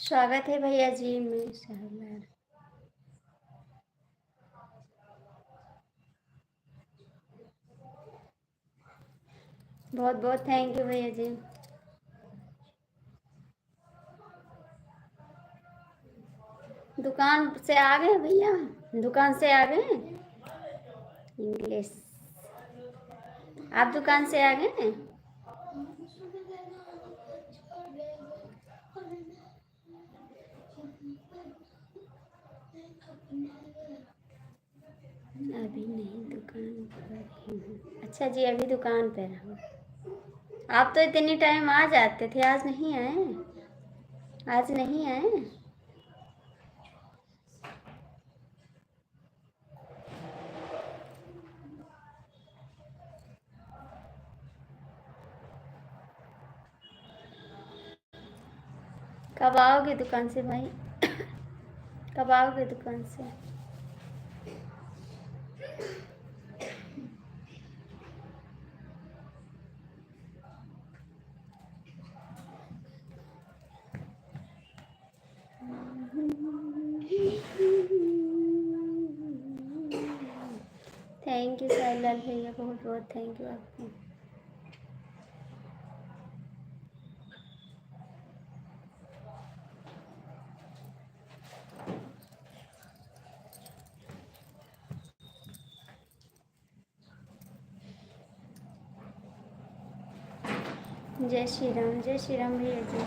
स्वागत है भैया जी में सहला। बहुत बहुत थैंक यू भैया जी। दुकान से आ गए भैया? दुकान से आ गए? इंग्लिश। आप दुकान से आ गए? अभी नहीं, दुकान पर ही हूँ। अच्छा जी, अभी दुकान पर हूँ। आप तो इतनी टाइम आ जाते थे, आज नहीं आए? आज नहीं आए? कब आओगे दुकान से भाई? कब आओगे दुकान से? थैंक यू साहिलाल भैया, बहुत बहुत थैंक यू आपको। जय श्री राम भैया जी।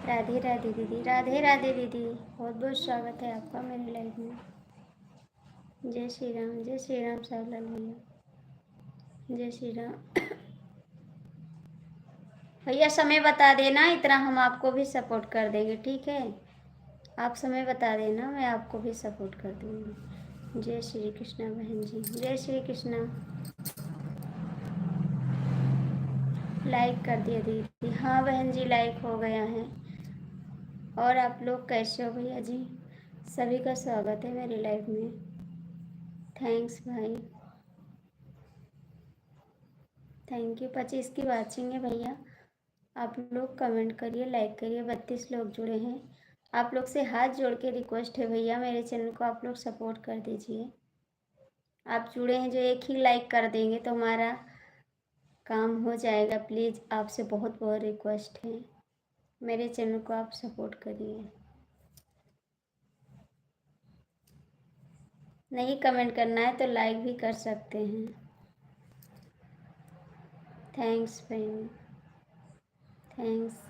राधे राधे दीदी, राधे राधे दीदी, बहुत बहुत स्वागत है आपका मेरी लाइफ में। जय श्री राम सावलाल भैया, जय श्री राम। भैया समय बता देना, इतना हम आपको भी सपोर्ट कर देंगे, ठीक है? आप समय बता देना, मैं आपको भी सपोर्ट कर दूँगी। जय श्री कृष्णा बहन जी, जय श्री कृष्णा। लाइक कर दिया दीदी? हाँ बहन जी, लाइक हो गया है। और आप लोग कैसे हो भैया जी? सभी का स्वागत है मेरी लाइफ में। थैंक्स भाई, थैंक यू। 25 की वाचिंग है भैया। आप लोग कमेंट करिए, लाइक करिए। 32 लोग जुड़े हैं। आप लोग से हाथ जोड़ के रिक्वेस्ट है भैया, मेरे चैनल को आप लोग सपोर्ट कर दीजिए। आप जुड़े हैं, जो एक ही लाइक कर देंगे तो हमारा काम हो जाएगा। प्लीज़ आपसे बहुत बहुत रिक्वेस्ट है, मेरे चैनल को आप सपोर्ट करिए। नहीं कमेंट करना है तो लाइक भी कर सकते हैं। थैंक्स बहन, थैंक्स।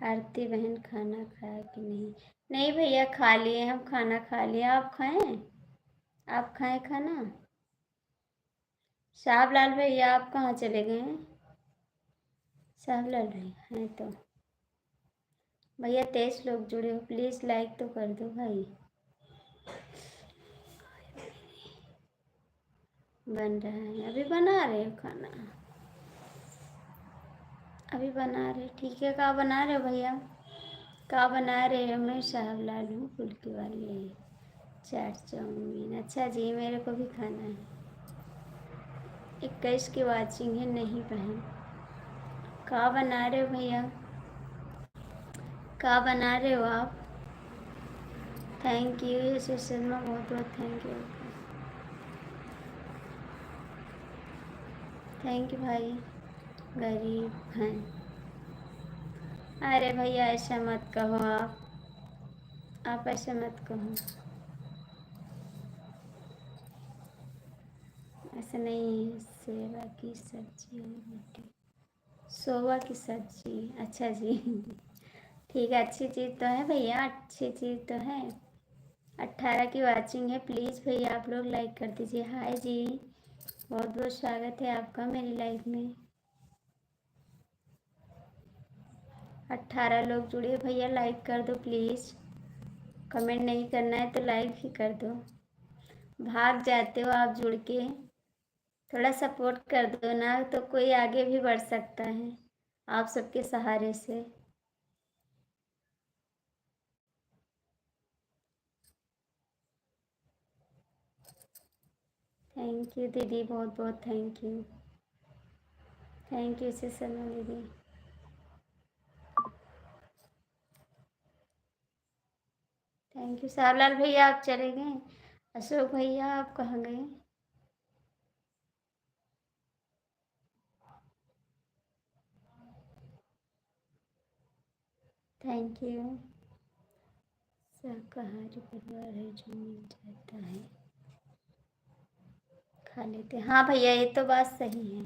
आरती बहन खाना खाया कि नहीं? नहीं भैया, खा लिए, हम खाना खा लिया। आप खाएं? आप खाएं खाना? शाहबलाल भैया आप कहाँ चले गए हैं? शाहबलाल भैया हैं तो भैया 23 लोग जुड़े हो, प्लीज़ लाइक तो कर दो भाई। बन रहा है, अभी बना रहे हो खाना? अभी बना रहे, ठीक है। क्या बना रहे हो भैया? क्या बना रहे हो? मैं शाहबलाल हूँ, फुल्की वाली चाट चाउमीन। अच्छा जी, मेरे को भी खाना है। 21 की वाचिंग है। नहीं बहन, क्या बना रहे हो भैया? क्या बना रहे हो आप? थैंक यू यशस शर्मा, बहुत बहुत थैंक यू। थैंक यू भाई। गरीब हैं? अरे भैया ऐसा मत कहो आप ऐसे मत कहो। ऐसा नहीं है। सेवा की सब्जी और रोटी। सोवा की सब्जी, अच्छा जी। ठीक है, अच्छी चीज़ तो है भैया, अच्छी चीज़ तो है। 18 की वाचिंग है, प्लीज़ भैया आप लोग लाइक कर दीजिए। हाय जी, बहुत बहुत स्वागत है आपका मेरी लाइफ में। 18 लोग जुड़े भैया, लाइक कर दो प्लीज़। कमेंट नहीं करना है तो लाइक ही कर दो। भाग जाते हो आप जुड़ के, थोड़ा सपोर्ट कर दो ना, तो कोई आगे भी बढ़ सकता है आप सबके सहारे से। थैंक यू दीदी, बहुत बहुत थैंक यू। थैंक यू से शर्मा दीदी। Thank you. सावलाल भैया आप चले गए? अशोक भैया आप कहाँ गए? Thank you. शाकाहारी परिवार है जो मिल जाता है खा लेते हैं। हाँ भैया ये तो बात सही है,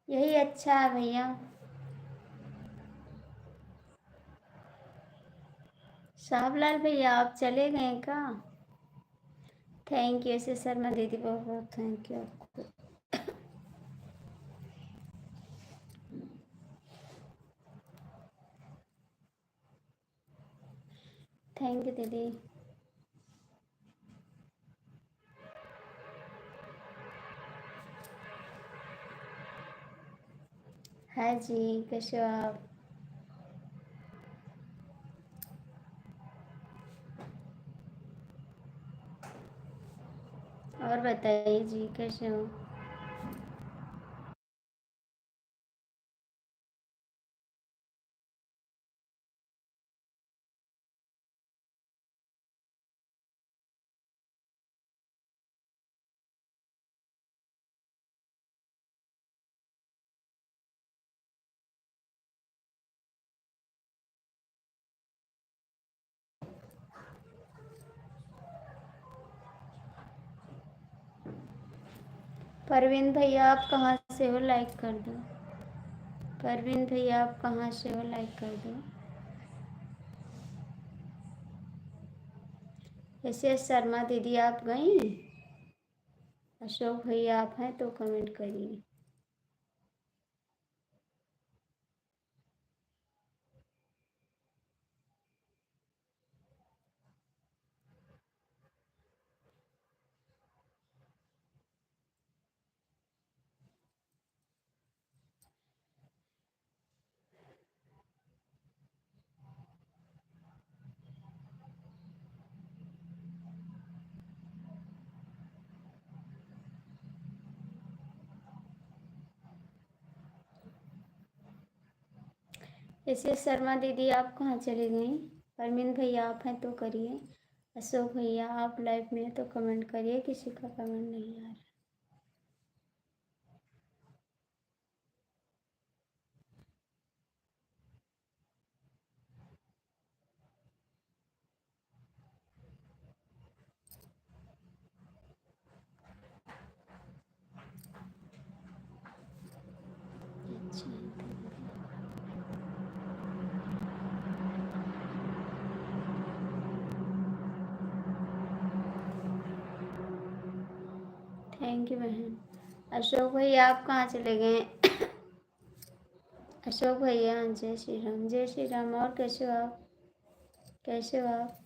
यही अच्छा है भैया। सावलाल भैया आप चले गए क्या? थैंक यू ऐसे शर्मा दीदी, बहुत बहुत थैंक यू आपको। थैंक यू दीदी। हाय जी, कैसे हो आप? और बताइए जी कैसे हो? परवीन भैया आप कहाँ से हो? लाइक कर दो। परवीन भैया आप कहाँ से हो? लाइक कर दो। ऐसे शर्मा दीदी आप गई? अशोक भैया आप हैं तो कमेंट करिए। ऐसे शर्मा दीदी आप कहाँ चली गई? परवीन भैया आप हैं तो करिए। अशोक भैया आप लाइव में हैं तो कमेंट करिए, किसी का कमेंट नहीं आ रहा। अच्छा थैंक यू बहन। अशोक भैया आप कहाँ चले गए? अशोक भैया जय श्री राम, जय श्री राम। और कैसे हो आप? कैसे हो आप?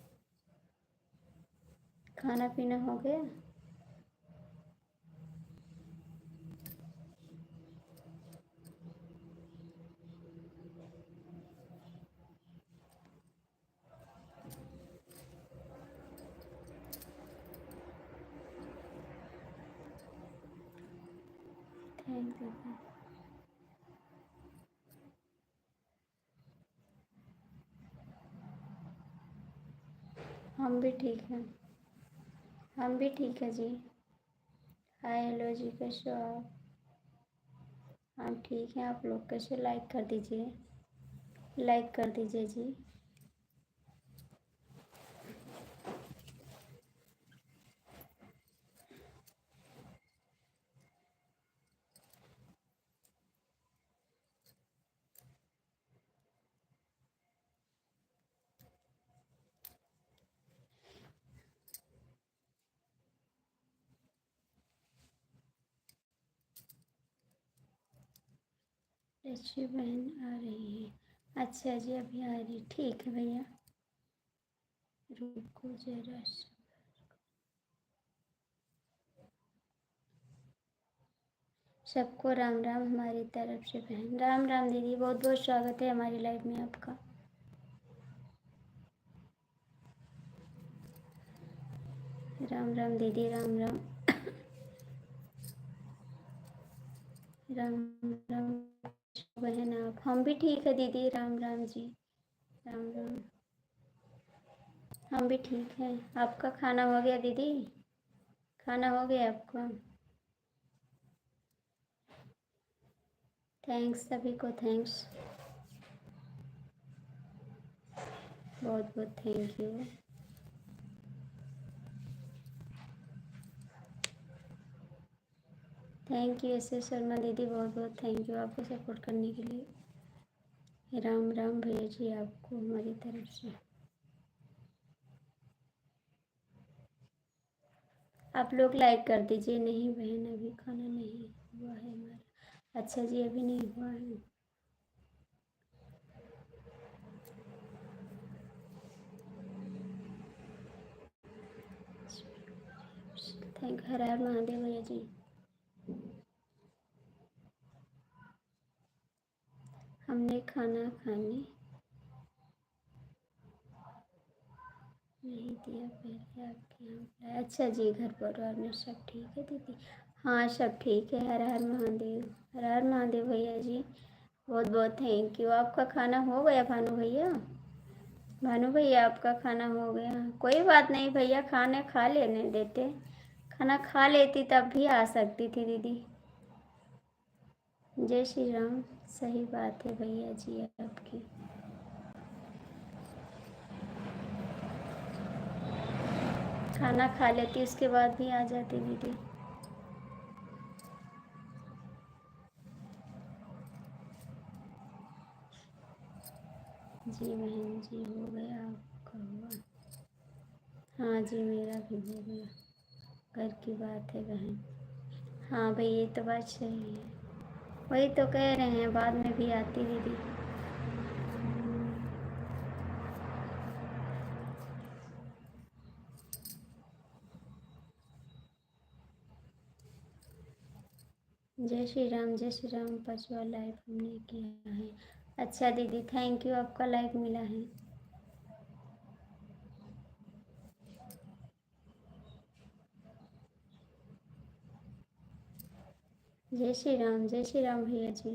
खाना पीना हो गया? Thank you. हम भी ठीक हैं। हम भी ठीक है जी। हाय हेलो जी, कैसे हो आप? हम ठीक हैं। आप लोग कैसे? लाइक कर दीजिए, लाइक कर दीजिए जी। लक्ष्मी बहन आ रही है? अच्छा जी अभी आ रही, ठीक है भैया। रुको जरा। सबको राम राम हमारी तरफ से बहन। राम राम दीदी, बहुत बहुत स्वागत है हमारी लाइफ में आपका। राम राम दीदी, राम राम। राम राम बहन आप। हम भी ठीक है दीदी, राम राम जी। राम राम। हम भी ठीक हैं। आपका खाना हो गया दीदी? खाना हो गया आपका? थैंक्स, सभी को थैंक्स, बहुत बहुत thank you. Thank U S S Sharma दीदी, बहुत बहुत थैंक यू आपको सपोर्ट करने के लिए। राम राम भैया जी, आपको हमारी तरफ से। आप लोग लाइक कर दीजिए। नहीं बहन, अभी खाना नहीं हुआ है हमारा। अच्छा जी, अभी नहीं हुआ है। थैंक, हर हर महादेव भैया जी। हमने खाना खाने नहीं दिया, पहले आपके यहाँ बुलाया। अच्छा जी, घर परिवार में सब ठीक है दीदी? हाँ, सब ठीक है। हर हर महादेव, हर हर महादेव भैया जी, बहुत बहुत थैंक यू। आपका खाना हो गया भानु भैया? भानु भैया, आपका खाना हो गया? कोई बात नहीं भैया, खाना खा लेने देते। खाना खा लेती तब भी आ सकती थी दीदी। जय श्री राम। सही बात है भैया जी आपकी। खाना खा लेती, उसके बाद भी आ जाती दीदी। जी बहन जी, हो गया, आपका हुआ? हाँ जी, मेरा भी हो गया। घर की बात है बहन। हाँ भाई, ये तो बात सही है। वही तो कह रहे हैं, बाद में भी आती दीदी। जय श्री राम, जय श्री राम। 5वां लाइव हमने किया है। अच्छा दीदी, थैंक यू, आपका लाइक मिला है। जय श्री राम, जय श्री राम भैया जी।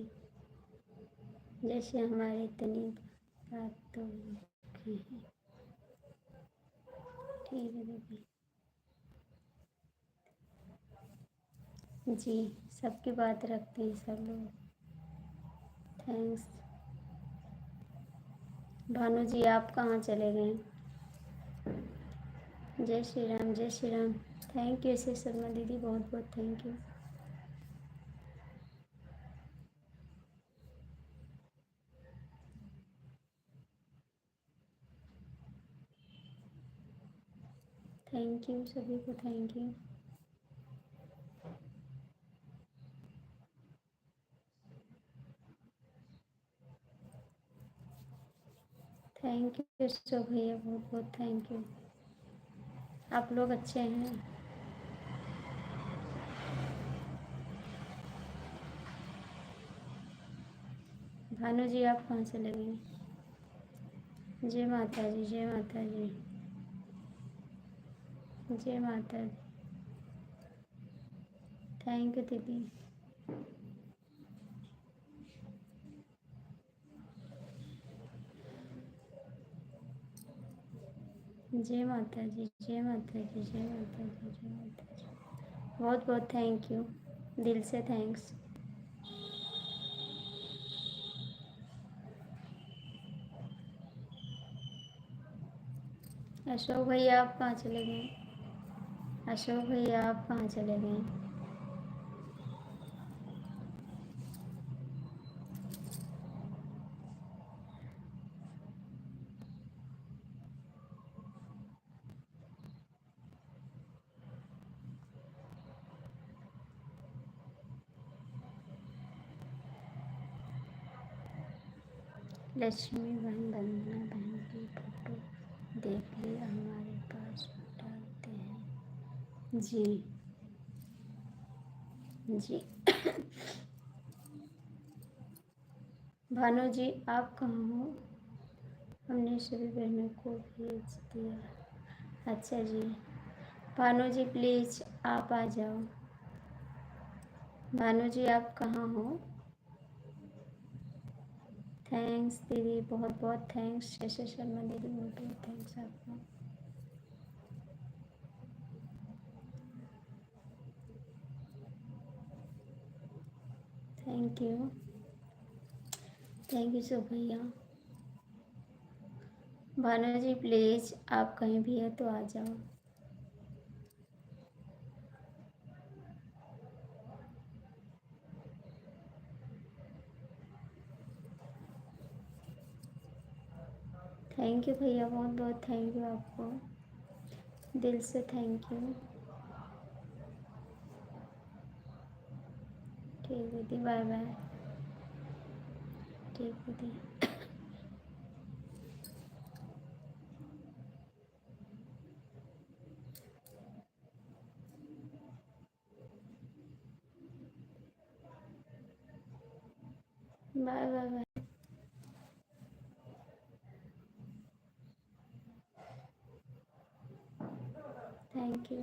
जैसे हमारे इतनी बात तो की है। ठीक है दीदी जी, सबकी बात रखते हैं सब लोग। थैंक्स। भानु जी, आप कहाँ चले गए? जय श्री राम, जय श्री राम। थैंक यू श्री शर्मा दीदी, बहुत बहुत थैंक यू। थैंक यू सभी को, thank you. Thank you so भैया, बहुत बहुत थैंक यू। आप लोग अच्छे हैं? भानु जी, आप कहाँ चले गए? जय माता जी, जय माता जी, जय माता दी। थैंक यू दीदी। जय माता जी, जय माता जी, जय माता जी, जय माता जी। बहुत बहुत थैंक यू, दिल से थैंक्स। अशोक भैया, आप कहाँ चले गए? अशोक भैया, आप कहाँ चले गए? लक्ष्मी बहन, वंदना बहन की फोटो देख लिया, हमारे पास डालते हैं। जी जी। भानु जी, आप कहाँ हो? हमने सभी बहनों को भेज दिया। अच्छा जी, भानु जी प्लीज़ आप आ जाओ। भानु जी, आप कहाँ हो? थैंक्स दीदी, बहुत बहुत थैंक्स। शशि शर्मा दीदी, बहुत बहुत थैंक्स आपको। Thank you. Thank you so भैया। भानु जी प्लीज़, आप कहीं भी है तो आ जाओ। थैंक यू भैया, बहुत बहुत थैंक यू आपको, दिल से थैंक यू। ठीक दीदी, बाय बाय। ठीक दीदी। Bye bye bye. Thank you.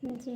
जी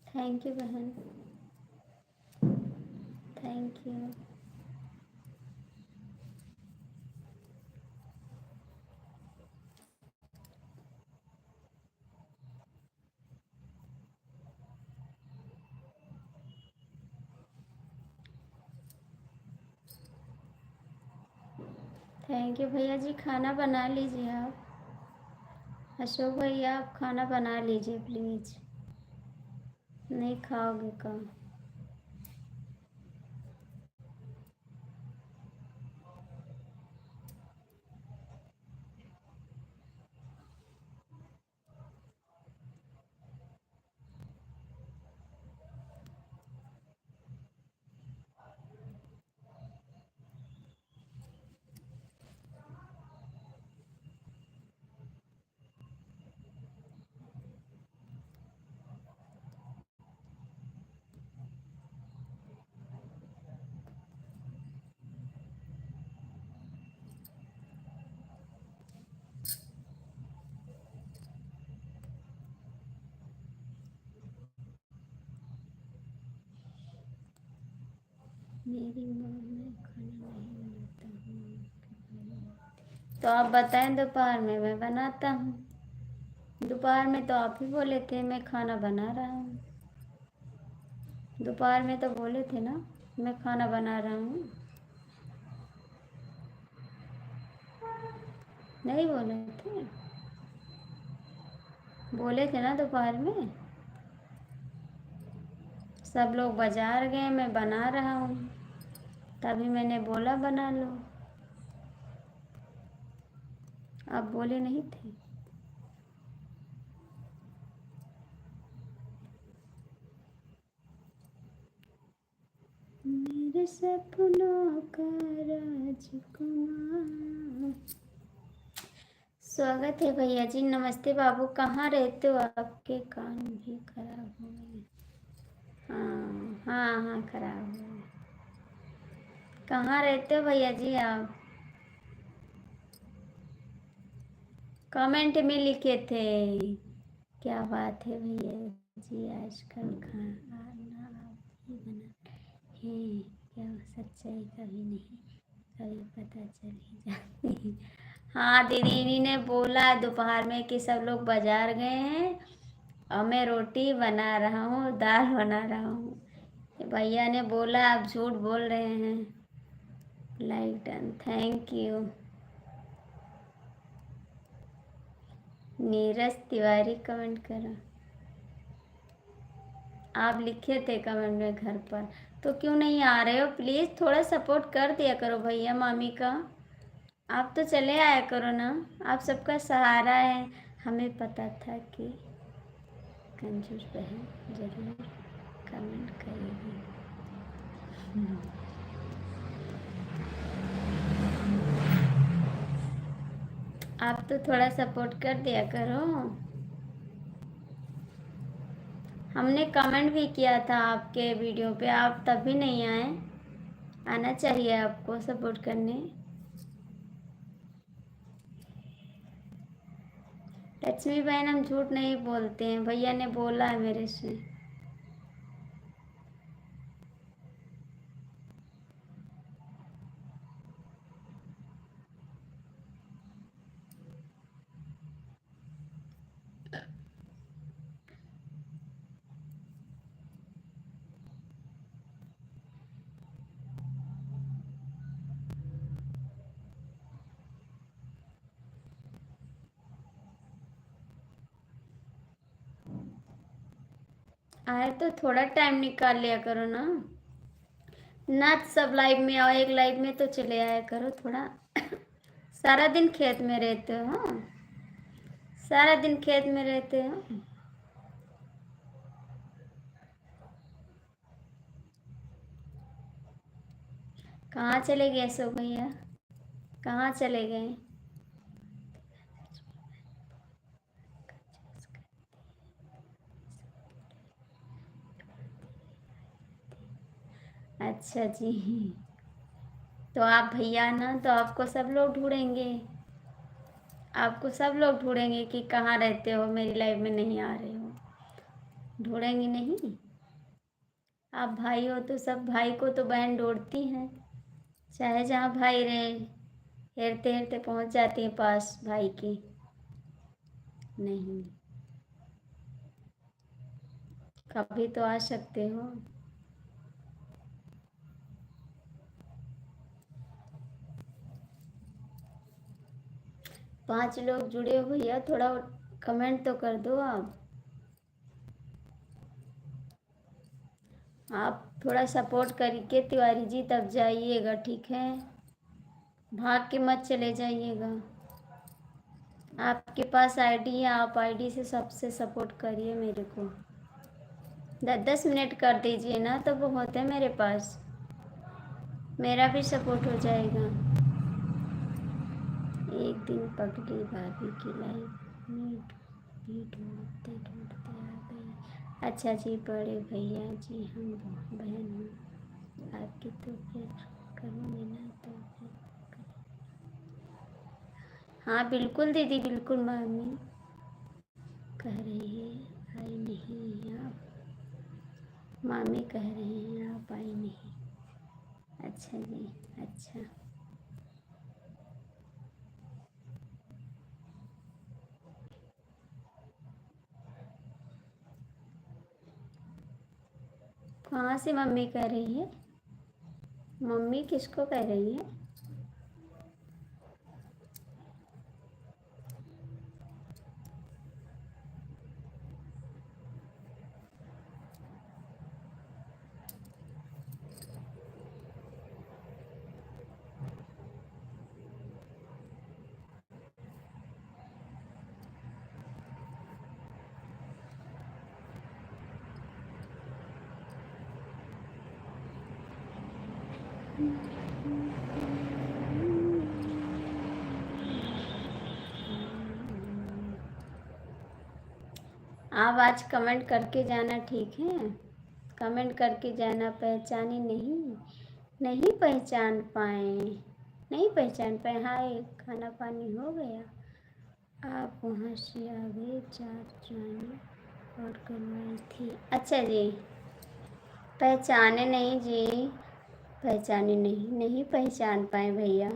थैंक यू बहन, थैंक यू। थैंक यू भैया जी, खाना बना लीजिए आप। अशोक भैया आप खाना बना लीजिए प्लीज़, नहीं खाओगे कहाँ। मेरी माँ, मैं खाना नहीं बनाता हूँ। तो आप बताएं, दोपहर में मैं बनाता हूँ। दोपहर में तो आप ही बोले थे मैं खाना बना रहा हूँ। दोपहर में तो बोले थे ना मैं खाना बना रहा हूँ। नहीं बोले थे? बोले थे ना दोपहर में। सब लोग बाजार गए, मैं बना रहा हूँ, तभी मैंने बोला बना लो। आप बोले नहीं थे। मेरे सपनों का राजकुमार। स्वागत है भैया जी। नमस्ते बाबू। कहाँ रहते हो? आपके कान भी खराब हो गए? हाँ हाँ हाँ, खराब हो गए। कहाँ रहते हो भैया जी आप? कमेंट में लिखे थे। क्या बात है भैया जी, आजकल खाना आप ही बना हैं क्या? सच्चाई कभी नहीं, कभी पता चल ही जाती है। हाँ दीदी, इन्हीं ने बोला दोपहर में कि सब लोग बाजार गए हैं और मैं रोटी बना रहा हूँ, दाल बना रहा हूँ। भैया ने बोला आप झूठ बोल रहे हैं। Like done, thank you. Neeraj Tiwari comment करो। आप लिखे थे कमेंट में घर पर, तो क्यों नहीं आ रहे हो? प्लीज़ थोड़ा सपोर्ट कर दिया करो भैया मामी का। आप तो चले आया करो ना, आप सबका सहारा है। हमें पता था कि कंजूस बहन जरूर कमेंट करेगी। आप तो थोड़ा सपोर्ट कर दिया करो। हमने कमेंट भी किया था आपके वीडियो पे, आप तब भी नहीं आए। आना चाहिए आपको सपोर्ट करने। लक्ष्मी बहन हम झूठ नहीं बोलते हैं, भैया ने बोला है मेरे से। आए तो थोड़ा टाइम निकाल लिया करो ना। ना सब लाइव में आओ, एक लाइव में तो चले आया करो थोड़ा। सारा दिन खेत में रहते हो? हाँ, सारा दिन खेत में रहते हो? कहाँ चले गए सो भैया? कहाँ चले गए? अच्छा जी, तो आप भैया ना, तो आपको सब लोग ढूंढेंगे। आपको सब लोग ढूंढेंगे कि कहाँ रहते हो, मेरी लाइफ में नहीं आ रहे हो। ढूंढेंगे नहीं? आप भाई हो तो सब भाई को तो बहन ढूंढती है। चाहे जहाँ भाई रहे, हेरते हेरते पहुँच जाती है पास भाई के। नहीं, कभी तो आ सकते हो। 5 लोग जुड़े हो भैया, थोड़ा कमेंट तो कर दो आप थोड़ा सपोर्ट करके तिवारी जी तब जाइएगा, ठीक है? भाग के मत चले जाइएगा। आपके पास आईडी है, आप आईडी से सबसे सपोर्ट करिए मेरे को। 10-10 मिनट कर दीजिए ना, तो वो होते हैं मेरे पास, मेरा भी सपोर्ट हो जाएगा। एक दिन पगली भाभी की लाइफ में भी ढूंढते ढूंढते आ गई। अच्छा जी, बड़े भैया जी हम बहन हूँ आपकी, तो फिर करूँगी ना, तो फिर हाँ बिल्कुल दीदी, बिल्कुल मामी कह रही है आई नहीं आप। मामी कह रहे हैं आप आई नहीं। अच्छा जी, अच्छा। कहाँ से मम्मी कह रही है? मम्मी किसको कह रही है? आप आज कमेंट करके जाना, ठीक है? कमेंट करके जाना। पहचाने नहीं, नहीं पहचान पाए, नहीं पहचान पाए। हाय, खाना पानी हो गया? आप वहाँ से आ गए, चार जाने और करवाई थी। अच्छा जी, पहचाने नहीं जी, पहचाने नहीं, नहीं पहचान पाए भैया।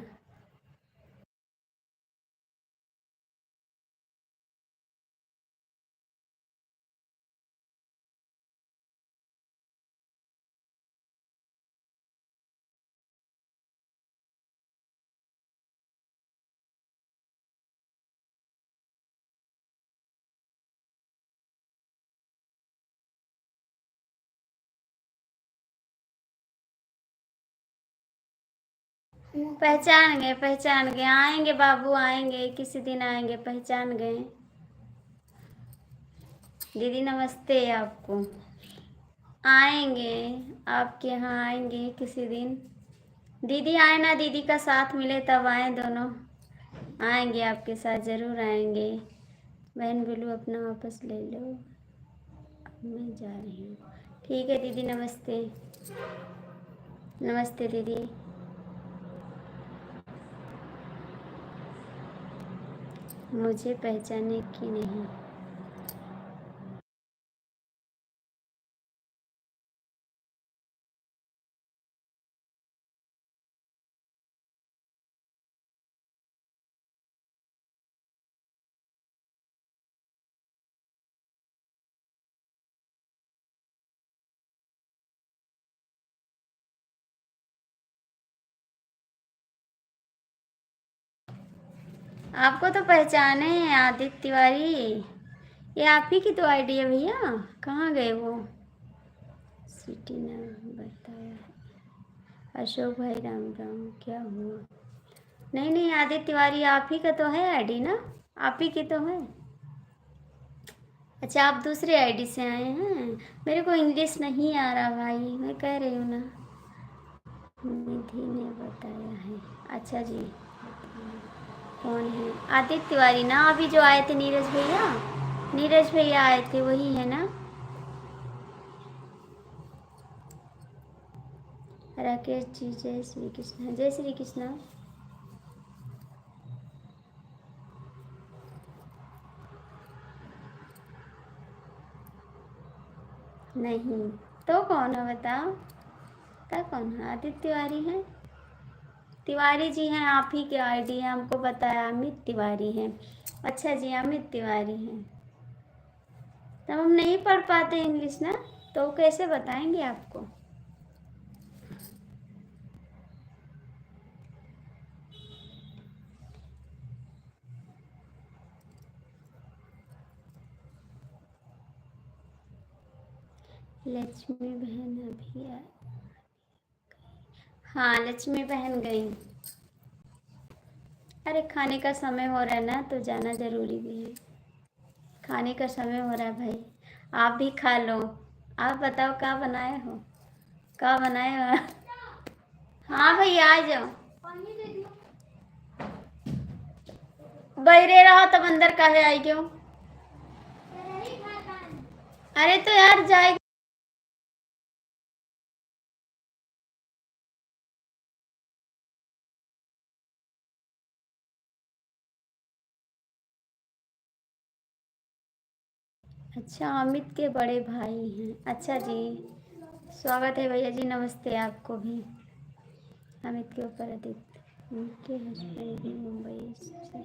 पहचान गए, पहचान गए। आएंगे बाबू, आएंगे, किसी दिन आएंगे। पहचान गए दीदी, नमस्ते आपको। आएंगे, आपके यहाँ आएंगे किसी दिन। दीदी आए ना, दीदी का साथ मिले तब आए दोनों। आएंगे, आपके साथ ज़रूर आएंगे। बहन बोलू अपना वापस ले लो, मैं जा रही हूँ। ठीक है दीदी, नमस्ते। नमस्ते दीदी। मुझे पहचाने की नहीं। आपको तो पहचाने हैं, आदित्य तिवारी। ये आप ही की तो आईडी है भैया। कहाँ गए वो? सिटी नाम बताया है। अशोक भाई राम राम, क्या हुआ? नहीं नहीं, आदित्य तिवारी आप ही का तो है आईडी ना, आप ही की तो है। अच्छा, आप दूसरे आईडी से आए हैं। मेरे को इंग्लिश नहीं आ रहा भाई, मैं कह रही हूँ ना। निधि ने बताया है। अच्छा जी, कौन है? आदित्य तिवारी ना, अभी जो आए थे नीरज भैया। नीरज भैया आए थे, वही है ना? राकेश जी, जय श्री कृष्ण, जय श्री कृष्ण। नहीं तो कौन है बताओ? तो कौन है? आदित्य तिवारी है। तिवारी जी हैं, आप ही के आईडी है, हमको बताया अमित तिवारी है। अच्छा जी, अमित तिवारी हैं। तब हम नहीं पढ़ पाते इंग्लिश ना, तो कैसे बताएंगे आपको? लक्ष्मी बहन अभी आ... हाँ, लक्ष्मी बहन गई। अरे खाने का समय हो रहा है ना, तो जाना जरूरी भी है। खाने का समय हो रहा है भाई, आप भी खा लो। आप बताओ क्या बनाए हो, क्या बनाए हो? हाँ भैया, आ जाओ। बहरे रहा तब अंदर काहे आई क्यों? अरे तो यार जाए। अच्छा, अमित के बड़े भाई हैं। अच्छा जी, स्वागत है भैया जी, नमस्ते आपको भी। अमित के ऊपर आदित्य, उनके हस्बैंड भी मुंबई से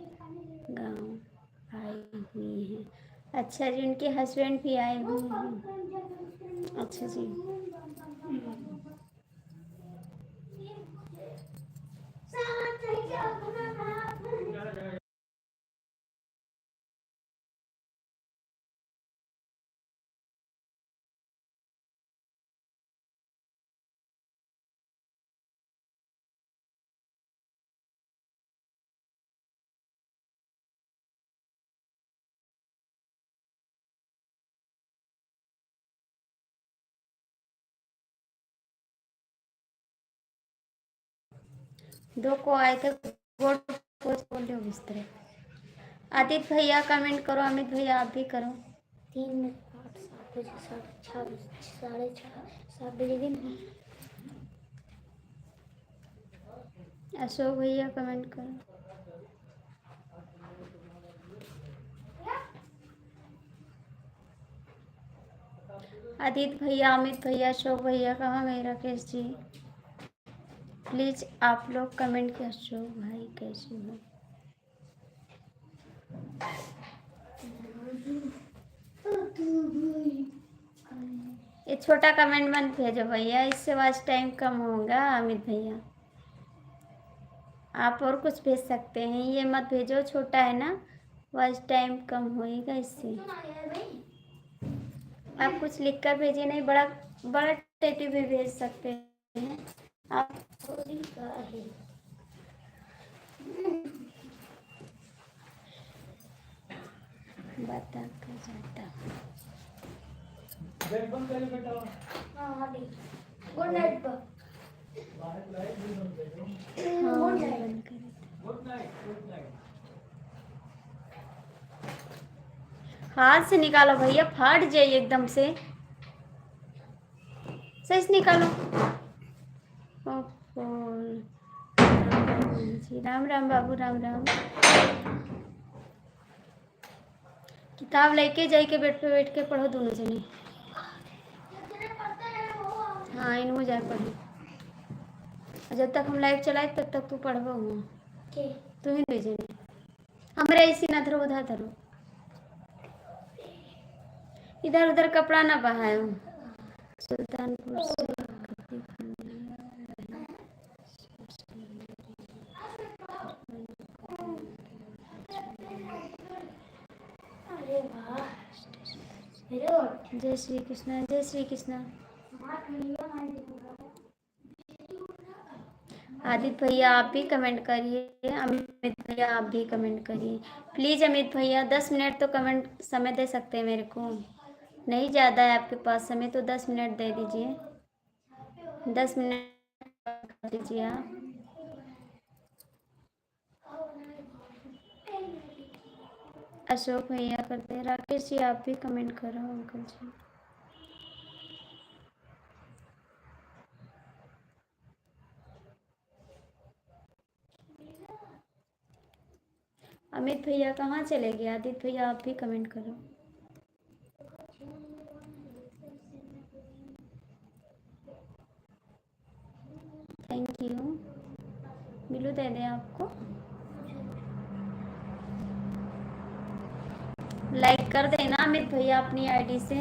गांव आए हुए हैं। अच्छा जी, उनके हस्बैंड भी आए हुए हैं। अच्छा जी। दो को आए थे, गोट पोच बोल रहे हो इस तरह। आदित्य भैया कमेंट करो, अमित भैया आप भी करो। 3 में 8 7 बजे 6:30 7 बजे दिन। अशोक भैया कमेंट करो। आदित्य भैया, अमित भैया, अशोक भैया कहाँ गए? राकेश जी प्लीज आप लोग कमेंट किया। अशोक भाई कैसे हो? ये छोटा कमेंट मत भेजो भैया, इससे वॉच टाइम कम होगा। अमित भैया आप और कुछ भेज सकते हैं, ये मत भेजो, छोटा है ना, वॉच टाइम कम होएगा इससे। आप कुछ लिख कर भेजिए, नहीं बड़ा बड़ा टेटू भी भेज सकते हैं आप। बता कर जाता गुड नाइट। हाथ से निकालो भैया, फाट जाए एकदम से। सही से निकालो। जी राम राम बाबू, राम राम। किताब लेके जाई के बेड पे बैठ के पढ़ो दोनों जने। हाँ इनमें जाए पढ़ो, जब तक हम लाइव चलाए तब तक तू पढ़बो हूँ। तुम ही ले जने हमरे ऐसी ना धरो, उधर धरो, इधर उधर कपड़ा ना बहायो। सुल्तानपुर से जय श्री कृष्णा, जय श्री कृष्णा। आदित्य भैया आप भी कमेंट करिए, अमित भैया आप भी कमेंट करिए प्लीज़। अमित भैया 10 मिनट तो कमेंट समय दे सकते हैं मेरे को, नहीं ज़्यादा है आपके पास समय तो 10 मिनट दे दीजिए, 10 मिनट दीजिए आप। अशोक भैया करते हैं, राकेश जी आप भी कमेंट करो अंकल जी। अमित भैया कहाँ चले गए? आदित्य भैया आप भी कमेंट करो। Thank you. मिलू दे दें आपको, लाइक कर देना अमित भैया अपनी आईडी से।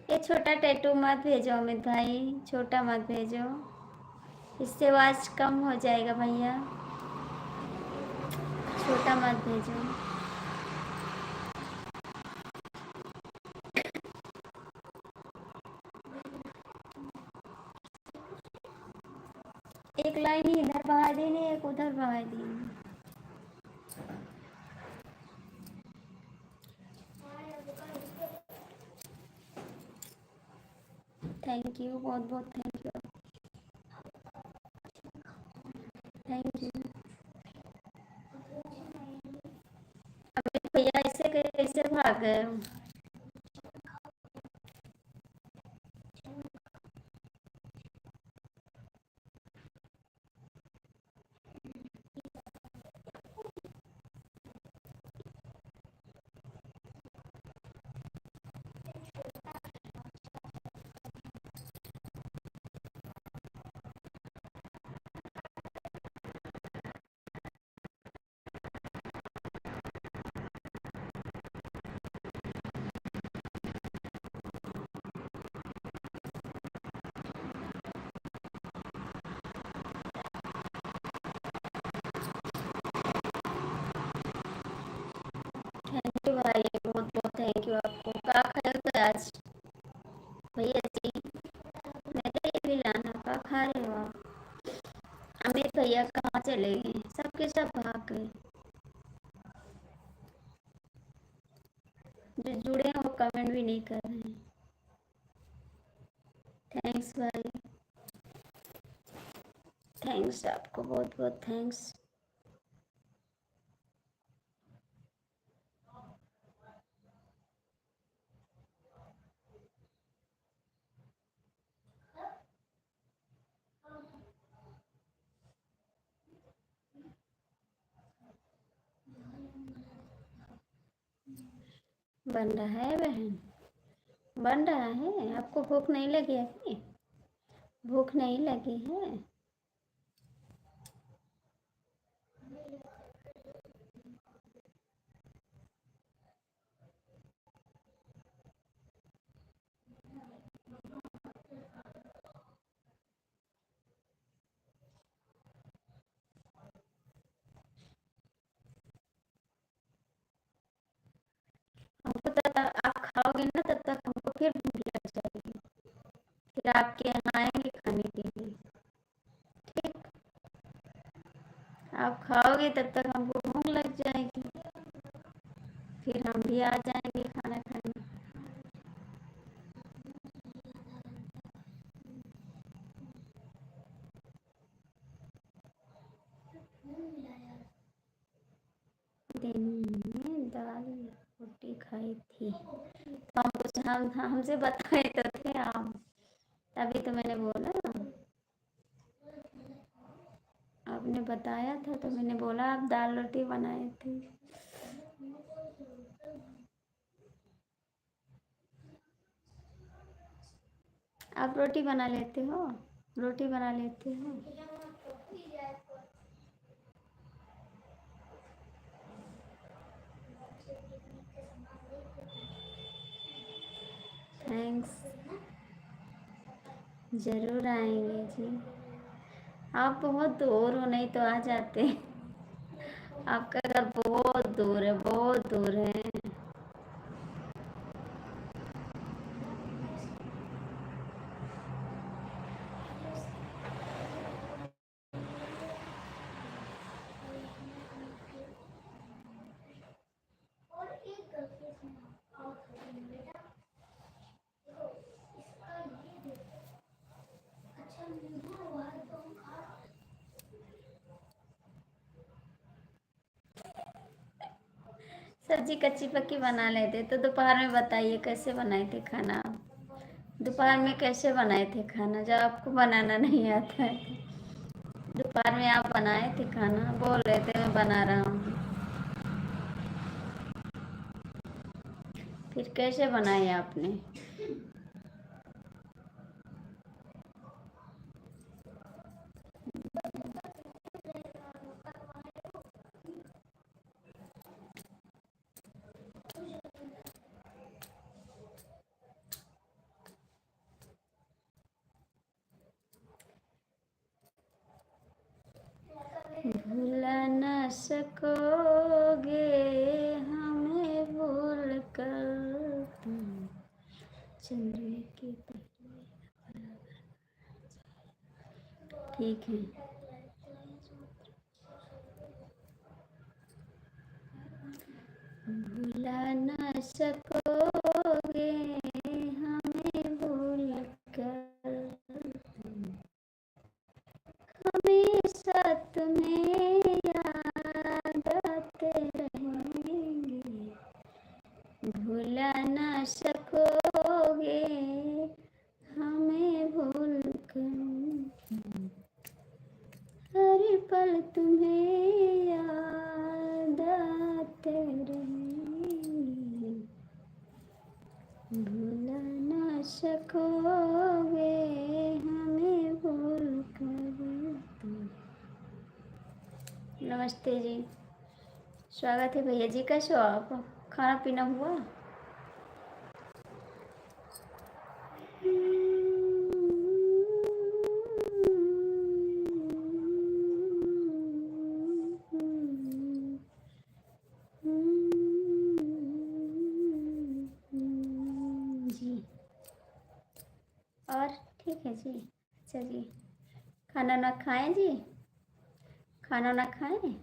ये छोटा टैटू मत भेजो अमित भाई, छोटा मत भेजो, इससे आवाज कम हो जाएगा भैया, छोटा मत भेजो। एक लाइन ही इधर बहा देनी, एक उधर बहा देनी। थैंक यू, बहुत बहुत thank you, thank you. Amit भैया ऐसे कैसे भाग गए हो? थैंक यू भाई, बहुत बहुत थैंक यू आपको। क्या खाए हो आज भैया जी? मेरे भी लाना, क्या खा रहे हो आप? अमित भैया कहाँ चले गए? सबके सब भाग गए, जो जुड़े हैं वो कमेंट भी नहीं कर रहे हैं। थैंक्स, आपको बहुत बहुत थैंक्स। बन रहा है बहन, बन रहा है। आपको भूख नहीं लगी अभी? भूख नहीं लगी है? हमको तब तक आप खाओगे ना, तब तक हमको फिर भूख लग जाएगी, फिर आपके यहाँ आएंगे खाने के लिए। ठीक, आप खाओगे तब तक हमको भूख लग जाएगी, फिर हम भी आ जाएंगे खाना खाने। दिन में दाल रोटी खाई थी, तो हम कुछ हमसे बताए तो थे आप, तभी तो मैंने बोला। आपने बताया था तो मैंने बोला आप दाल रोटी बनाए थे। आप रोटी बना लेते हो? रोटी बना लेते हो? थैंक्स, ज़रूर आएंगे जी। आप बहुत दूर हो, नहीं तो आ जाते। आपका घर बहुत दूर है, बहुत दूर है। सब्जी कच्ची पक्की बना लेते तो दोपहर में बताइए कैसे बनाए थे खाना? दोपहर में कैसे बनाए थे खाना जब आपको बनाना नहीं आता है? दोपहर में आप बनाए थे खाना, बोल रहे थे मैं बना रहा हूँ, फिर कैसे बनाए आपने? भुला न सकोगे हमें भूल कर तुम, चंद्र के पहले। ठीक है, भुला न सकोगे हमें भूल कर, हमेशा तुम्हें याद आते रहेंगे। भुला न सकोगे हमें भूल कर, हर पल तुम्हें याद आते रहेंगे। भुला न सकोगे हमें भूल कर तुम। नमस्ते जी, स्वागत है भैया जी। कैसे हो आप? खाना पीना हुआ? जी, और ठीक है जी। अच्छा जी, खाना ना खाएं जी? खाना ना खाएं?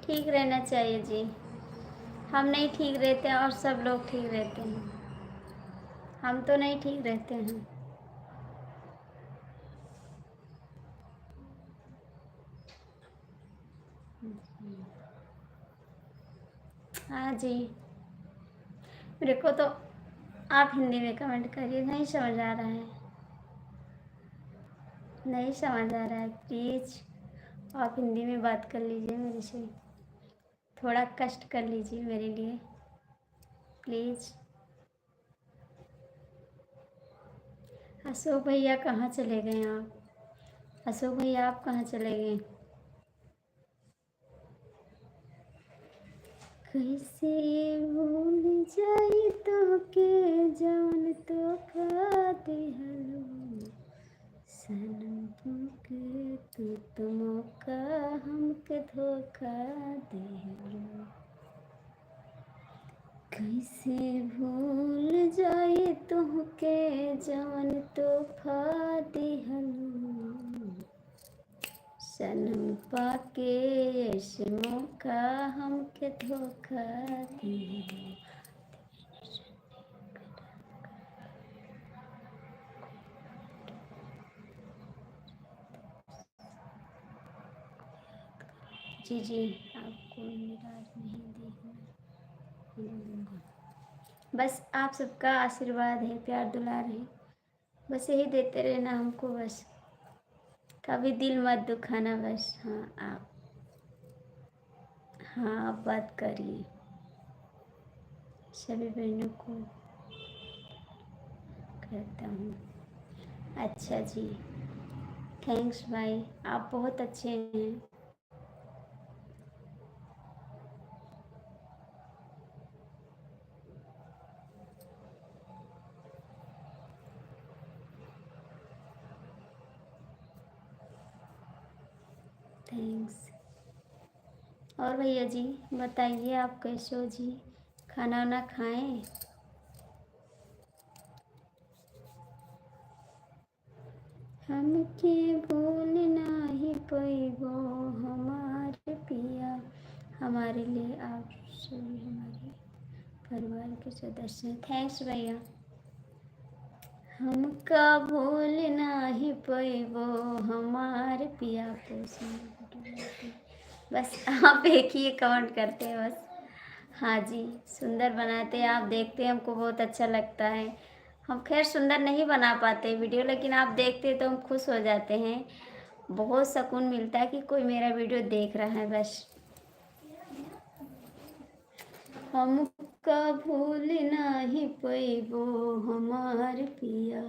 ठीक रहना चाहिए जी। हम नहीं ठीक रहते और सब लोग ठीक रहते हैं। हम तो नहीं ठीक रहते हैं। हाँ जी, मेरे को तो आप हिंदी में कमेंट करिए, नहीं समझ आ रहा है, नहीं समझ आ रहा है। प्लीज़ आप हिंदी में बात कर लीजिए मेरे से, थोड़ा कष्ट कर लीजिए मेरे लिए प्लीज़। अशोक भैया कहाँ चले गए आप? अशोक भैया आप कहाँ चले गए? कैसे भूल जाई तो के जान तो खा दिहलो, सनम के तू तो मौका हमके धोखा दिहलो। कैसे भूल जाई तुहके जान तो खा दिहलो, सनम पाके ऐसे मौका हमके धोखा दिहलो। जी जी, आपको निराश नहीं देखना, बस आप सबका आशीर्वाद है, प्यार दुलार है, बस यही देते रहना हमको, बस कभी दिल मत दुखाना बस। हाँ आप बात करिए सभी बहनों को कहता हूँ। अच्छा जी, थैंक्स भाई, आप बहुत अच्छे हैं। थैंक्स। और भैया जी बताइए आप कैसे हो जी, खाना वाना खाएं? हमके भूल नाही पैबो हमारे पिया, हमारे लिए आप सभी हमारे परिवार के सदस्य हैं। थैंक्स भैया। हमका भूल नाही पैबो हमारे पिया को बस आप एक ही कमेंट करते हैं बस। हाँ जी, सुंदर बनाते हैं आप, देखते हैं हमको बहुत अच्छा लगता है। हम खैर सुंदर नहीं बना पाते वीडियो, लेकिन आप देखते हैं तो हम खुश हो जाते हैं, बहुत सुकून मिलता है कि कोई मेरा वीडियो देख रहा है बस। हमका भूल नाही पैबो हमार पिया,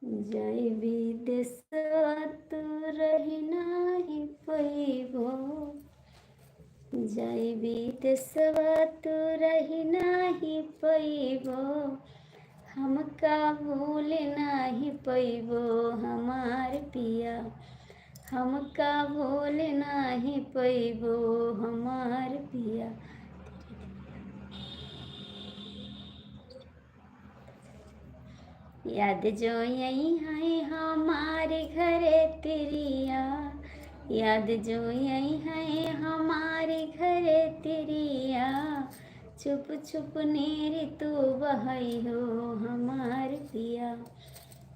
जाई विदेशवा तू रही नाही पैबो, जाई विदेशवा तू रही नाही पैबो, हमका भूल नाही पैबो हमार पिया, हमका भूल नाही पैबो हमार पिया। याद जो यही है हमारे घरे तेरिया, याद जो यही है हमारे घरे तेरिया, छुप छुप नेरी तू बहई हो हमार पिया,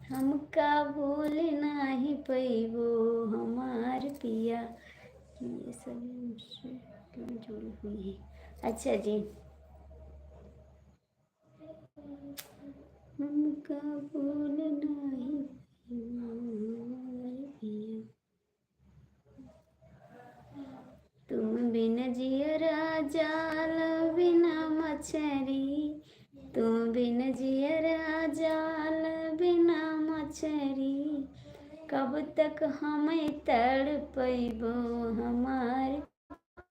हमका भूल नाही पैबो हमार पिया। ये सभी मुझसे क्यों जुड़ी हुई है? अच्छा जी, हमका भूल नाही हमार पिया, तुम बिन जियरा जाल बिना मछरी, तुम बिन जियरा जाल बिना मछरी, कब तक हमें तड़पैबो हमार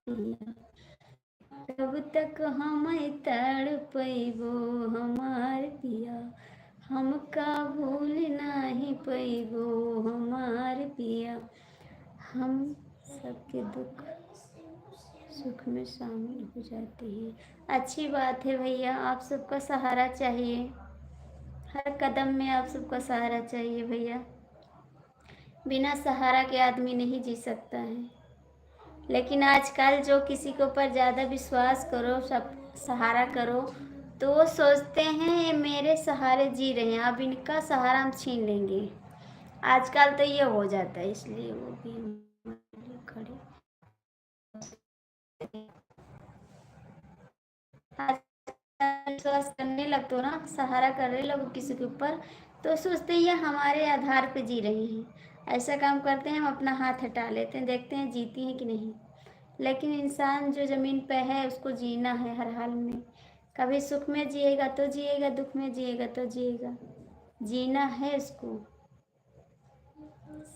पिया, कब तक हमें तड़पैबो हमार पिया, हमका भूल नाही पैबो हमार पिया। हम सबके दुख सुख में शामिल हो जाते हैं। अच्छी बात है भैया, आप सबका सहारा चाहिए, हर कदम में आप सबका सहारा चाहिए भैया, बिना सहारा के आदमी नहीं जी सकता है। लेकिन आजकल जो किसी के ऊपर ज़्यादा विश्वास करो, सब सहारा करो, तो सोचते हैं ये मेरे सहारे जी रहे हैं, अब इनका सहारा हम छीन लेंगे। आजकल तो ये हो जाता है, इसलिए वो भी हमारे लिए खड़े। विश्वास करने लगते हो ना, सहारा करने लगो किसी के ऊपर, तो सोचते हैं ये हमारे आधार पे जी रही हैं। ऐसा काम करते हैं, हम अपना हाथ हटा लेते हैं, देखते हैं जीती हैं कि नहीं। लेकिन इंसान जो ज़मीन पे है उसको जीना है हर हाल में। कभी सुख में जिएगा तो जिएगा, दुख में जिएगा तो जिएगा, जीना है उसको।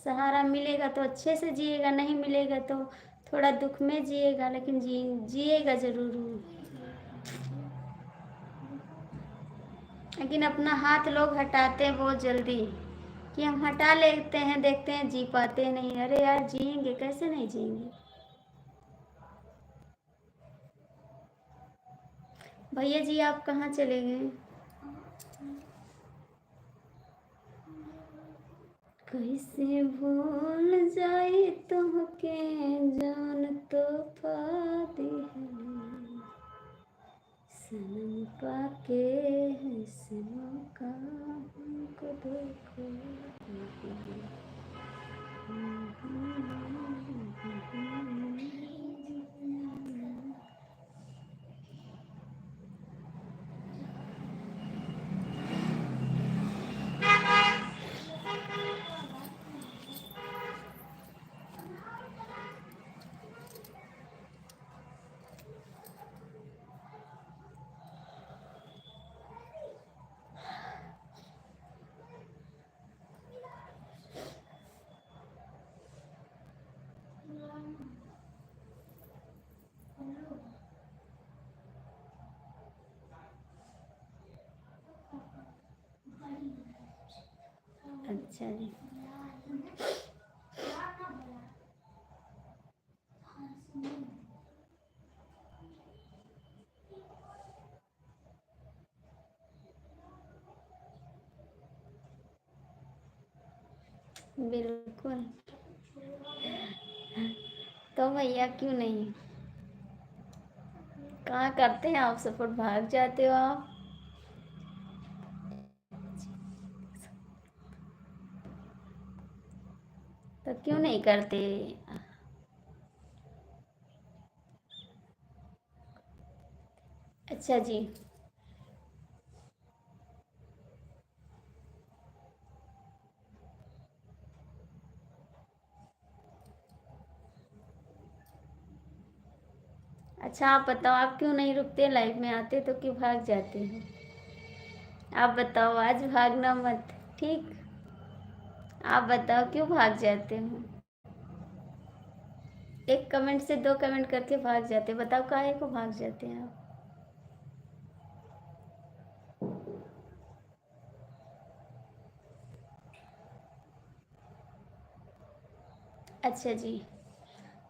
सहारा मिलेगा तो अच्छे से जिएगा, नहीं मिलेगा तो थोड़ा दुख में जिएगा, लेकिन जिएगा ज़रूर वो। लेकिन अपना हाथ लोग हटाते हैं बहुत जल्दी, कि हम हटा लेते हैं, देखते हैं जी पाते नहीं। अरे यार जिएंगे, कैसे नहीं जिएंगे। भैया जी आप कहाँ चले गए? कैसे भूल जाए तुमके जान तो पाती है, सनम पाके है सनम का हमको धोखा देती है। अच्छा जी, बिल्कुल। तो भैया क्यों नहीं, कहाँ करते हैं आप सपोर्ट, भाग जाते हो आप। तो क्यों नहीं करते? अच्छा जी, अच्छा आप बताओ, आप क्यों नहीं रुकते, लाइफ में आते तो क्यों भाग जाते हैं? आप बताओ, आज भागना मत, ठीक। आप बताओ क्यों भाग जाते हो? एक कमेंट से दो कमेंट करके भाग जाते, बताओ काहे को भाग जाते हैं आप? अच्छा जी,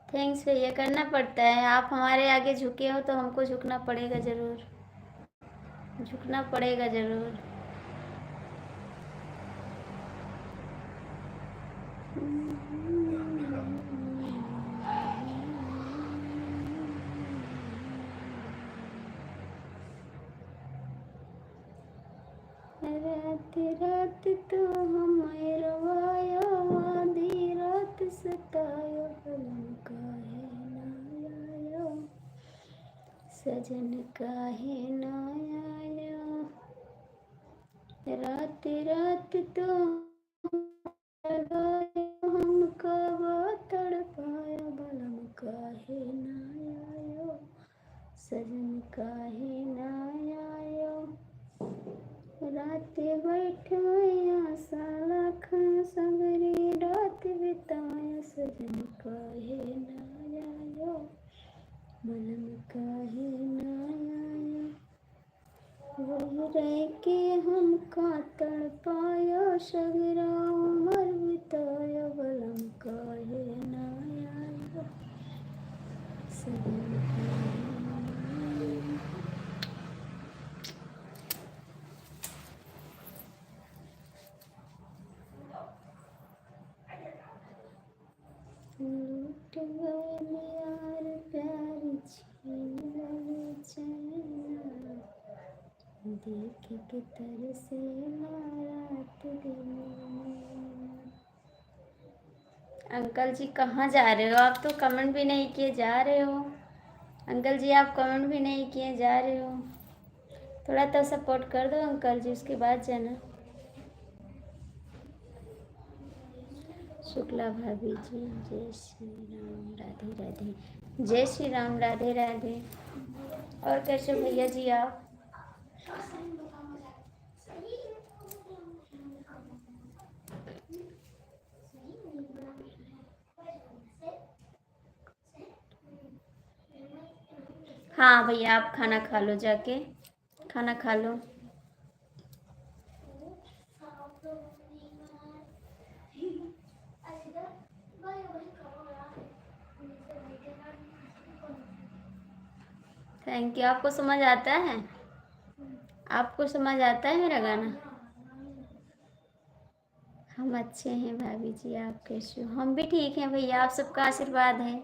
थैंक्स भैया, करना पड़ता है। आप हमारे आगे झुके हो तो हमको झुकना पड़ेगा ज़रूर, झुकना पड़ेगा ज़रूर। रात रात तो हमें रवाया, आधी रात सताया, बलम काहे ना आया, सजन काहे ना आया। रात रात तो लगाया, हमका तड़पाया, बलम काहे ना आया, सजन काहे ना आया। रात बैठाया साला खा सगरी रात बिताया, सजन काहे ना आया, बलम काहे ना आया। वही रह के हमका तड़पाया, सगरा उमर बिताया, बलम काहे ना आया, सजन काहे ना आया। लूट गए यार प्यार, छीन लगे चैन, देख के तरसे रात दिन। अंकल जी कहाँ जा रहे हो? आप तो कमेंट भी नहीं किए जा रहे हो। अंकल जी आप कमेंट भी नहीं किए जा रहे हो। थोड़ा तो सपोर्ट कर दो अंकल जी, उसके बाद जाना। शुक्ला भाभी जी जय श्री राम राधे राधे। जय श्री राम राधे राधे। और कैसे भैया जी आप? हाँ भैया आप खाना खा लो, जाके खाना खा लो। Thank you. आपको समझ आता है? आपको समझ आता है मेरा गाना? हम अच्छे हैं भाभी जी, आप कैसे हो? हम भी ठीक हैं भैया, आप सबका आशीर्वाद है।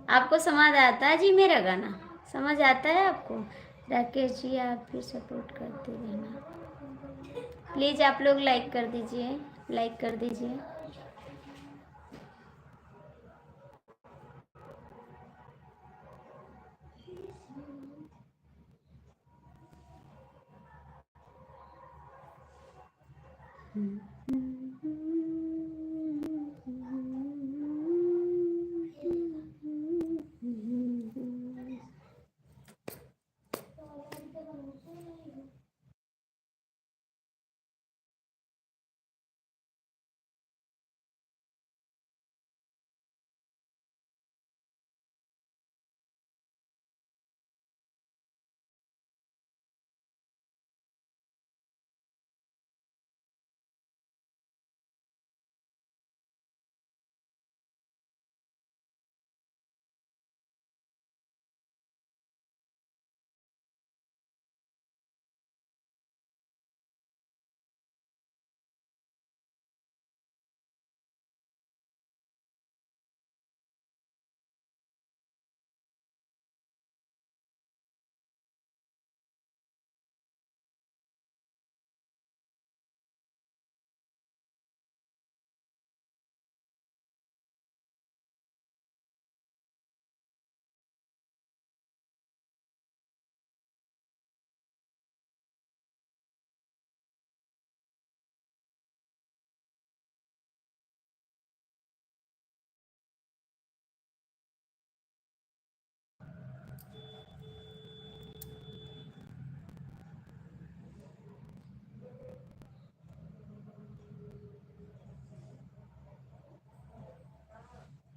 आपको समझ आता है जी मेरा गाना? समझ आता है आपको? राकेश जी आप भी सपोर्ट करते रहना प्लीज़। आप लोग लाइक कर दीजिए, लाइक कर दीजिए।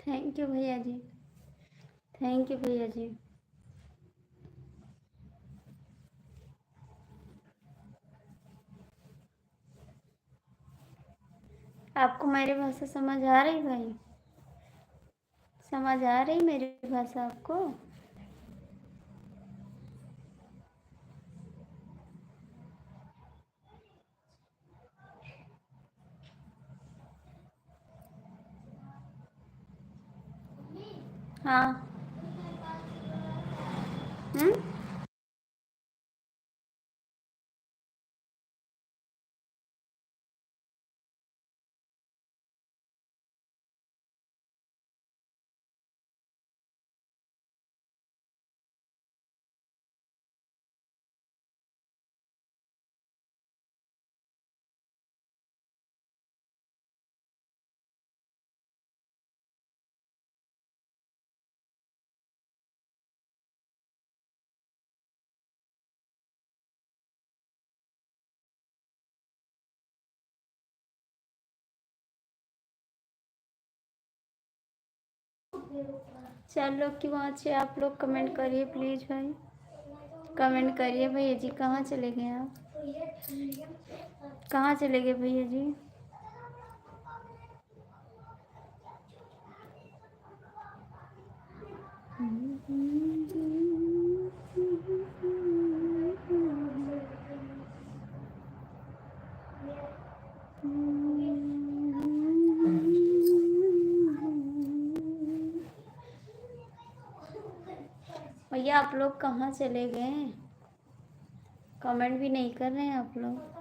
थैंक यू भैया जी, थैंक यू भैया जी। आपको मेरी भाषा समझ आ रही भाई? समझ आ रही मेरी भाषा आपको? हाँ। हम्म। चलो क्यों अच्छे, आप लोग कमेंट करिए प्लीज़ भाई, कमेंट करिए। भैया जी कहाँ चले गए आप? कहाँ चले गए भैया जी? भैया आप लोग कहाँ चले गए? कमेंट भी नहीं कर रहे हैं आप लोग।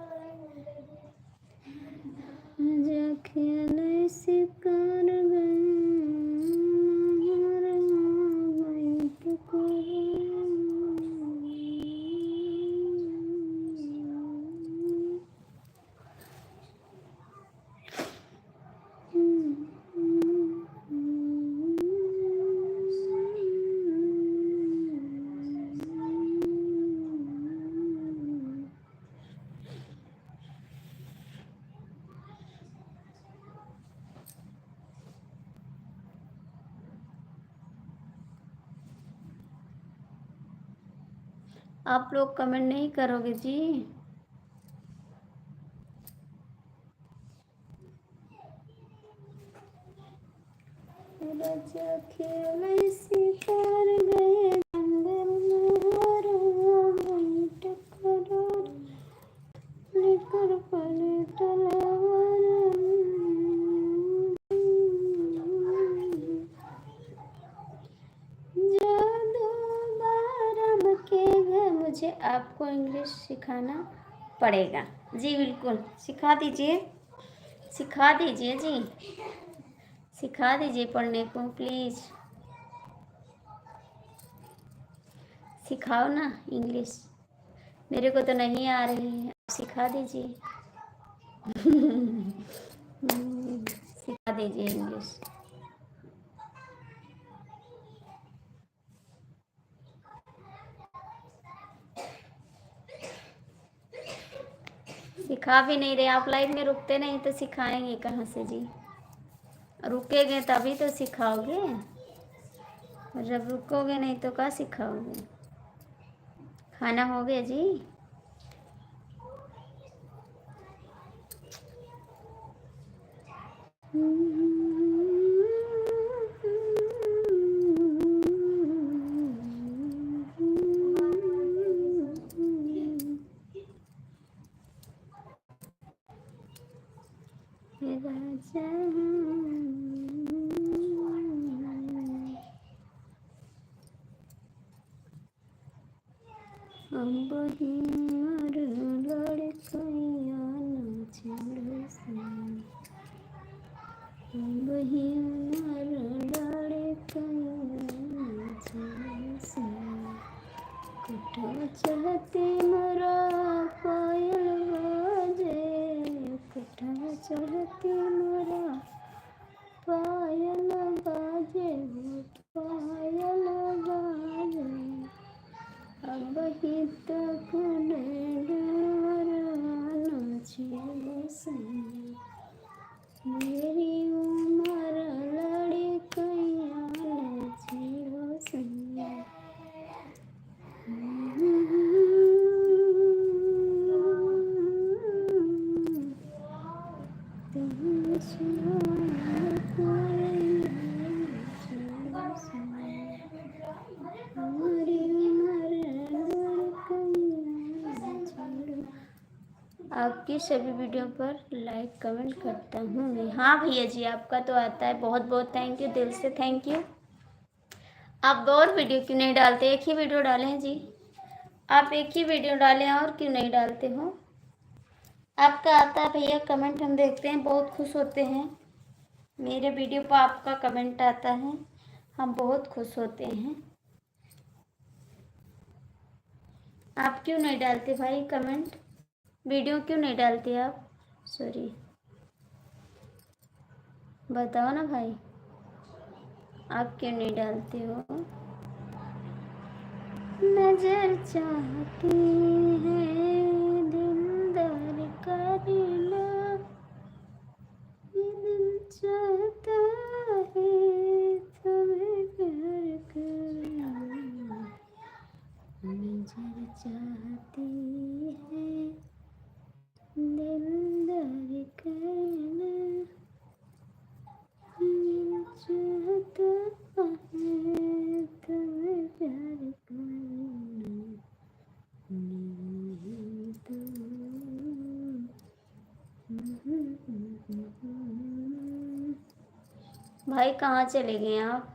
आप लोग कमेंट नहीं करोगे जी? राजा खेले सितार गए जंगल में टकरार लेकर पले तलवार। जादू बाराम के घर। मुझे आपको इंग्लिश सिखाना पड़ेगा जी। बिल्कुल सिखा दीजिए, सिखा दीजिए जी, सिखा दीजिए पढ़ने को प्लीज़। सिखाओ ना इंग्लिश, मेरे को तो नहीं आ रही है, सिखा दीजिए। सिखा दीजिए इंग्लिश। सिखा भी नहीं रहे आप, लाइव में रुकते नहीं तो सिखाएंगे कहाँ से जी? रुकेंगे तभी तो सिखाओगे, और जब रुकोगे नहीं तो क्या सिखाओगे? खाना हो गया जी? राजा अब ही मर लड़कैया नाचल से, अब ही मर लड़कैया नाचल से। कुठा चढ़ते मोरा पायल बाजे, कुठा चढ़ते मोरा पायल बाजे, पायल बाजे। अब ही तक मेरी उम्र लड़कैया नाचल से। आपकी सभी वीडियो पर लाइक कमेंट करता हूँ मैं। हाँ भैया जी, आपका तो आता है, बहुत बहुत थैंक यू, दिल से थैंक यू। आप और वीडियो क्यों नहीं डालते? एक ही वीडियो डालें हैं जी, आप एक ही वीडियो डालें, और क्यों नहीं डालते हो? आपका आता है भैया कमेंट, हम देखते हैं, बहुत खुश होते हैं। मेरे वीडियो पर आपका कमेंट आता है, हम बहुत खुश होते हैं। आप क्यों नहीं डालते भाई कमेंट? वीडियो क्यों नहीं डालते आप? सॉरी, बताओ ना भाई, आप क्यों नहीं डालते हो? नजर चाहती है दिलदार करना, ये दिल चाहता है तुम्हें प्यार करना। नजर चाहती है दिलदार करना, दिल चाहता है तुम्हें प्यार करना। नहीं तो भाई कहाँ चले गए आप?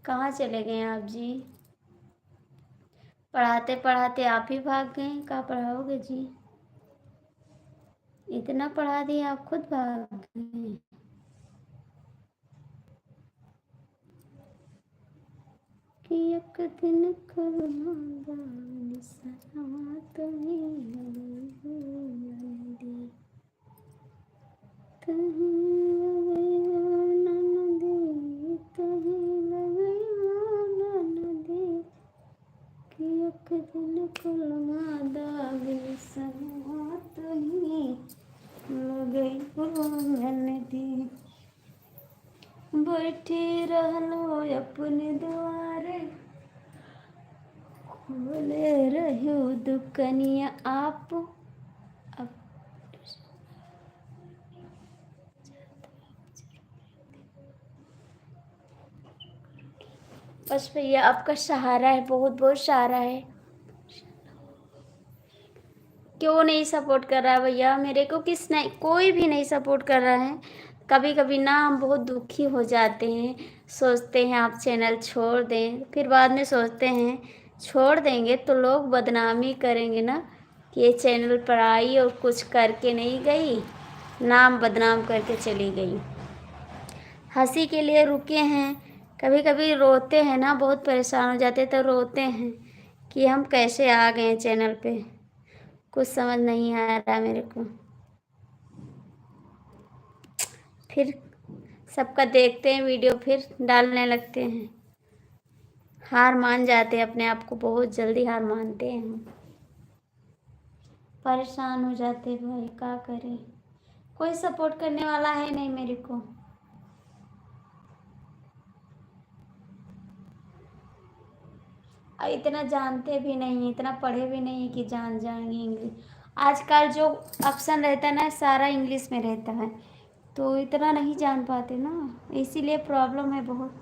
कहाँ चले गए आप जी? पढ़ाते पढ़ाते आप ही भाग गए, कहाँ पढ़ाओगे जी? इतना पढ़ा दिया आप खुद भाग गए। कि एक दिन खुलूंगा निसरा तुम्हें नदी एक दिन खुलूंगा दाग निसरा तुम्हें नदी बैठे रहलो अपने द्वारे खोले रहो दुकनिया आप अब। बस भैया आपका सहारा है, बहुत बहुत सहारा है। क्यों नहीं सपोर्ट कर रहा है भैया मेरे को? किस नहीं, कोई भी नहीं सपोर्ट कर रहा है। कभी कभी ना हम बहुत दुखी हो जाते हैं, सोचते हैं आप चैनल छोड़ दें, फिर बाद में सोचते हैं छोड़ देंगे तो लोग बदनामी करेंगे ना कि ये चैनल पर आई और कुछ करके नहीं गई, नाम बदनाम करके चली गई। हंसी के लिए रुके हैं, कभी कभी रोते हैं ना, बहुत परेशान हो जाते तो रोते हैं कि हम कैसे आ गए चैनल पे, कुछ समझ नहीं आ रहा मेरे को। फिर सबका देखते हैं वीडियो, फिर डालने लगते हैं, हार मान जाते हैं अपने आप को, बहुत जल्दी हार मानते हैं हम, परेशान हो जाते हैं भाई, क्या करें, कोई सपोर्ट करने वाला है नहीं मेरे को। इतना जानते भी नहीं, इतना पढ़े भी नहीं कि जान जाएंगे इंग्लिश। आजकल जो ऑप्शन रहता है ना सारा इंग्लिश में रहता है, तो इतना नहीं जान पाते ना, इसीलिए प्रॉब्लम है बहुत।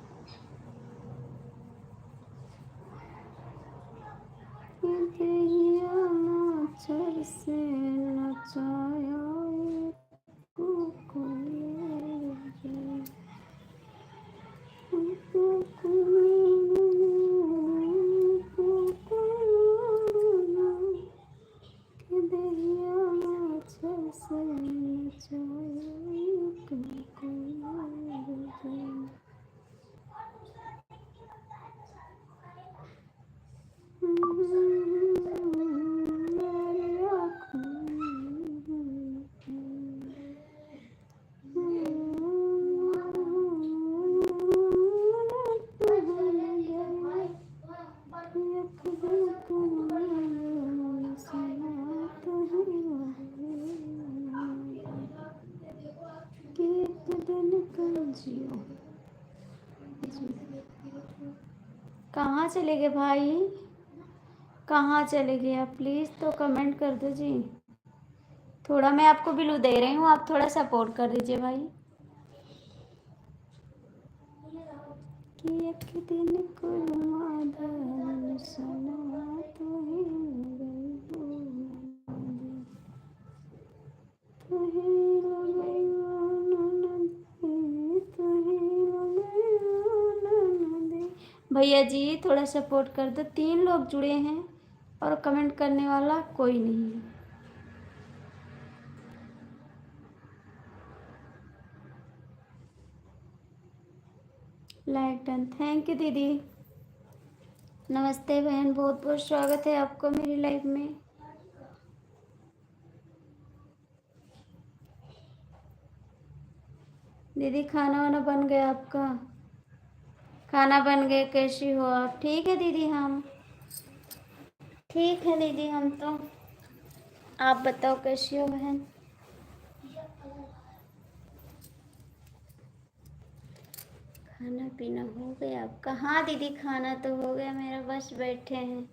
कहाँ चले गए भाई, कहाँ चले गए आप? प्लीज़ तो कमेंट कर दो जी, थोड़ा मैं आपको बिलू दे रही हूँ, आप थोड़ा सपोर्ट कर दीजिए भाई। कि एक दिन को भैया जी थोड़ा सपोर्ट कर दो, 3 लोग जुड़े हैं और कमेंट करने वाला कोई नहीं है। लाइक डन, थैंक यू दीदी। नमस्ते बहन, बहुत बहुत स्वागत है आपको मेरी लाइफ में। दीदी खाना वाना बन गया आपका? खाना बन गया, कैसी हो आप? ठीक है दीदी, हम ठीक है दीदी, हम तो, आप बताओ कैसी हो बहन? खाना पीना हो गया आपका? हाँ दीदी खाना तो हो गया मेरा, बस बैठे हैं।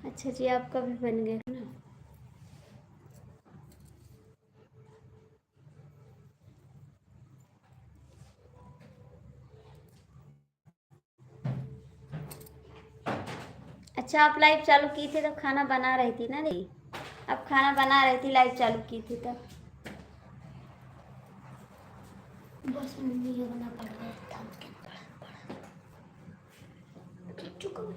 अच्छा जी, आपका भी बन गया ना? अच्छा आप लाइव चालू की थी तब खाना बना रही थी ना दीदी? अब खाना बना रही थी, लाइव चालू की थी तब? बस मम्मी ये बना पड़ रहा था क्या पड़ा चुप करो।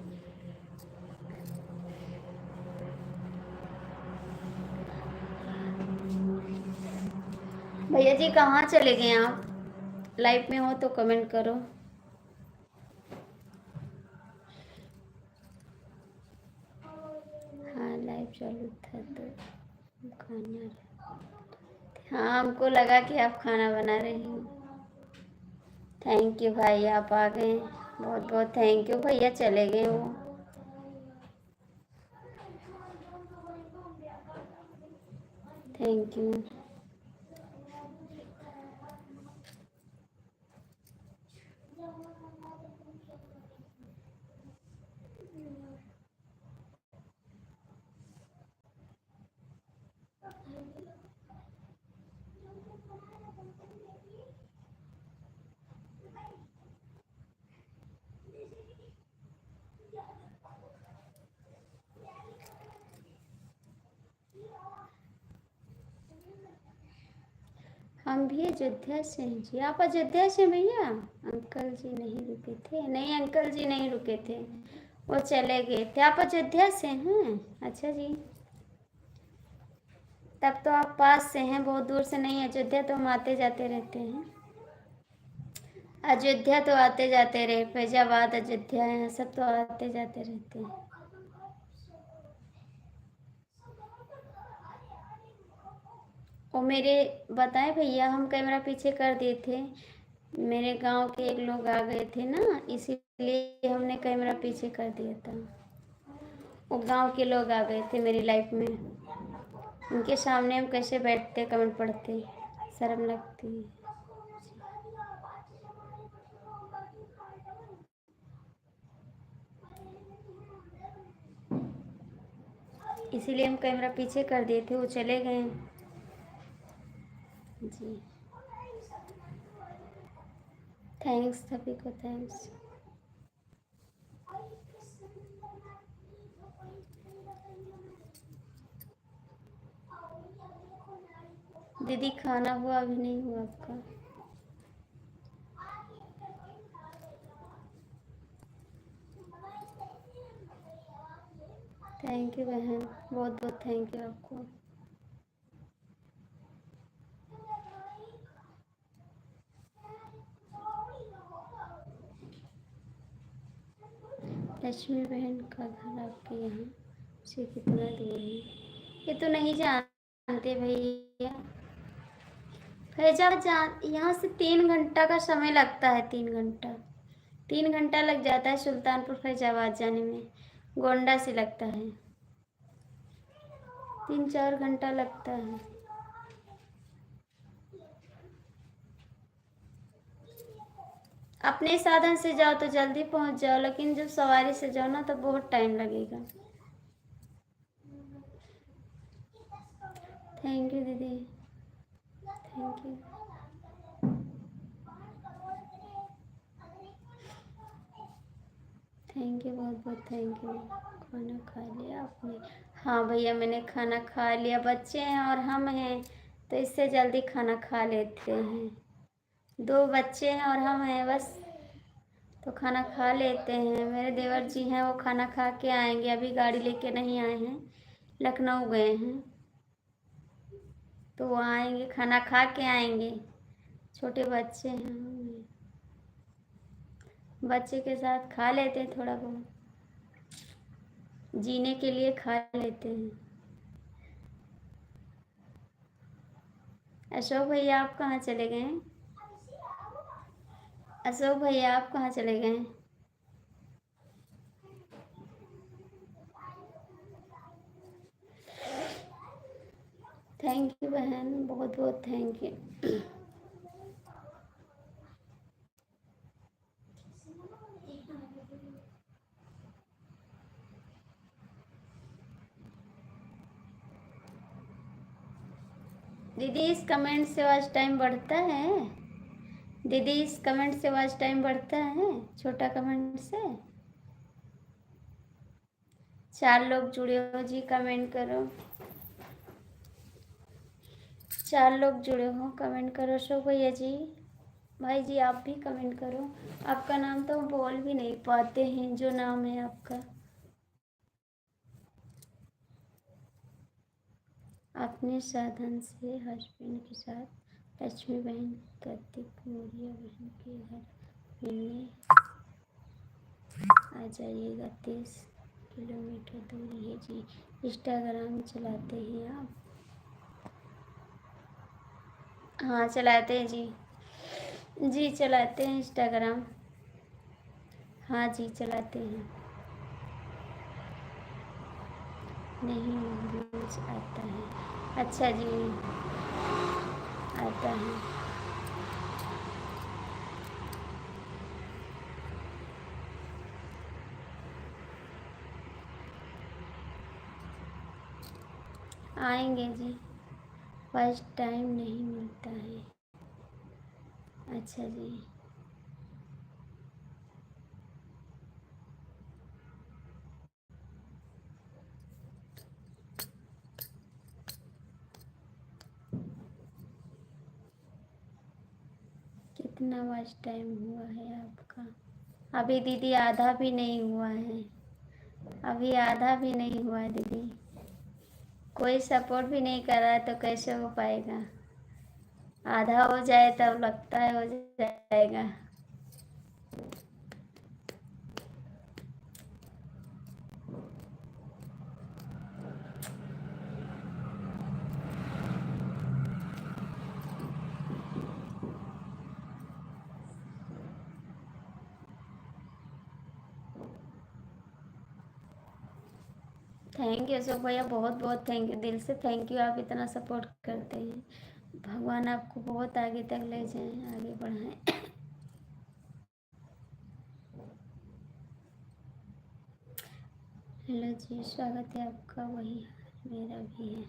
भैया जी कहाँ चले गए आप? लाइव में हो तो कमेंट करो। हाँ लाइव चालू था तो खाना। हाँ हमको लगा कि आप खाना बना रही हो। थैंक यू भाई, आप आ गए, बहुत बहुत थैंक यू। भैया चले गए वो। Thank you. हम भी अयोध्या से हैं जी। आप अयोध्या से भैया? अंकल जी नहीं रुके थे? नहीं अंकल जी नहीं रुके थे, वो चले गए थे। आप अयोध्या से हैं? अच्छा जी, तब तो आप पास से हैं, बहुत दूर से नहीं। अयोध्या तो हम आते जाते रहते हैं। अयोध्या तो आते जाते रहे, फैजाबाद अयोध्या यहाँ सब तो आते जाते रहते हैं। वो मेरे बताए भैया, हम कैमरा पीछे कर दिए थे। मेरे गांव के एक लोग आ गए थे ना, इसीलिए हमने कैमरा पीछे कर दिया था। वो गांव के लोग आ गए थे मेरी लाइफ में, उनके सामने हम कैसे बैठते कमेंट पढ़ते, शर्म लगती है। इसीलिए हम कैमरा पीछे कर दिए थे, वो चले गए जी। थैंक्स सभी को, थैंक्स। दीदी खाना हुआ? अभी नहीं हुआ आपका? थैंक यू बहन, बहुत बहुत थैंक यू आपको। लक्ष्मी बहन का घर आपके यहाँ से कितना दूर है? ये तो नहीं जानते भैया। फैजाबाद यहाँ से 3 घंटा का समय लगता है। 3 घंटा, 3 घंटा लग जाता है सुल्तानपुर फैजाबाद जाने में। गोंडा से लगता है 3-4 घंटा लगता है। अपने साधन से जाओ तो जल्दी पहुंच जाओ, लेकिन जब सवारी से जाओ ना तो बहुत टाइम लगेगा। थैंक यू दीदी, थैंक यू। थैंक यू, बहुत बहुत थैंक यू। खाना खा लिया आपने? हाँ भैया मैंने खाना खा लिया। बच्चे हैं और हम हैं तो इससे जल्दी खाना खा लेते हैं। 2 बच्चे हैं और हम हैं बस, तो खाना खा लेते हैं। मेरे देवर जी हैं, वो खाना खा के आएंगे, अभी गाड़ी लेके नहीं आए हैं, लखनऊ गए हैं, तो वो आएंगे खाना खा के आएंगे। छोटे बच्चे हैं, बच्चे के साथ खा लेते हैं, थोड़ा बहुत जीने के लिए खा लेते हैं। अशोक भैया आप कहाँ चले गए हैं? अशोक भैया आप कहाँ चले गए हैं? थैंक यू बहन, बहुत बहुत थैंक यू। दीदी इस कमेंट से वॉच टाइम बढ़ता है? दीदी इस कमेंट से वॉच टाइम बढ़ता है, छोटा कमेंट से? 4 लोग जुड़े हो जी, कमेंट करो। 4 लोग जुड़े हो, कमेंट करो। अशोक भैया जी भाई जी आप भी कमेंट करो। आपका नाम तो हम बोल भी नहीं पाते हैं, जो नाम है आपका। अपने साधन से हस्बैंड के साथ लक्ष्मी बहन कार्तिक मौर्य बहन के घर मिलने आ जाइएगा। 30 किलोमीटर दूरी है जी। इंस्टाग्राम चलाते हैं आप? हाँ चलाते हैं जी। जी चलाते हैं इंस्टाग्राम। हाँ जी चलाते हैं। नहीं व्यूज आता है। अच्छा जी आता है। आएंगे जी, फर्स्ट टाइम नहीं मिलता है। अच्छा जी। कितना वॉच टाइम हुआ है आपका? अभी दीदी आधा भी नहीं हुआ है। अभी आधा भी नहीं हुआ है दीदी। कोई सपोर्ट भी नहीं कर रहा है तो कैसे हो पाएगा? आधा हो जाए तब लगता है हो जाएगा। थैंक यू अशोक भैया, बहुत बहुत थैंक यू, दिल से थैंक यू। आप इतना सपोर्ट करते हैं। भगवान आपको बहुत आगे तक ले जाएं, आगे बढ़ाएं। हेलो जी, स्वागत है आपका। वही हाल मेरा भी है।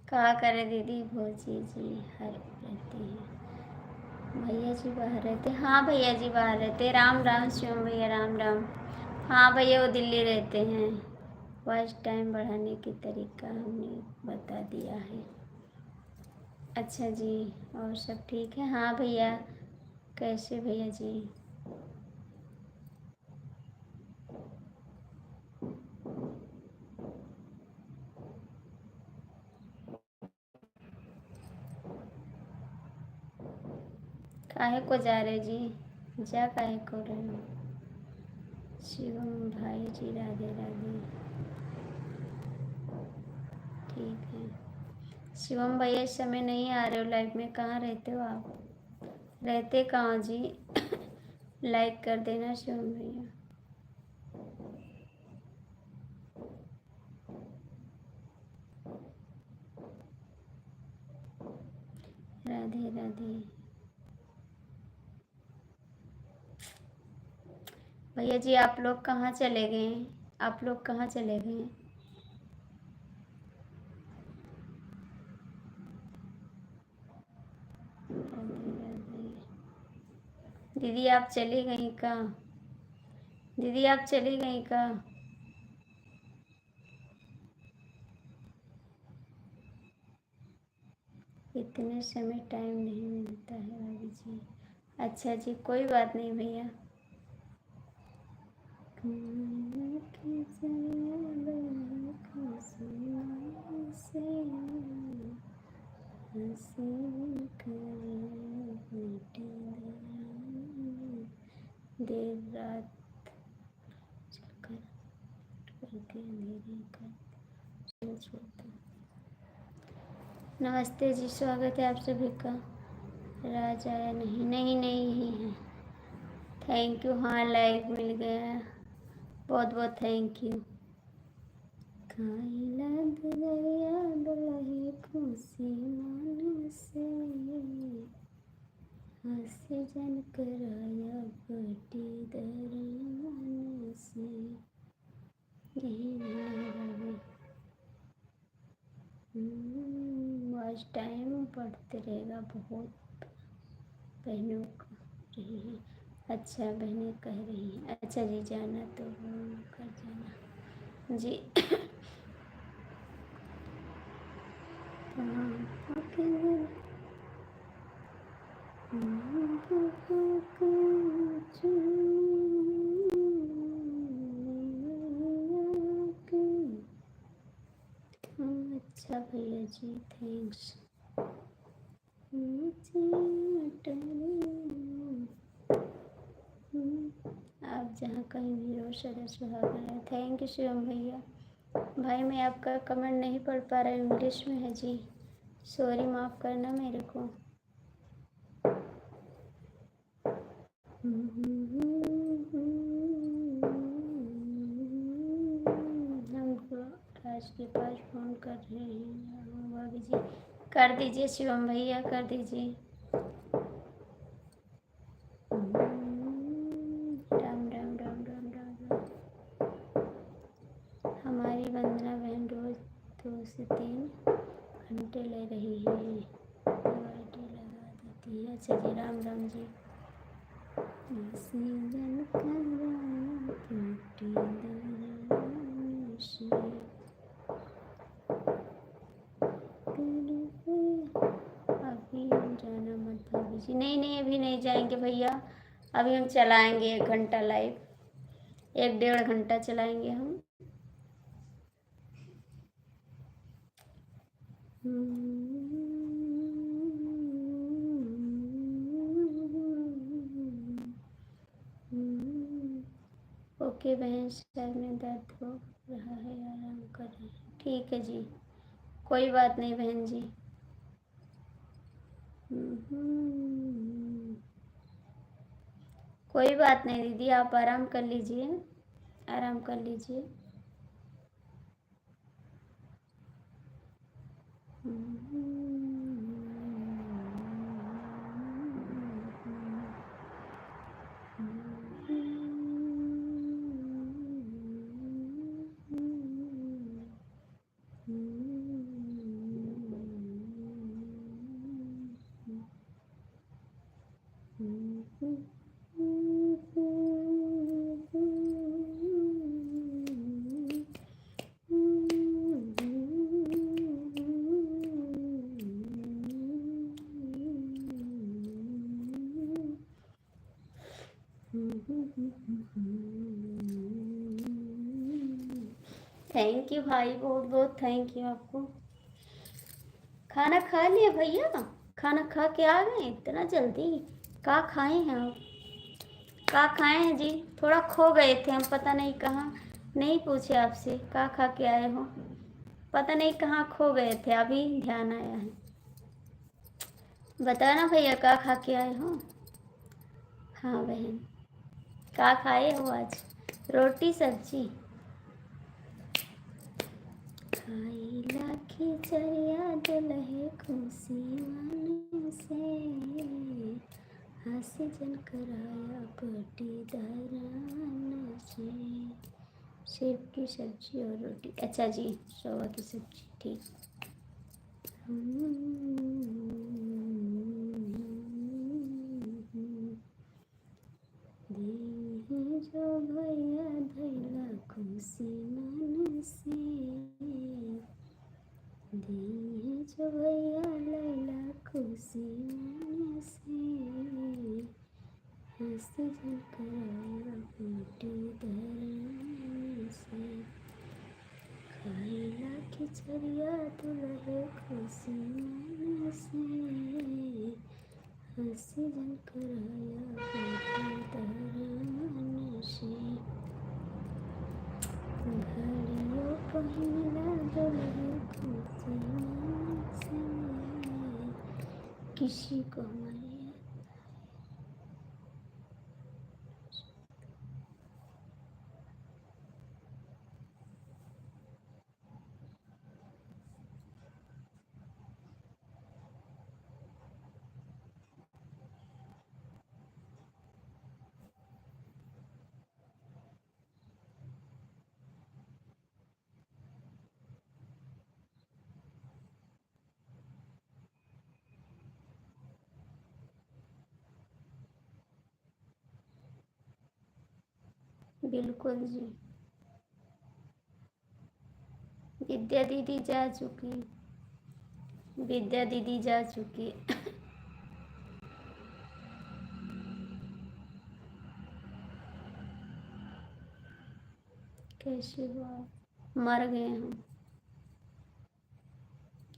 कहा करे दीदी, भोजी जी हर रहते हैं। भैया जी बाहर रहते, हाँ भैया जी बाहर रहते। राम राम शिवम भैया, राम राम। हाँ भैया वो दिल्ली रहते हैं। वॉच टाइम बढ़ाने की तरीका हमने बता दिया है। अच्छा जी, और सब ठीक है? हाँ भैया। कैसे भैया जी? काहे को जा रहे जी? जा काहे को रहे हो? शिवम भाई जी राधे राधे। ठीक है शिवम भैया, इस समय नहीं आ रहे हो लाइव में? कहाँ रहते हो आप? रहते कहाँ जी? लाइक कर देना शिवम भैया। राधे राधे। भैया जी आप लोग कहाँ चले गए? आप लोग कहाँ चले गए? राधे राधे। दीदी आप चली गई का? दीदी आप चली गई का? इतने समय टाइम नहीं मिलता है भाभी जी। अच्छा जी, कोई बात नहीं भैया। देर रात चलकर करके अंधेरे का छोड़ता। नमस्ते जी, स्वागत है आप सभी का। राज आया नहीं? नहीं नहीं ही है। Thank you. हाँ लाइक मिल गया, बहुत बहुत थैंक यू। खाइला दरिया डोलही खुशी मन से, हंसी जन कराया बटी दरमन से। यही नहीं आज टाइम पढ़ते रहेगा बहुत। बहनों कह रही हैं। अच्छा बहनें कह रही हैं। अच्छा जी, जाना तो कर जाना जी। अच्छा भैया जी, थैंक्स। आप जहाँ कहीं भी हो सदा सुहागन है। थैंक यू शिवम भैया। भाई मैं आपका कमेंट नहीं पढ़ पा रहा, इंग्लिश में है जी, सॉरी, माफ़ करना मेरे को। हमको राज के पास फ़ोन कर रहे हैं भाभी जी, कर दीजिए शिवम भैया, कर दीजिए। राम राम राम राम राम राम। हमारी वंदना बहन रोज 2 से 3 घंटे ले रही है, दवाई लगा देती है। अच्छा जी, राम राम जी। सीजन करा टूटी दरार से, अभी हम जाना मत भाभी जी। नहीं नहीं, अभी नहीं जाएंगे भैया, अभी हम चलाएंगे 1 घंटा लाइव, 1-1.5 घंटा चलाएंगे हम। ओके बहन, सर में दर्द हो रहा है, आराम कर रहे हैं। ठीक है जी, कोई बात नहीं बहन जी। कोई बात नहीं दीदी, आप आराम कर लीजिए, आराम कर लीजिए। थैंक यू भाई, बहुत बहुत थैंक यू आपको। खाना खा लिया भैया? खाना खा के आ गए इतना जल्दी? क्या खाए हैं आप? क्या खाए हैं जी? थोड़ा खो गए थे हम, पता नहीं कहाँ, नहीं पूछे आपसे क्या खा के आए हो, पता नहीं कहाँ खो गए थे, अभी ध्यान आया है। बताओ ना भैया, क्या खा के आए हो? हाँ बहन, क्या खाए हो आज? रोटी सब्जी खाइला, खिचड़िया दुल्हे खुशी मन से, हंसी जन कराया पटीदारान से। सेब की सब्जी और रोटी, अच्छा जी, सोवा की सब्जी, ठीक। दी जो भैया धैला खुशी मन से, दी जो भैया लैला खुशी मन से, हंसी जन कराया पटीदारान से। खाइला खिचड़िया दुल्हे खुशी मन से, हंसी जन कराया पटीदारान से। घड़ियों पहिला दुल्हे खुशी मन से, किसी को हमारे बिल्कुल जी। विद्या दीदी जा चुकी, विद्या दीदी जा चुकी। कैसे हुआ? मर गए हम,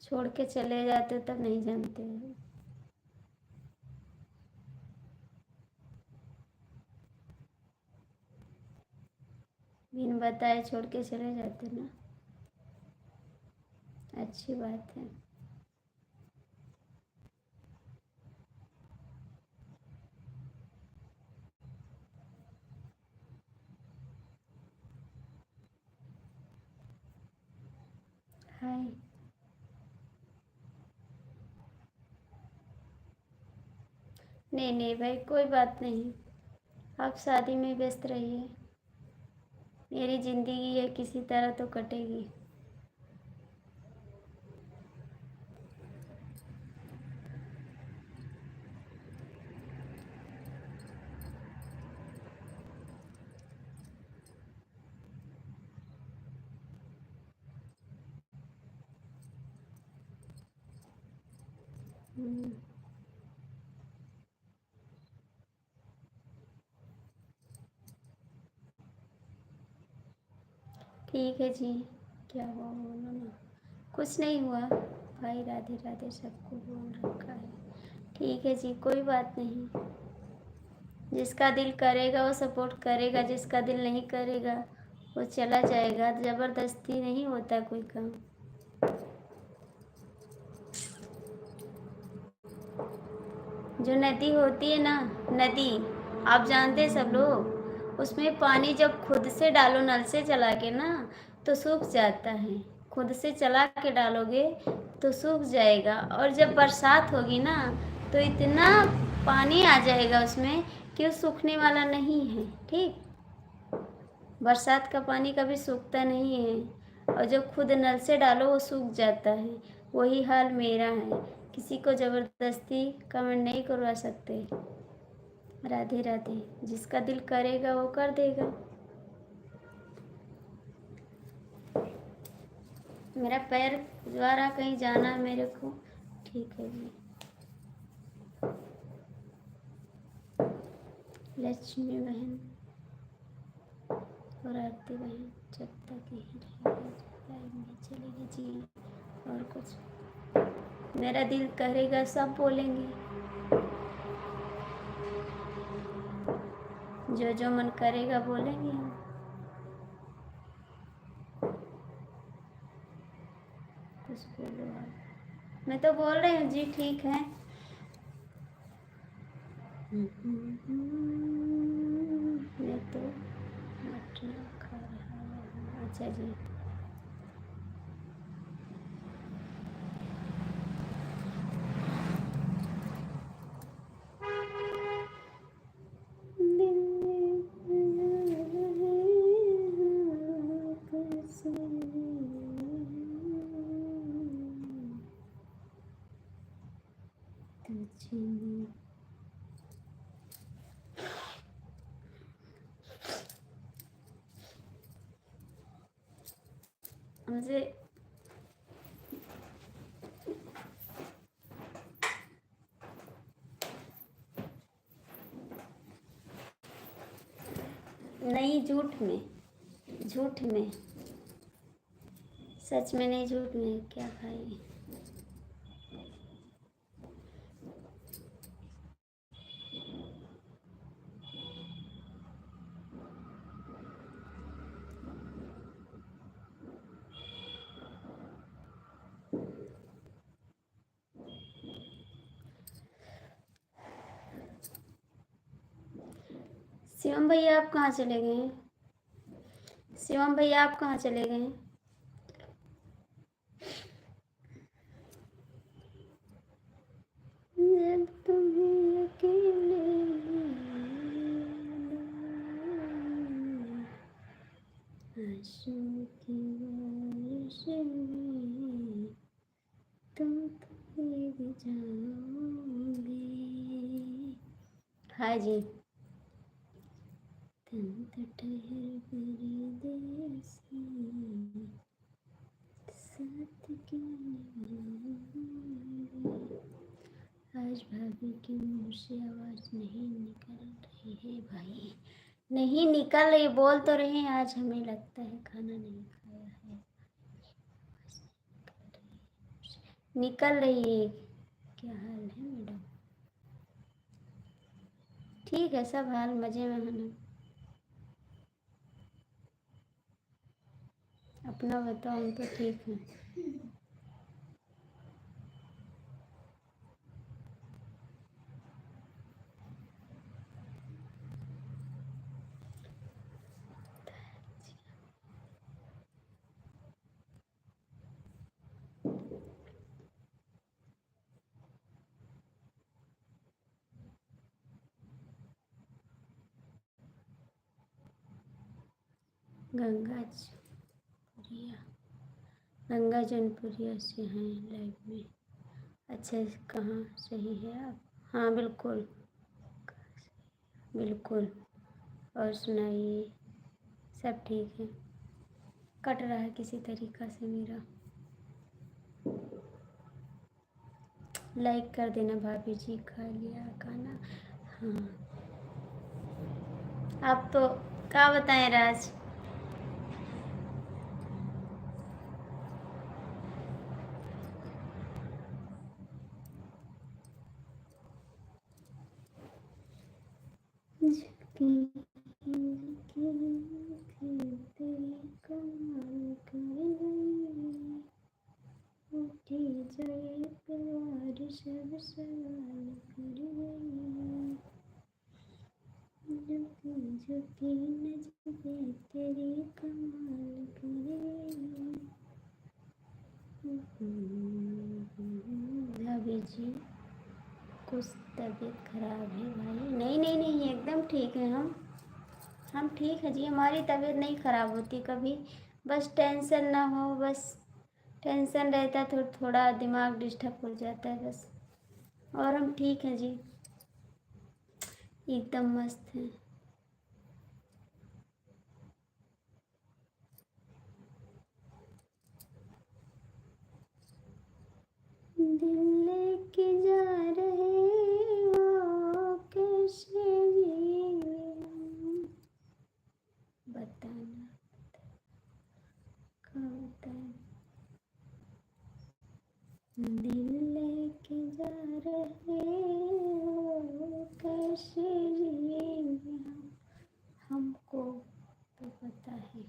छोड़ के चले जाते तब नहीं जानते हो। बिन बताए छोड़ के चले जाते ना, अच्छी बात है। हाय। नहीं नहीं भाई, कोई बात नहीं, आप शादी में व्यस्त रहिए। मेरी ज़िंदगी है, किसी तरह तो कटेगी। ठीक है जी, क्या हुआ बोलो ना। कुछ नहीं हुआ भाई, राधे राधे सबको बोल रखा है। ठीक है जी, कोई बात नहीं। जिसका दिल करेगा वो सपोर्ट करेगा, जिसका दिल नहीं करेगा वो चला जाएगा। ज़बरदस्ती नहीं होता कोई काम। जो नदी होती है ना, नदी, आप जानते हैं सब लोग, उसमें पानी जब खुद से डालो नल से चला के ना तो सूख जाता है। खुद से चला के डालोगे तो सूख जाएगा, और जब बरसात होगी ना तो इतना पानी आ जाएगा उसमें कि वो सूखने वाला नहीं है। ठीक, बरसात का पानी कभी सूखता नहीं है, और जो खुद नल से डालो वो सूख जाता है। वही हाल मेरा है, किसी को ज़बरदस्ती कमेंट नहीं करवा सकते। राधे राधे, जिसका दिल करेगा वो कर देगा। मेरा पैर द्वारा कहीं जाना है मेरे को। ठीक है जी। लक्ष्मी बहन और आरती बहन जब तक यहीं रहेगी लाइव में चलेगी जी। और कुछ मेरा दिल करेगा सब बोलेंगे, जो जो मन करेगा बोलेंगे हम। कुछ बोलो आप। मैं तो बोल रही हूँ जी, ठीक है। मैं तो मटन खा रहा हूँ। अच्छा जी। मुझे नहीं, झूठ में, झूठ में, सच में नहीं, झूठ में क्या भाई। शिवम भैया आप कहाँ चले गए हैं? शिवम भैया आप कहाँ चले गए हैं? जब तुम्हें अकेले आंसू की बारिश में तुम भीग जाओगे। हाँ जी। तन ठहर परदेसी, साथ क्यों निभाओगे। आज भाभी के मुंह से आवाज़ नहीं निकल रही है भाई, नहीं निकल रही, बोल तो रहे हैं आज हमें लगता है खाना नहीं खाया है। निकल रही है। क्या हाल है मैडम? ठीक है, सब हाल मज़े में है ना? अपना बताओ। हम तो ठीक हैं। गंगा जनपुरिया से हैं लाइव में। अच्छा, कहाँ सही है आप? हाँ बिल्कुल बिल्कुल। और सुनाइए, सब ठीक है? कट रहा है किसी तरीक़ा से मेरा। लाइक कर देना भाभी जी। खा लिया खाना? हाँ। आप तो क्या बताएं राज। उठी जाए प्यार सब सवाल कर झुकी झुकी नजरें तेरी कमाल कर। भाभी जी कुछ तबीयत खराब है भाई? नहीं नहीं नहीं, एकदम ठीक है हम ठीक है जी। हमारी तबीयत नहीं ख़राब होती कभी। बस टेंशन ना हो, बस टेंशन रहता तो थोड़ा दिमाग डिस्टर्ब हो जाता है बस। और हम ठीक हैं जी, एकदम मस्त हैं। दिल लेके जा रहे हो कैसे जिए हम, बताना कब तक। दिल लेके जा रहे हो कैसे जिएंगे हम, हमको तो पता है।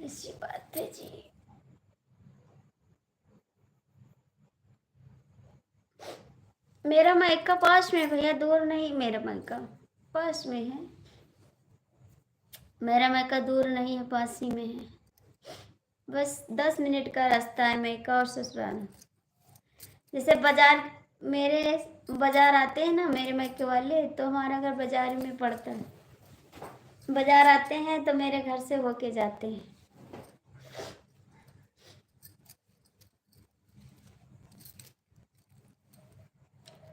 ऐसी बात है जी। मेरा मायका पास में भैया, दूर नहीं। मेरा मायका पास में है। मेरा मायका दूर नहीं है, पास ही में है। बस 10 मिनट का रास्ता है मायका और ससुराल। जैसे बाजार, मेरे बाजार आते हैं ना मेरे मायके वाले, तो हमारा घर बाजार में पड़ता है। बाजार आते हैं तो मेरे घर से होके जाते हैं।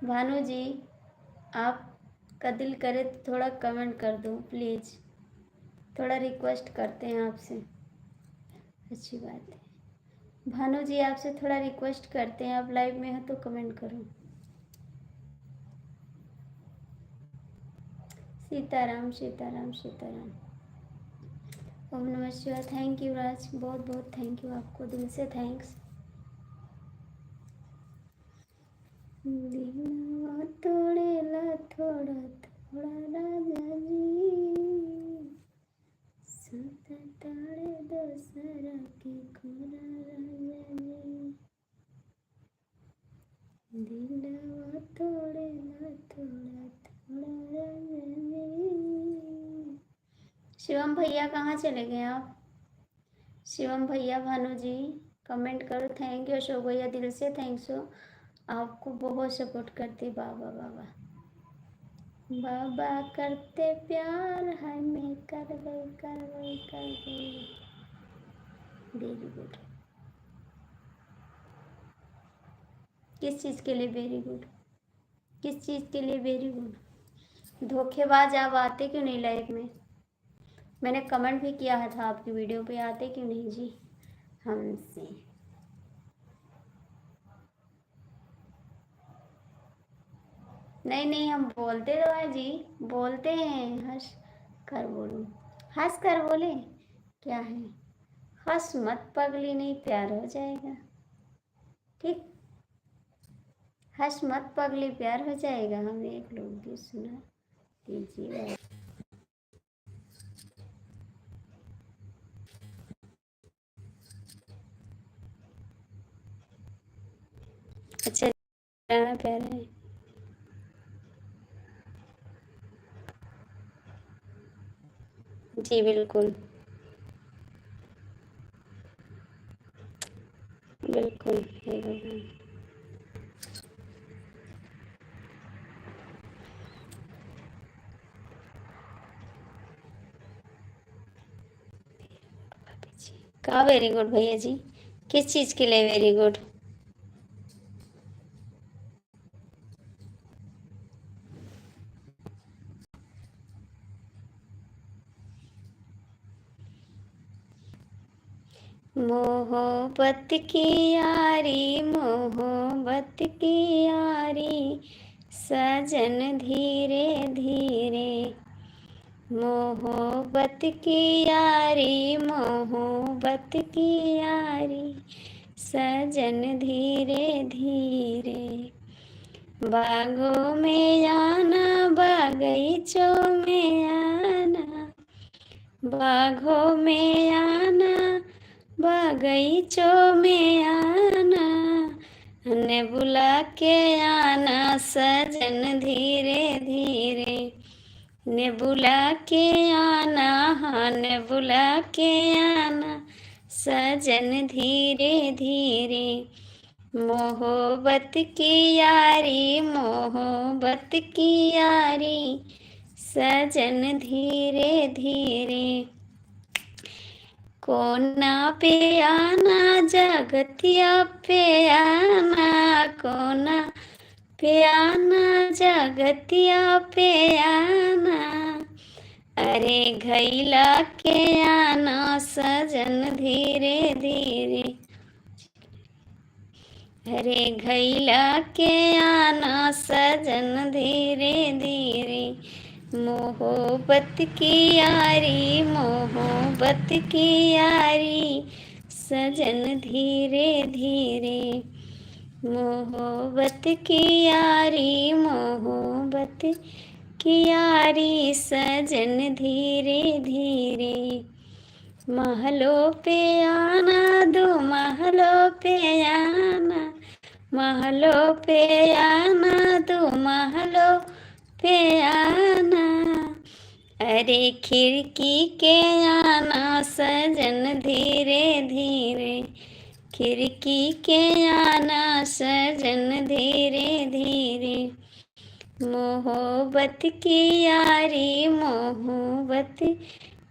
भानु जी, आप का दिल करे तो थोड़ा कमेंट कर दो प्लीज़। थोड़ा रिक्वेस्ट करते हैं आपसे। अच्छी बात है। भानु जी, आपसे थोड़ा रिक्वेस्ट करते हैं, आप लाइव में हो तो कमेंट करो। सीताराम सीताराम सीताराम। ओम नमः शिवाय। थैंक यू राज, बहुत बहुत थैंक यू आपको, दिल से थैंक्स। दिलवा तोड़ेला थोड़ा थोड़ा राजा जी, सताड़े दोसरा के खोरा राजा जी। दिलवा तोड़ेला थोड़ा थोड़ा राजा जी। शिवम भैया कहाँ चले गए आप? शिवम भैया, भानु जी कमेंट करो। थैंक यू अशोक भैया, दिल से थैंक्स हो। आपको बहुत सपोर्ट करते बाबा। बाबा बाबा करते प्यार है, मैं कर गई। Very good. किस चीज़ के लिए वेरी गुड? किस चीज़ के लिए वेरी गुड? धोखेबाज, आप आते क्यों नहीं लाइव में? मैंने कमेंट भी किया था आपकी वीडियो पे, आते क्यों नहीं जी हमसे? नहीं नहीं, हम बोलते तो है जी, बोलते हैं। हंस कर बोलूं, हंस कर बोले क्या है? हंस मत पगली, नहीं प्यार हो जाएगा। ठीक, हंस मत पगली, प्यार हो जाएगा। हम एक लोकगीत सुना दीजिए। अच्छा, गाना प्यारा है। जी बिल्कुल, बिल्कुल हे भगवान। कहाँ वेरी गुड भैया जी? किस चीज़ के लिए वेरी गुड? मोहब्बत की यारी, मोहब्बत की यारी, सजन धीरे धीरे। मोहब्बत की यारी, मोहब्बत की यारी, सजन धीरे धीरे। बागों में आना, बागीचों में आना, बागों में आना, बगीचों में आना, ने बुला के आना सजन धीरे धीरे। ने बुला के आना, हाँ ने बुला के आना सजन धीरे धीरे। मोहब्बत की यारी, मोहब्बत की यारी, सजन धीरे धीरे। कोना पे आना, जगतिया पे आना, कोना पे आना, जगतिया पे आना। अरे घैला के आना सजन धीरे धीरे। अरे घैला के आना सजन धीरे धीरे। मोहब्बत की यारी, मोहब्बत की यारी, सजन धीरे धीरे। मोहब्बत की यारी, मोहब्बत की यारी, सजन धीरे धीरे। महलों पे आना, दो महलों पे आना, महलों पे आना, दो महलों पे आना। अरे खिड़की के आना सजन धीरे धीरे। खिड़की के आना सजन धीरे धीरे। मोहब्बत की यारी, मोहब्बत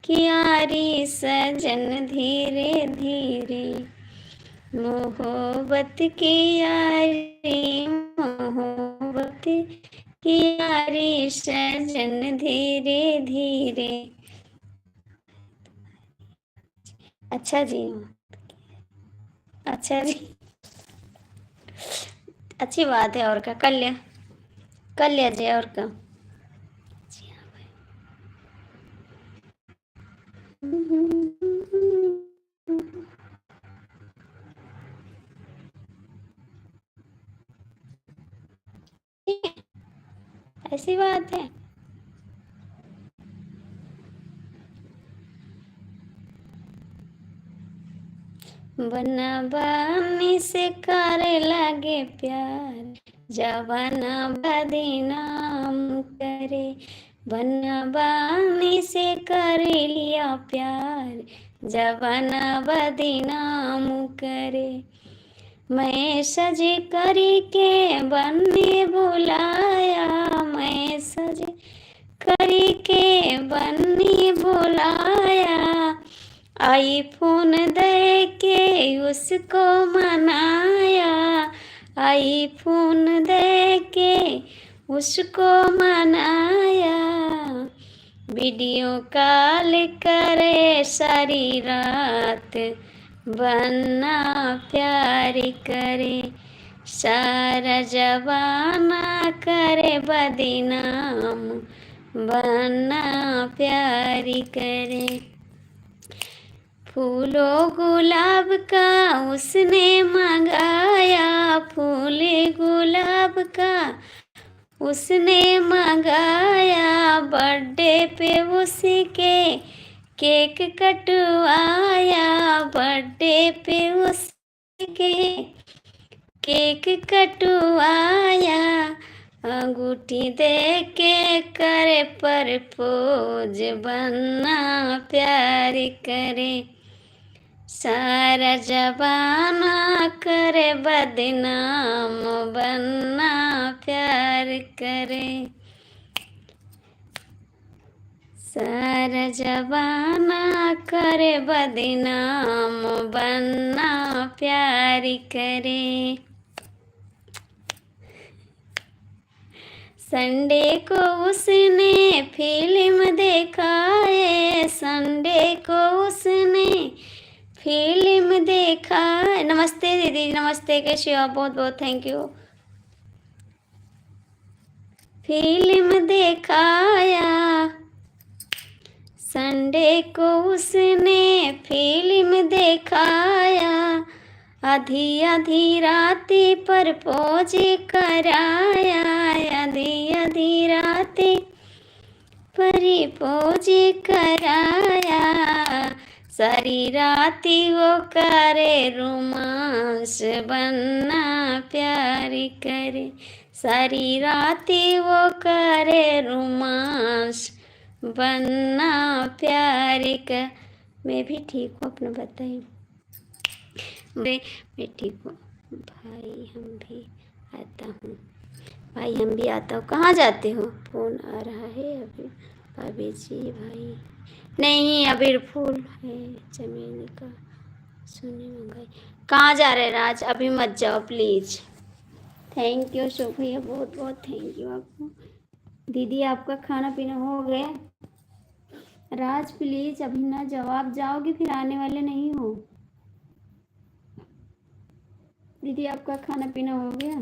की यारी, सजन धीरे धीरे। मोहब्बत की यारी, मोहब्बत की यारी, सजन धीरे धीरे। अच्छा जी, अच्छा जी, अच्छी बात है। और क्या कर लिया जी, और क्या। ऐसी बात है। बना बानी से करे लगे प्यार, जवाना बदनाम करे। बना बानी से कर लिया प्यार, जवाना बदनाम करे। मैं सज करी के बन्नी बुलाया, मैं सज करी के बन्नी बुलाया। आईफोन दे के उसको मनाया, आईफोन दे के उसको मनाया। वीडियो कॉल करे सारी रात, बन्ना प्यार करे। सारा जमाना करे बदनाम, बन्ना प्यारी करे। फूलों गुलाब का उसने मंगाया, फूल गुलाब का उसने मंगाया, बर्थडे पे उसके केक कटवाया, बर्थडे पे उसके केक कटवाया, अंगूठी दे के करे परपोज, बन्ना प्यार करे। सारा जमाना करे बदनाम, बन्ना प्यार करे। सारा जमाना करे बदनाम, बन्ना प्यार करे। संडे को उसने फिल्म देखा है, संडे को उसने फिल्म देखा। नमस्ते दीदी, नमस्ते, कैसे हो आप? बहुत बहुत थैंक यू। फिल्म दिखाया, संडे को उसने फिल्म दिखाया, आधी आधी राती पर पोज कराया, आधी आधी राती पर पोज कराया, सारी राती वो करे रोमांस, बन्ना प्यार करे। सारी राती वो करे रोमांस, बन्ना प्यार का। मैं भी ठीक हूँ, अपना बताइए। मैं ठीक हूँ भाई, हम भी आता हूँ। भाई हम भी आता हूँ। कहाँ जाते हो? फोन आ रहा है अभी। भाभी जी भाई नहीं, अबीर फूल है चमेली का, सोने मंगाई। कहाँ जा रहे राज? अभी मत जाओ प्लीज़। थैंक यू शोक भैया, बहुत बहुत थैंक यू आपको। दीदी आपका खाना पीना हो गया? राज प्लीज़ अभी ना जवाब, जाओगे फिर आने वाले नहीं हो। दीदी आपका खाना पीना हो गया?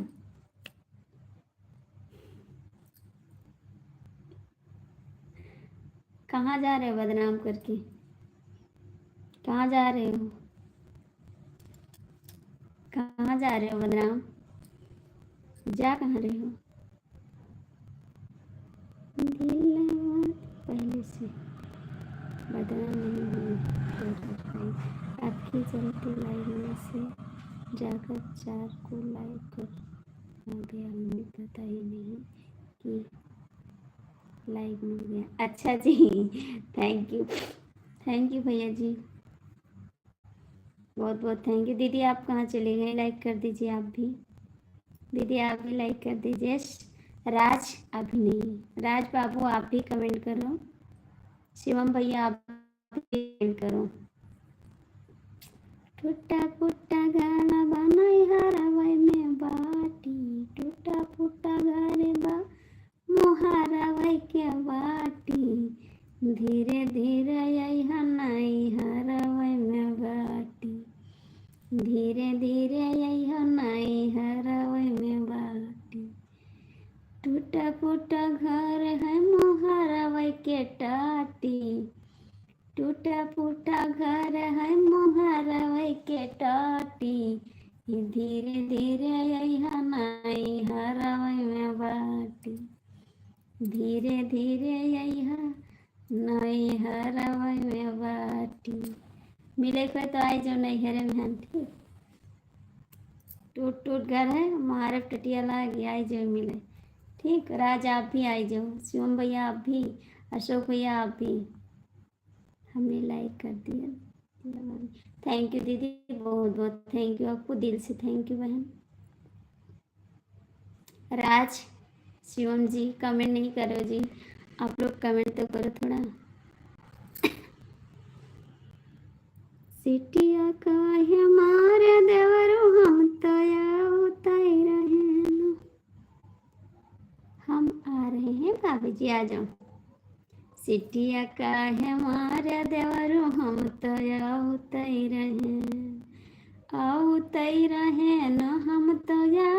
कहाँ जा रहे हो बदनाम करके? कहाँ जा रहे हो? कहाँ जा रहे हो बदनाम? जा कहाँ रहे हो? पहले से बदनाम नहीं हुई। आपकी चलती लाइव में से जाकर 4 को लाइक कर आ गया, हमें पता ही नहीं कि लाइक मिल गया। अच्छा जी, थैंक यू भैया जी, बहुत बहुत थैंक यू। दीदी आप कहाँ चले गए? लाइक कर दीजिए आप भी। दीदी आप भी लाइक कर दीजिए। राज अभी नहीं, राज बाबू आप भी कमेंट करो। शिवम भैया आप भी कमेंट करो। टूटा फूटा गाना बनाई हरावाई में बाटी, टूटा फूटा घर बा मुहारावाई के बाटी, धीरे धीरे यही हनाई हरावाई में बाटी, धीरे धीरे यही हनाई हरावाई में बाटी, टूटा फूटा घर है मुहारावाई के टाटी, टूटा फूटा घर है मुहारावाई के टाटी, धीरे धीरे यही हनाई हरावाई में बाटी, धीरे धीरे यही हनाई हरावाई में बाटी। मिले को तो आई जाओ नहीं हरे में, ठीक। टूट टूट घर है महारव टटिया लागी, आई जाओ मिले, ठीक। राज आप भी आई जाओ, शिवम भैया आप भी, अशोक भैया आप भी। हमने लाइक कर दिया। थैंक यू दीदी, बहुत बहुत थैंक यू आपको, दिल से थैंक यू बहन। राज शिवम जी कमेंट नहीं करो जी, आप लोग कमेंट तो करो थोड़ा। सिटिया का हमारे देवरो हम तया उताई रहे ना, हम आ रहे हैं भाभी जी, आ जाओ। सिटिया का हमारे देवरो हम तया उताई रहे, आओ तई रहे न हम तया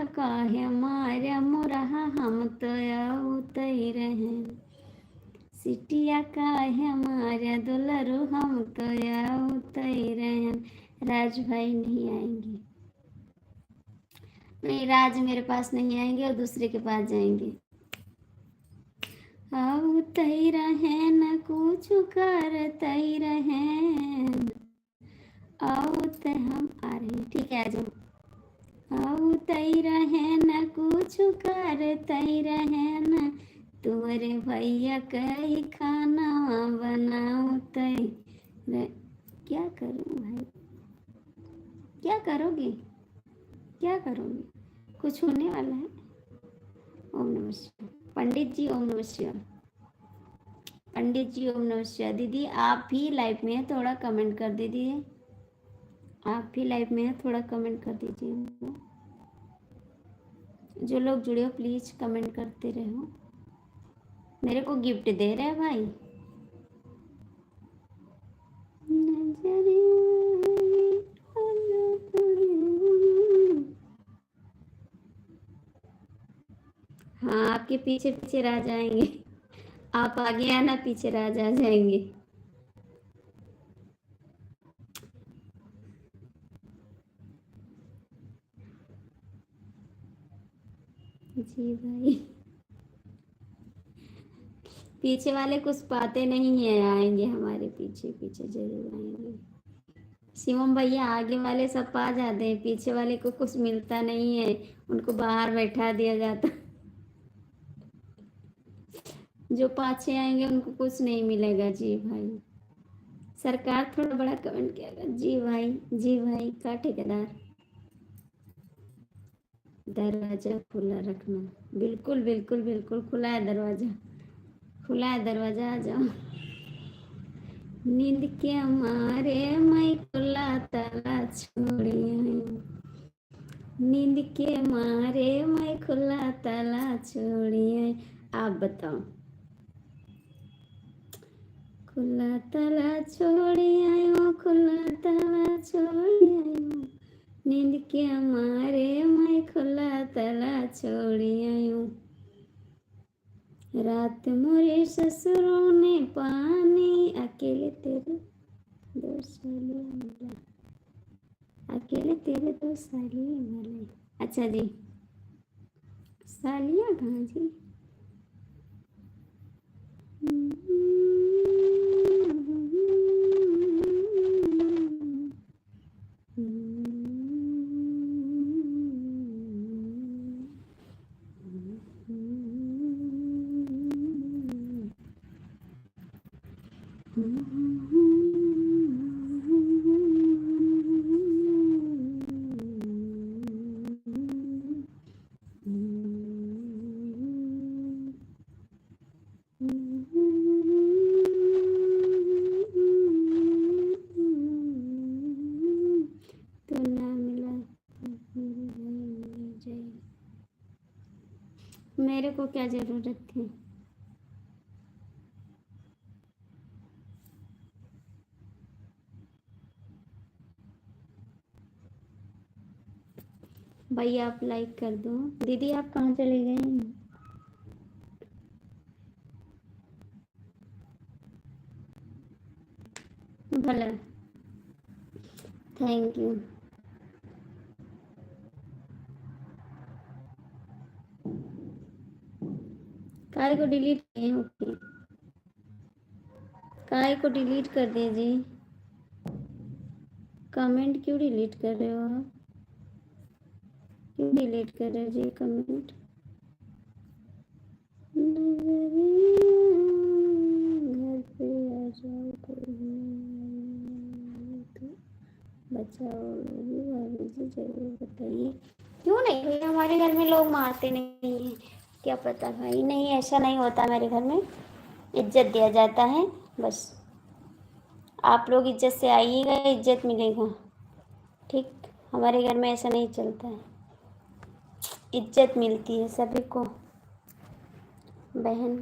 सिटिया काहे मारे मोरहा हम तो आउतई रहें। सिटिया काहे मारे दुलरू हम तो आउतई रहें। राज भाई नहीं आएंगे, नहीं राज मेरे पास नहीं आएंगे और दूसरे के पास जाएंगे। आउतई रहें न कुछ करतई रहें। आउत हम आ रहे हैं, ठीक है आ जाओ। आउतई रहें न कुछ करतई रहें न। तुम्हारे भैया कई खाना बनाउतई क्या करूं भाई, क्या करोगे, क्या करोगे, कुछ होने वाला है। ओम नमः शिवाय। पंडित जी ओम नमः शिवाय। पंडित जी ओम नमः शिवाय। दीदी आप भी लाइव में हैं, थोड़ा कमेंट कर दीजिए। आप भी लाइव में हैं, थोड़ा कमेंट कर दीजिए। जो लोग जुड़े हो प्लीज कमेंट करते रहो। मेरे को गिफ्ट दे रहे हैं भाई। हाँ आपके पीछे पीछे राज आएंगे। आप आगे आना, पीछे राज आ जाएंगे। जी भाई पीछे वाले कुछ पाते नहीं है, आएंगे हमारे पीछे पीछे जरूर आएंगे। शिवम भैया आगे वाले सब पा जाते हैं, पीछे वाले को कुछ मिलता नहीं है, उनको बाहर बैठा दिया जाता। जो पाछे आएंगे उनको कुछ नहीं मिलेगा। जी भाई सरकार थोड़ा बड़ा कमेंट किया। जी भाई, जी भाई का ठेकेदार। दरवाजा खुला रखना, बिल्कुल बिल्कुल बिल्कुल खुला है दरवाजा, खुला है दरवाजा, आ जाओ। नींद के मारे मैं खुला ताला छोड़ी आई। नींद के मारे मैं खुला ताला छोड़ी आई। आप बताओ। खुला ताला छोड़ी आयो, खुला ताला छोड़ी आयो। नींद के मारे मैं खुला ताला छोड़ी आयो। रात मोरे ससुरों ने पानी, अकेले तेरे दो सालियाँ मिला, अकेले तेरे दो सालियाँ मिले। अच्छा जी, सालियाँ कहाँ जी? तो ना मिला मेरे भाई मिल जाए, मेरे को क्या जरूरत थी। भाई आप लाइक कर दो। दीदी आप कहाँ चली गई? भला, थैंक यू। काय को डिलीट किए? ओके, काय को डिलीट कर दीजिए। कमेंट क्यों डिलीट कर रहे हो आप? क्यों डिलीट कर रहे हो जी कमेंट? घर पे आ जाओ, कोई तो बचाओ लोगी भाभी जी, जरूर बताइए। क्यों नहीं भैया, हमारे घर में लोग मारते नहीं हैं। क्या पता भाई, नहीं ऐसा नहीं होता मेरे घर में, इज्जत दिया जाता है बस। आप लोग इज्जत से आइएगा, इज्जत मिलेगा। ठीक, हमारे घर में ऐसा नहीं चलता है, इज्जत मिलती है सभी को। बहन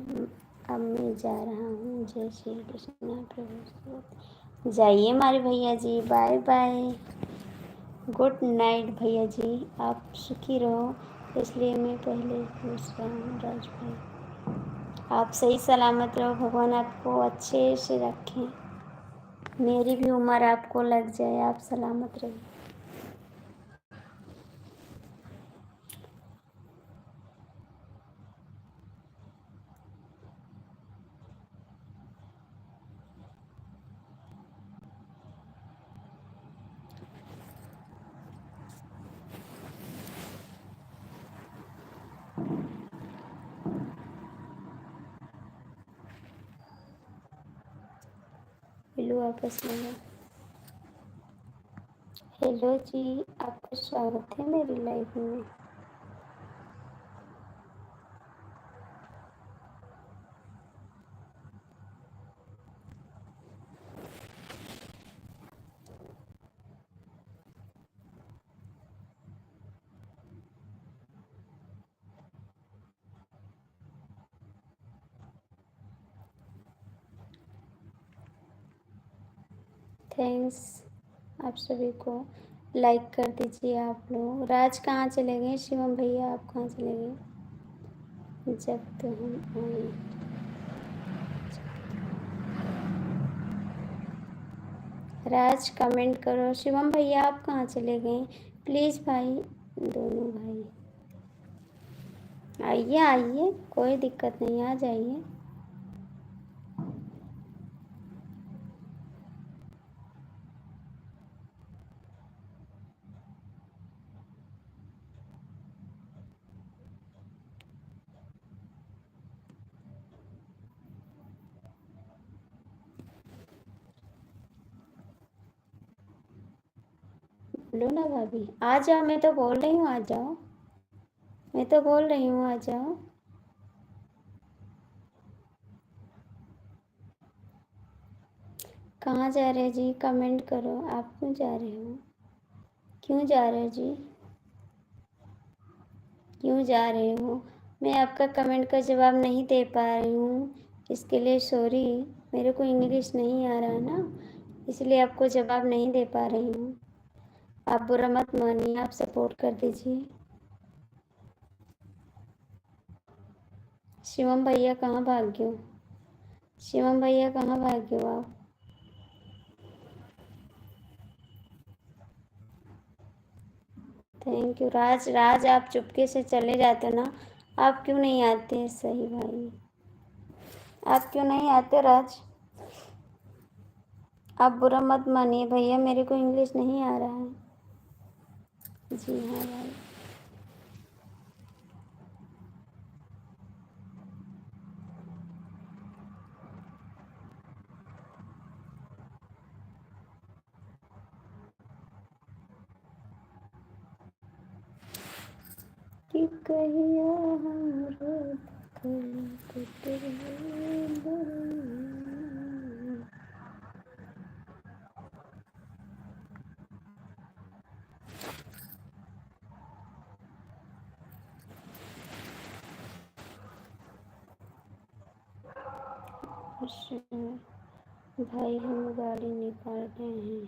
अब मैं जा रहा हूँ, जय श्री कृष्ण प्रभु। जाइए हमारे भैया जी, बाय बाय, गुड नाइट भैया जी, आप सुखी रहो, इसलिए मैं पहले पूछ रहा हूँ। राज भाई आप सही सलामत रहो, भगवान आपको अच्छे से रखें, मेरी भी उम्र आपको लग जाए, आप सलामत रहिए। हेलो आपस में, हेलो जी, आपका स्वागत है मेरी लाइफ में। थैंक्स आप सभी को, लाइक कर दीजिए आप लोग। राज कहाँ चले गए? शिवम भैया आप कहाँ चले गए? जब तो हम आए। राज कमेंट करो। शिवम भैया आप कहाँ चले गए? प्लीज़ भाई, दोनों भाई आइए आइए, कोई दिक्कत नहीं, आ जाइए। बोलो ना भाभी, आ जाओ, मैं तो बोल रही हूँ आ जाओ, मैं तो बोल रही हूँ आ जाओ। कहाँ जा रहे जी? कमेंट करो, आप क्यों जा रहे हो? क्यों जा रहे हो जी? क्यों जा रहे हो? मैं आपका कमेंट का जवाब नहीं दे पा रही हूँ, इसके लिए सॉरी। मेरे को इंग्लिश नहीं आ रहा ना, इसलिए आपको जवाब नहीं दे पा रही हूँ। आप बुरा मत मानिए, आप सपोर्ट कर दीजिए। शिवम भैया कहाँ भाग गए हो? शिवम भैया कहाँ भाग गए हो आप? Thank you. राज, राज आप चुपके से चले जाते ना, आप क्यों नहीं आते? सही भाई, आप क्यों नहीं आते राज? आप बुरा मत मानिए भैया, मेरे को इंग्लिश नहीं आ रहा है। जी हाँ भाई। कि कहिया हमरो भाई हम गाड़ी निकाल रहे हैं।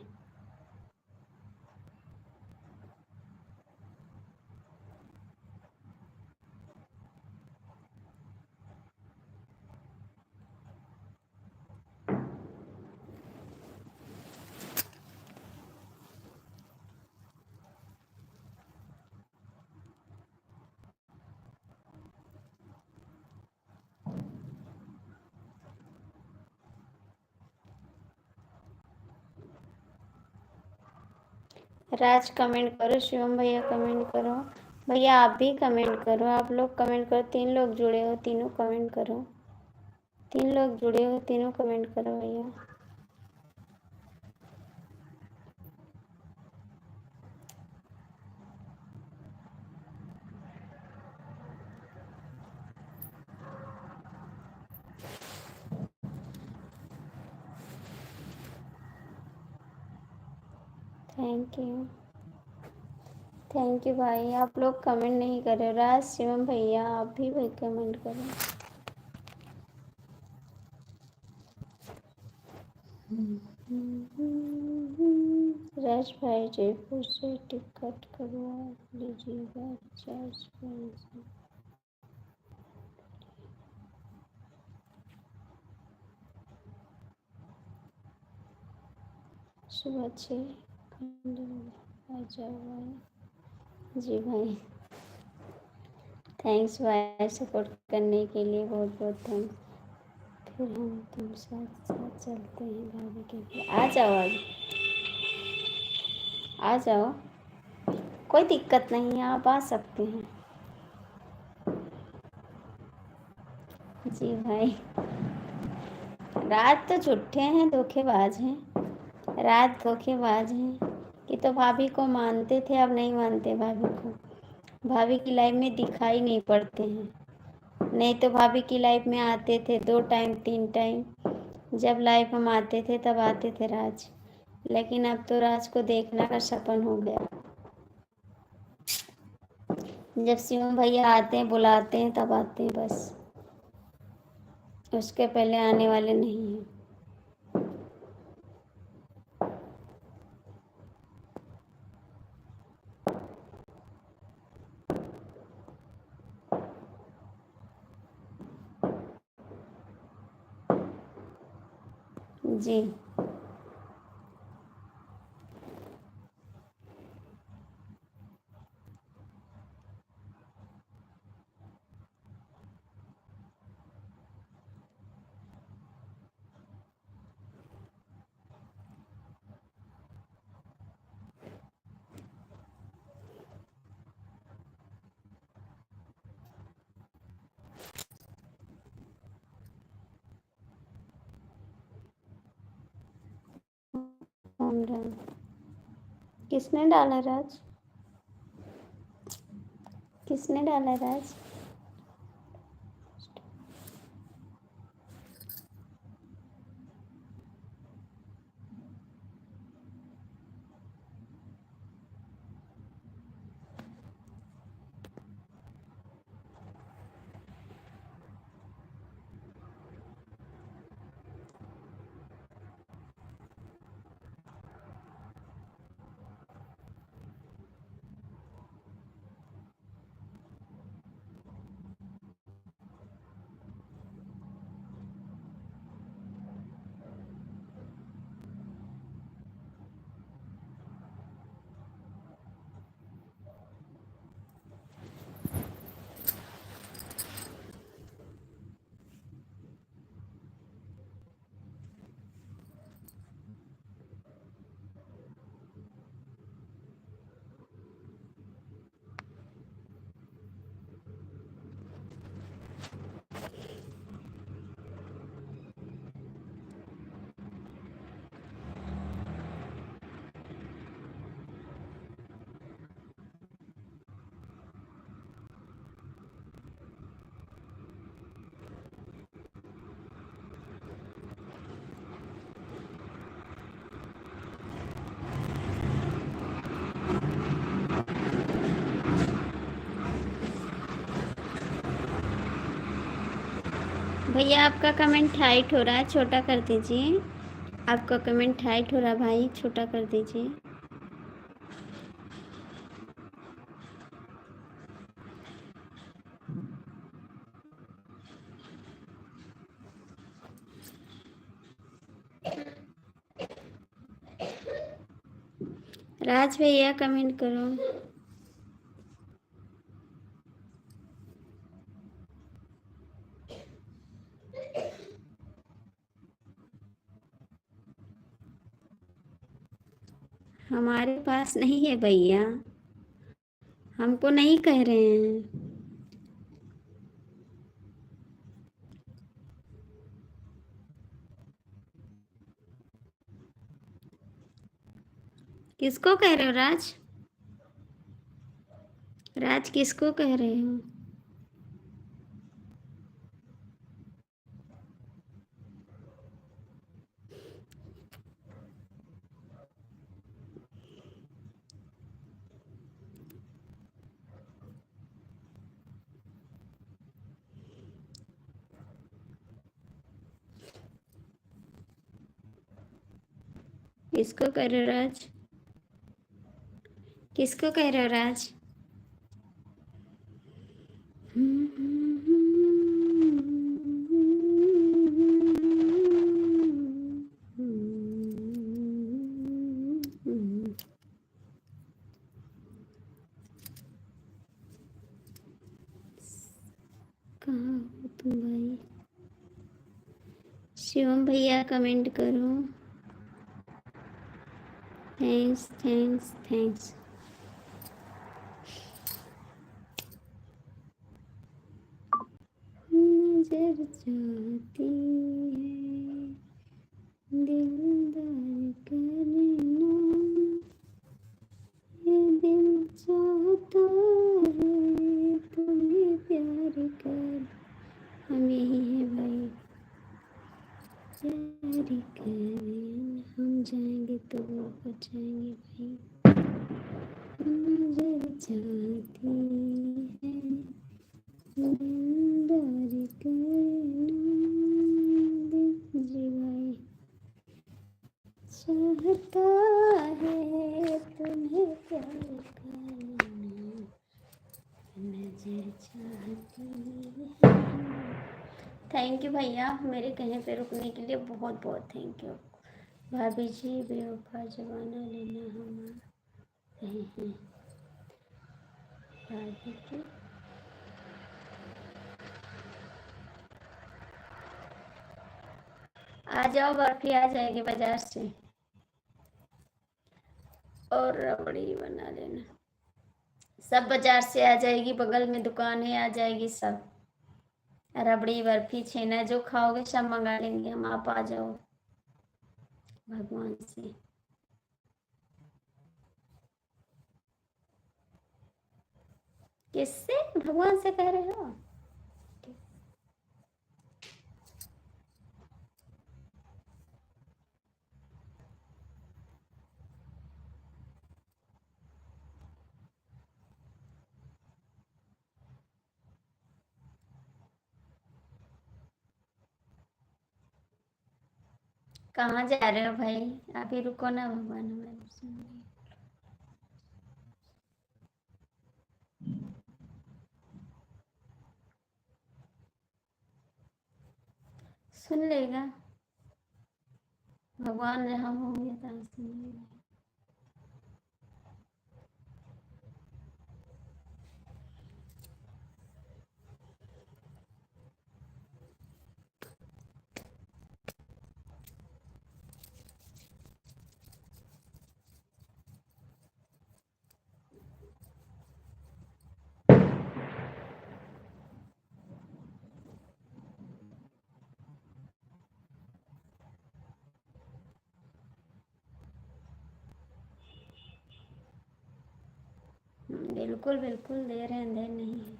राज कमेंट करो, शिवम भैया कमेंट करो, भैया आप भी कमेंट करो, आप लोग कमेंट करो। 3 लोग जुड़े हो, तीनों कमेंट करो। 3 लोग जुड़े हो, तीनों कमेंट करो भैया। थैंक यू, थैंक यू भाई। आप लोग कमेंट नहीं कर रहे। राज, शिवम भैया आप भी भाई कमेंट करो। राज भाई जयपुर से टिकट करवा लीजिएगा, चार्ज कैंसिल। सुबह 6 आ जाओ भाई। जी भाई, थैंक्स भाई, सपोर्ट करने के लिए बहुत बहुत थैंक्स। फिर हम तुम साथ साथ चलते हैं भाभी के लिए। आ जाओ, आ जाओ, कोई दिक्कत नहीं है, आप आ सकते हैं। जी भाई, रात तो झूठे हैं, धोखेबाज हैं, रात धोखेबाज हैं कि तो भाभी को मानते थे, अब नहीं मानते भाभी को। भाभी की लाइफ में दिखाई नहीं पड़ते हैं, नहीं तो भाभी की लाइफ में आते थे 2 टाइम 3 टाइम। जब लाइफ हम आते थे तब आते थे राज, लेकिन अब तो राज को देखना का सपन हो गया। जब शिवम भैया आते हैं, बुलाते हैं, तब आते हैं बस, उसके पहले आने वाले नहीं हैं। जी राम राम। किसने डाला राज? किसने डाला राज? भैया आपका कमेंट हाइट हो रहा है, छोटा कर दीजिए। आपका कमेंट हाइट हो रहा है भाई, छोटा कर दीजिए। राज भैया कमेंट करो। हमारे पास नहीं है भैया, हमको नहीं कह रहे हैं। किसको कह रहे हो राज? राज किसको कह रहे हो? किसको कह रहे हो राज? किसको कह रहे हो राज? कहाँ हो तुम भाई? शिवम भैया कमेंट करो। Thanks thanks thanks. नजर चाहती है दिलदार करना, ये दिल चाहता है तुम्हें प्यार कर। हम यही हैं भाई, प्यार करें हम जाएंगे तो वो बचाएंगे भाई। नजर चाहती है दिलदार करना, दिल जी भाई चाहता है तुम्हें प्यार करना, नजर चाहती है। थैंक यू भैया, मेरे कहीं पे रुकने के लिए बहुत बहुत थैंक यू। भाभी जी बेवफा जमाना लेना हमारा कहीं है भाभी जी। आ जाओ, बर्फी आ जाएगी बाजार से और रबड़ी बना लेना। सब बाजार से आ जाएगी, बगल में दुकान है, आ जाएगी सब। रबड़ी बर्फी छेना जो खाओगे सब मंगा लेंगे हम, आप आ जाओ भगवान से। किससे भगवान से कह रहे हो? कहाँ जा रहे हो भाई? अभी रुको ना, भगवान हमारे सुन लेगा भगवान, जहाँ होंगे तहाँ सुन लेगा। बिल्कुल बिल्कुल दे रहे हैं, दे नहीं है।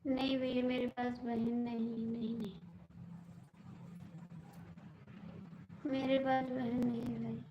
नहीं भैया, मेरे पास बहन नहीं, नहीं नहीं, मेरे पास बहन नहीं है भाई।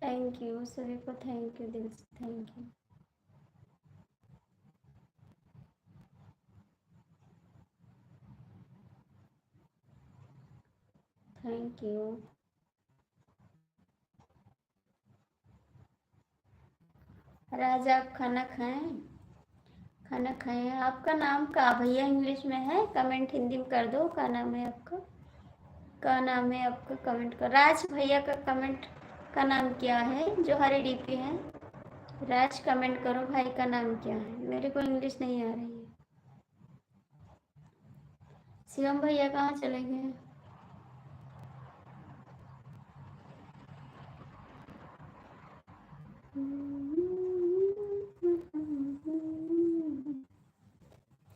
थैंक यू सभी को, थैंक यू दिल से, thank you. Thank you. Raj आप खाना खाएं? खाना खाएं। आपका नाम का भैया इंग्लिश में है, कमेंट हिंदी में कर दो। क्या नाम है आपका? क्या नाम है आपका? कमेंट कर। राज भैया का कमेंट का नाम क्या है जो हरी डीपी है? राज कमेंट करो भाई का नाम क्या है, मेरे को इंग्लिश नहीं आ रही है। शिवम भैया कहाँ चले गए?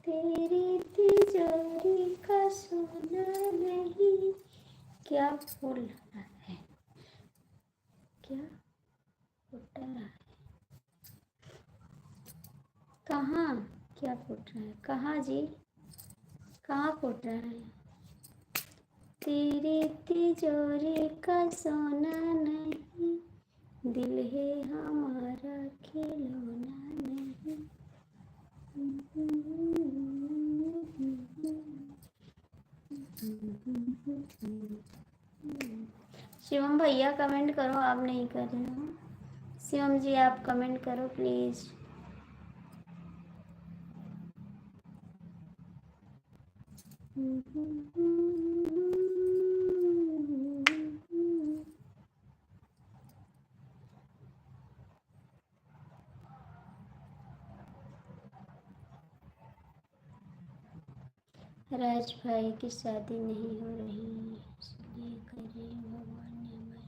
तेरी तिजोरी का सोना नहीं, क्या फूल रहा है, क्या फूट रहा है, कहाँ, क्या फूट रहा है, कहाँ जी, कहाँ फूट रहा है? तेरी तिजोरी का सोना नहीं, दिल है हमारा खिलौना नहीं। शिवम भैया कमेंट करो, आप नहीं कर रहे हो। शिवम जी आप कमेंट करो प्लीज। राज भाई की शादी नहीं हो रही है, इसलिए करिए, भगवान ने हमारे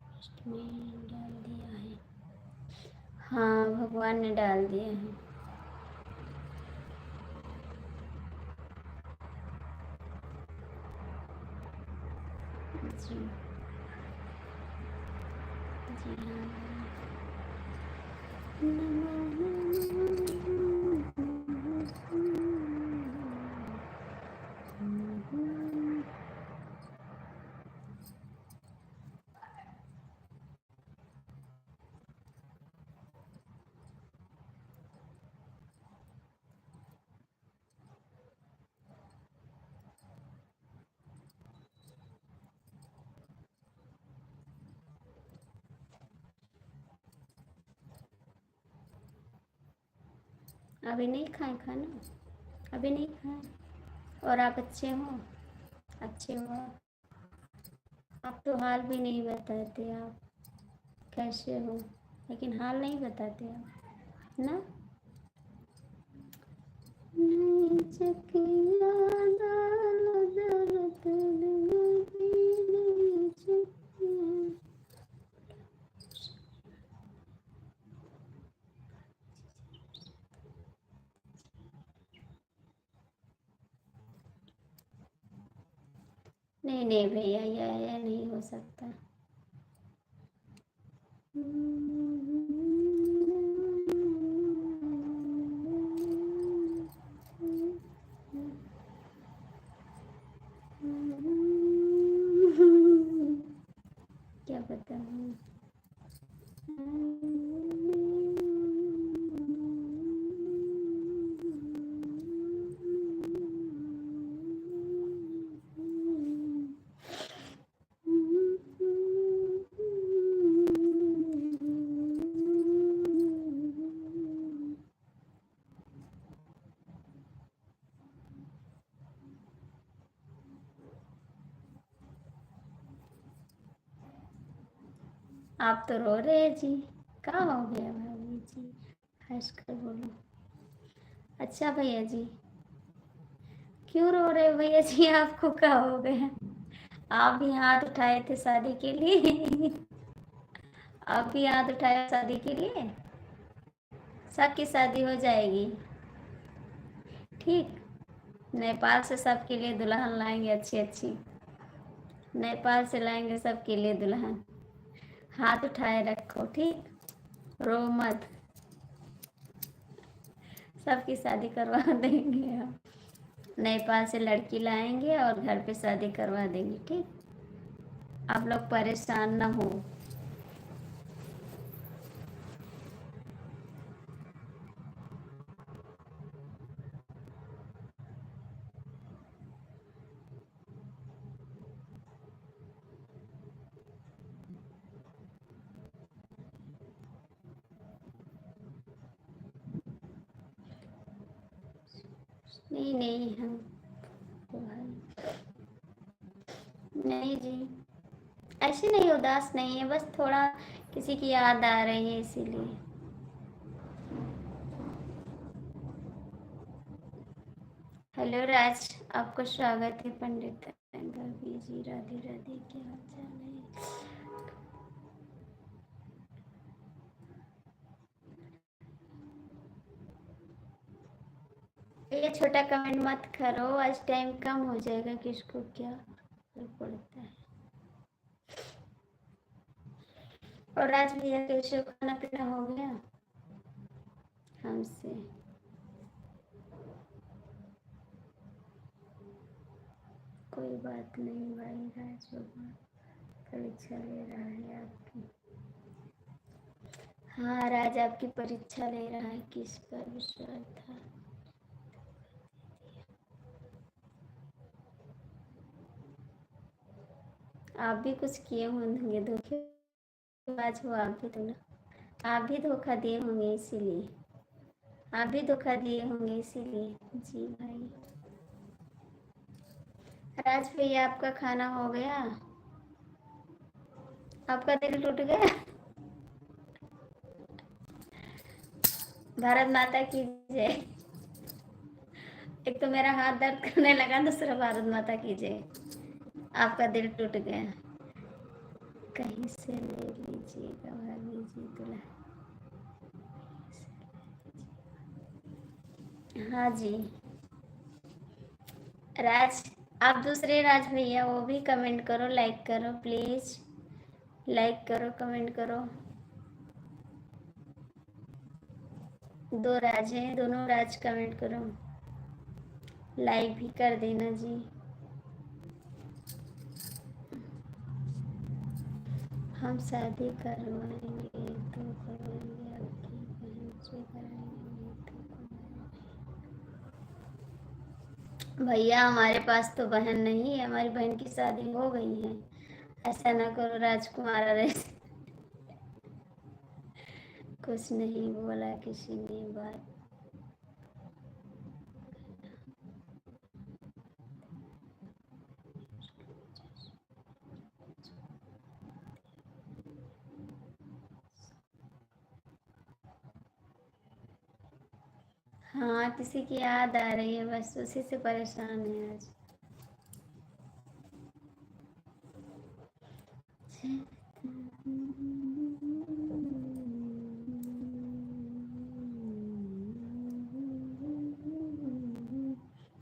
लिस्ट में डाल दिया है। हाँ भगवान ने डाल दिया है। जी जी हाँ। अभी नहीं खाए खाना? अभी नहीं खाए? और आप अच्छे हो? अच्छे हो आप तो हाल भी नहीं बताते आप कैसे हो, लेकिन हाल नहीं बताते आप ना। नहीं चकिया दाल दरद लगी, नहीं चकिया। नहीं नहीं भैया, यह नहीं हो सकता। क्या पता। आप तो रो रहे हैं जी, क्या हो गया भाभी जी? हंस कर बोलो। अच्छा भैया जी, क्यों रो रहे हो भैया जी? आपको क्या हो गया? आप भी हाथ उठाए थे शादी के लिए। आप भी हाथ उठाए शादी के लिए। सबकी शादी हो जाएगी, ठीक। नेपाल से सबके लिए दुल्हन लाएंगे, अच्छी अच्छी। नेपाल से लाएंगे सबके लिए दुल्हन। हाथ उठाए रखो, ठीक। रो मत, सबकी शादी करवा देंगे हम। नेपाल से लड़की लाएंगे और घर पे शादी करवा देंगे, ठीक। आप लोग परेशान ना हो। नहीं नहीं, हम तो भाई नहीं जी, ऐसे नहीं, उदास नहीं है, बस थोड़ा किसी की याद आ रही है इसीलिए। हेलो राज, आपका स्वागत है। पंडित भाभी जी, राधे राधे, क्या हाल चाल है? ये छोटा कमेंट मत करो, आज टाइम कम हो जाएगा, किसको क्या फर्क पड़ता है। और राज भैया कैसे हो? खाना पीना हो गया हमसे? कोई बात नहीं भाई, राज बाबा परीक्षा ले रहा है आपकी। हाँ राज, आपकी परीक्षा ले रहा है, किस पर विश्वास था? आप भी कुछ किए होंगे, धोखेबाज हो आप भी, तो ना आप भी धोखा दिए होंगे इसीलिए, आप भी धोखा दिए होंगे इसीलिए। जी भाई। राज भैया, आपका खाना हो गया? आपका दिल टूट गया? भारत माता की जय। एक तो मेरा हाथ दर्द करने लगा, दूसरा भारत माता की जय। आपका दिल टूट गया? कहीं से ले लीजिएगा भाभी जी दुल्हा। हाँ जी। राज, आप दूसरे राज भैया, वो भी कमेंट करो, लाइक करो प्लीज, लाइक करो, कमेंट करो। दो राज हैं, दोनों राज कमेंट करो, लाइक भी कर देना जी। हम शादी करवाएंगे तो करवाएंगे, आपकी बहन से कराएंगे तो करवाएंगे। भैया, हमारे पास तो बहन नहीं है, हमारी बहन की शादी हो गई है। ऐसा ना करो राजकुमार, अरे कुछ नहीं बोला किसी ने बात। हाँ, किसी की याद आ रही है, बस उसी से परेशान है आज।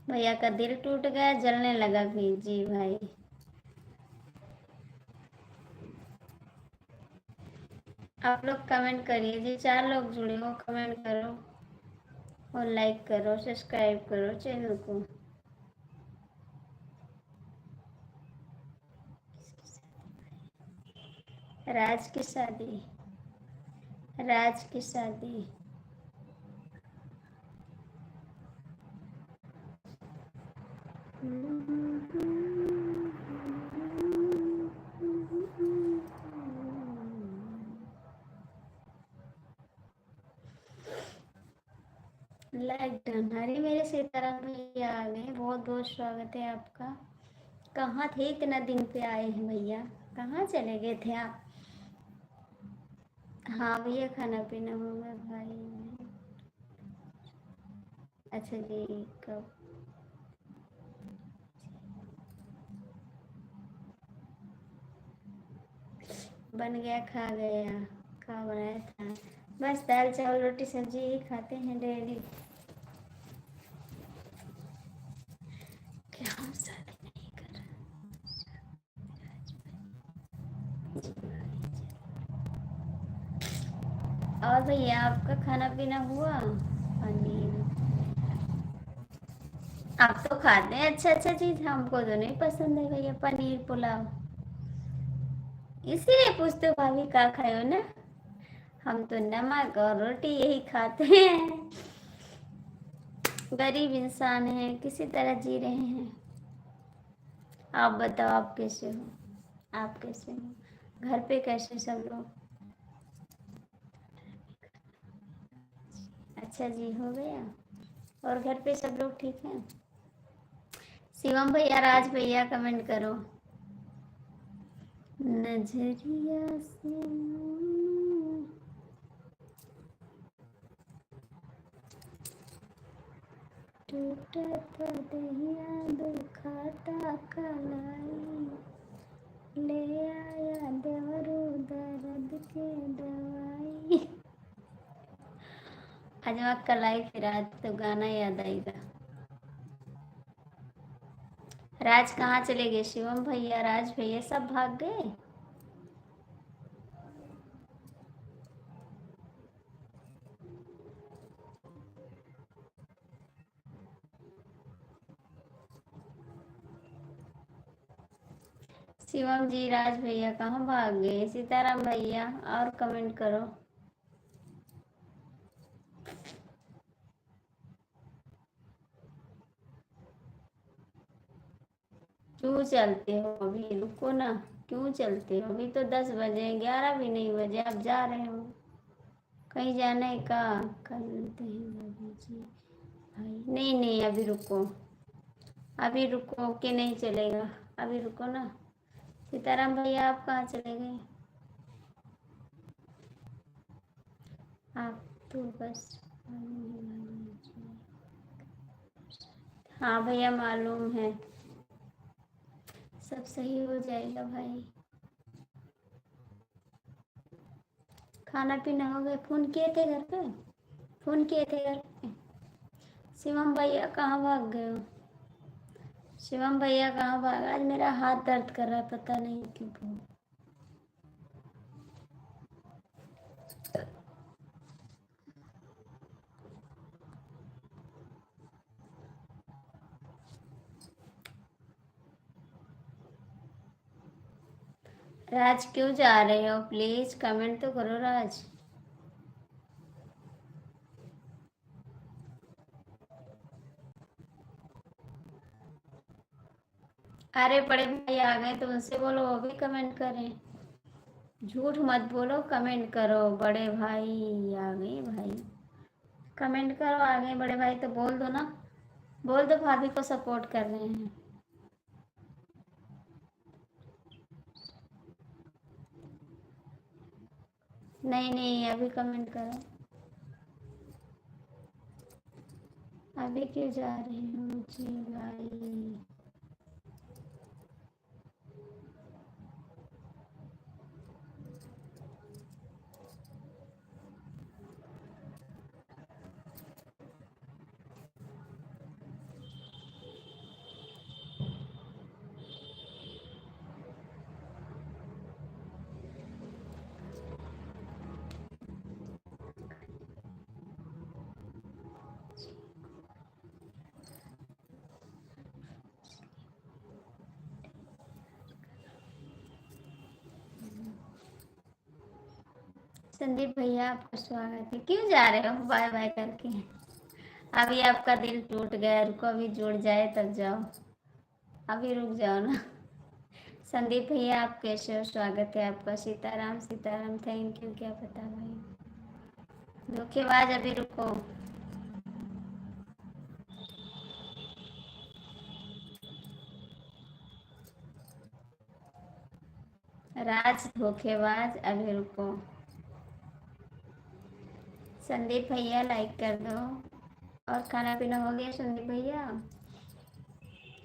भैया का दिल टूट गया, जलने लगा भी जी भाई। आप लोग कमेंट करिए जी, 4 लोग जुड़े हो, कमेंट करो और लाइक करो, सब्सक्राइब करो चैनल को। राज की शादी, राज की शादी। Like done. अरे मेरे सीताराम भैया आ गए, बहुत बहुत स्वागत है आपका। कहाँ थे, इतना दिन पे आए हैं भैया, कहाँ चले गए थे आप? हाँ भैया, खाना पीना हो गया भाई। अच्छा जी, कब? बन गया, खा गया। क्या बनाया था? बस दाल चावल रोटी सब्जी ही खाते हैं डेली। क्या हम शादी नहीं कर रहे? और भैया, आपका खाना पीना हुआ? पनीर आप तो खाते हैं अच्छा अच्छा चीज, हमको तो नहीं पसंद है भैया पनीर पुलाव, इसीलिए पूछते हो भाभी क्या खाए हो ना। हम तो नमक और रोटी यही खाते हैं, गरीब इंसान हैं, किसी तरह जी रहे हैं। आप बताओ, आप कैसे हो? आप कैसे हो? घर पे कैसे सब लोग? अच्छा जी, हो गया। और घर पे सब लोग ठीक हैं? शिवम भैया, राज भैया कमेंट करो। नजरिया से टूटता दहिया दुखाता कलाई, ले आया देवरू दर्द के दवाई। आज वहाँ कलाई फिर आज तो गाना याद आएगा। राज कहाँ चले गए? शिवम भैया, राज भैया सब भाग गए। शिवम जी, राज भैया कहाँ भाग गए? सीताराम भैया और कमेंट करो। क्यों चलते हो अभी? रुको ना, क्यों चलते हो? अभी तो 10 बजे, 11 भी नहीं बजे, आप जा रहे हो कहीं? जाने का कर लेते हैं बाबूजी भाई। नहीं नहीं, अभी रुको, अभी रुको के नहीं चलेगा, अभी रुको ना। सीताराम भैया आप कहाँ चले गए? आप तो बस हाँ भैया मालूम है, सब सही हो जाएगा भाई। खाना पीना हो गया? फोन किए थे घर पे? फोन किए थे घर पे? शिवम भैया कहाँ भाग गए हो? शिवम भैया कहाँ भाग? आज मेरा हाथ दर्द कर रहा है, पता नहीं क्यों। राज क्यों जा रहे हो? प्लीज कमेंट तो करो राज। अरे बड़े भाई आ गए तो उनसे बोलो वो भी कमेंट करें। झूठ मत बोलो, कमेंट करो। बड़े भाई आ गए भाई, कमेंट करो। आ गए बड़े भाई तो बोल दो ना, बोल दो भाभी को सपोर्ट कर रहे हैं। नहीं नहीं, अभी कमेंट करो। अभी क्यों जा रहे हो जी भाई? संदीप भैया आपका स्वागत है। क्यों जा रहे हो बाय बाय करके? अभी आपका दिल टूट गया, रुको अभी जुड़ जाए तब जाओ, अभी रुक जाओ ना। संदीप भैया आप कैसे हो? स्वागत है आपका। Sitaram Sitaram, thank you. क्या पता भाई, धोखेबाज अभी रुको। राज धोखेबाज अभी रुको। संदीप भैया लाइक कर दो। और खाना पीना हो गया संदीप भैया?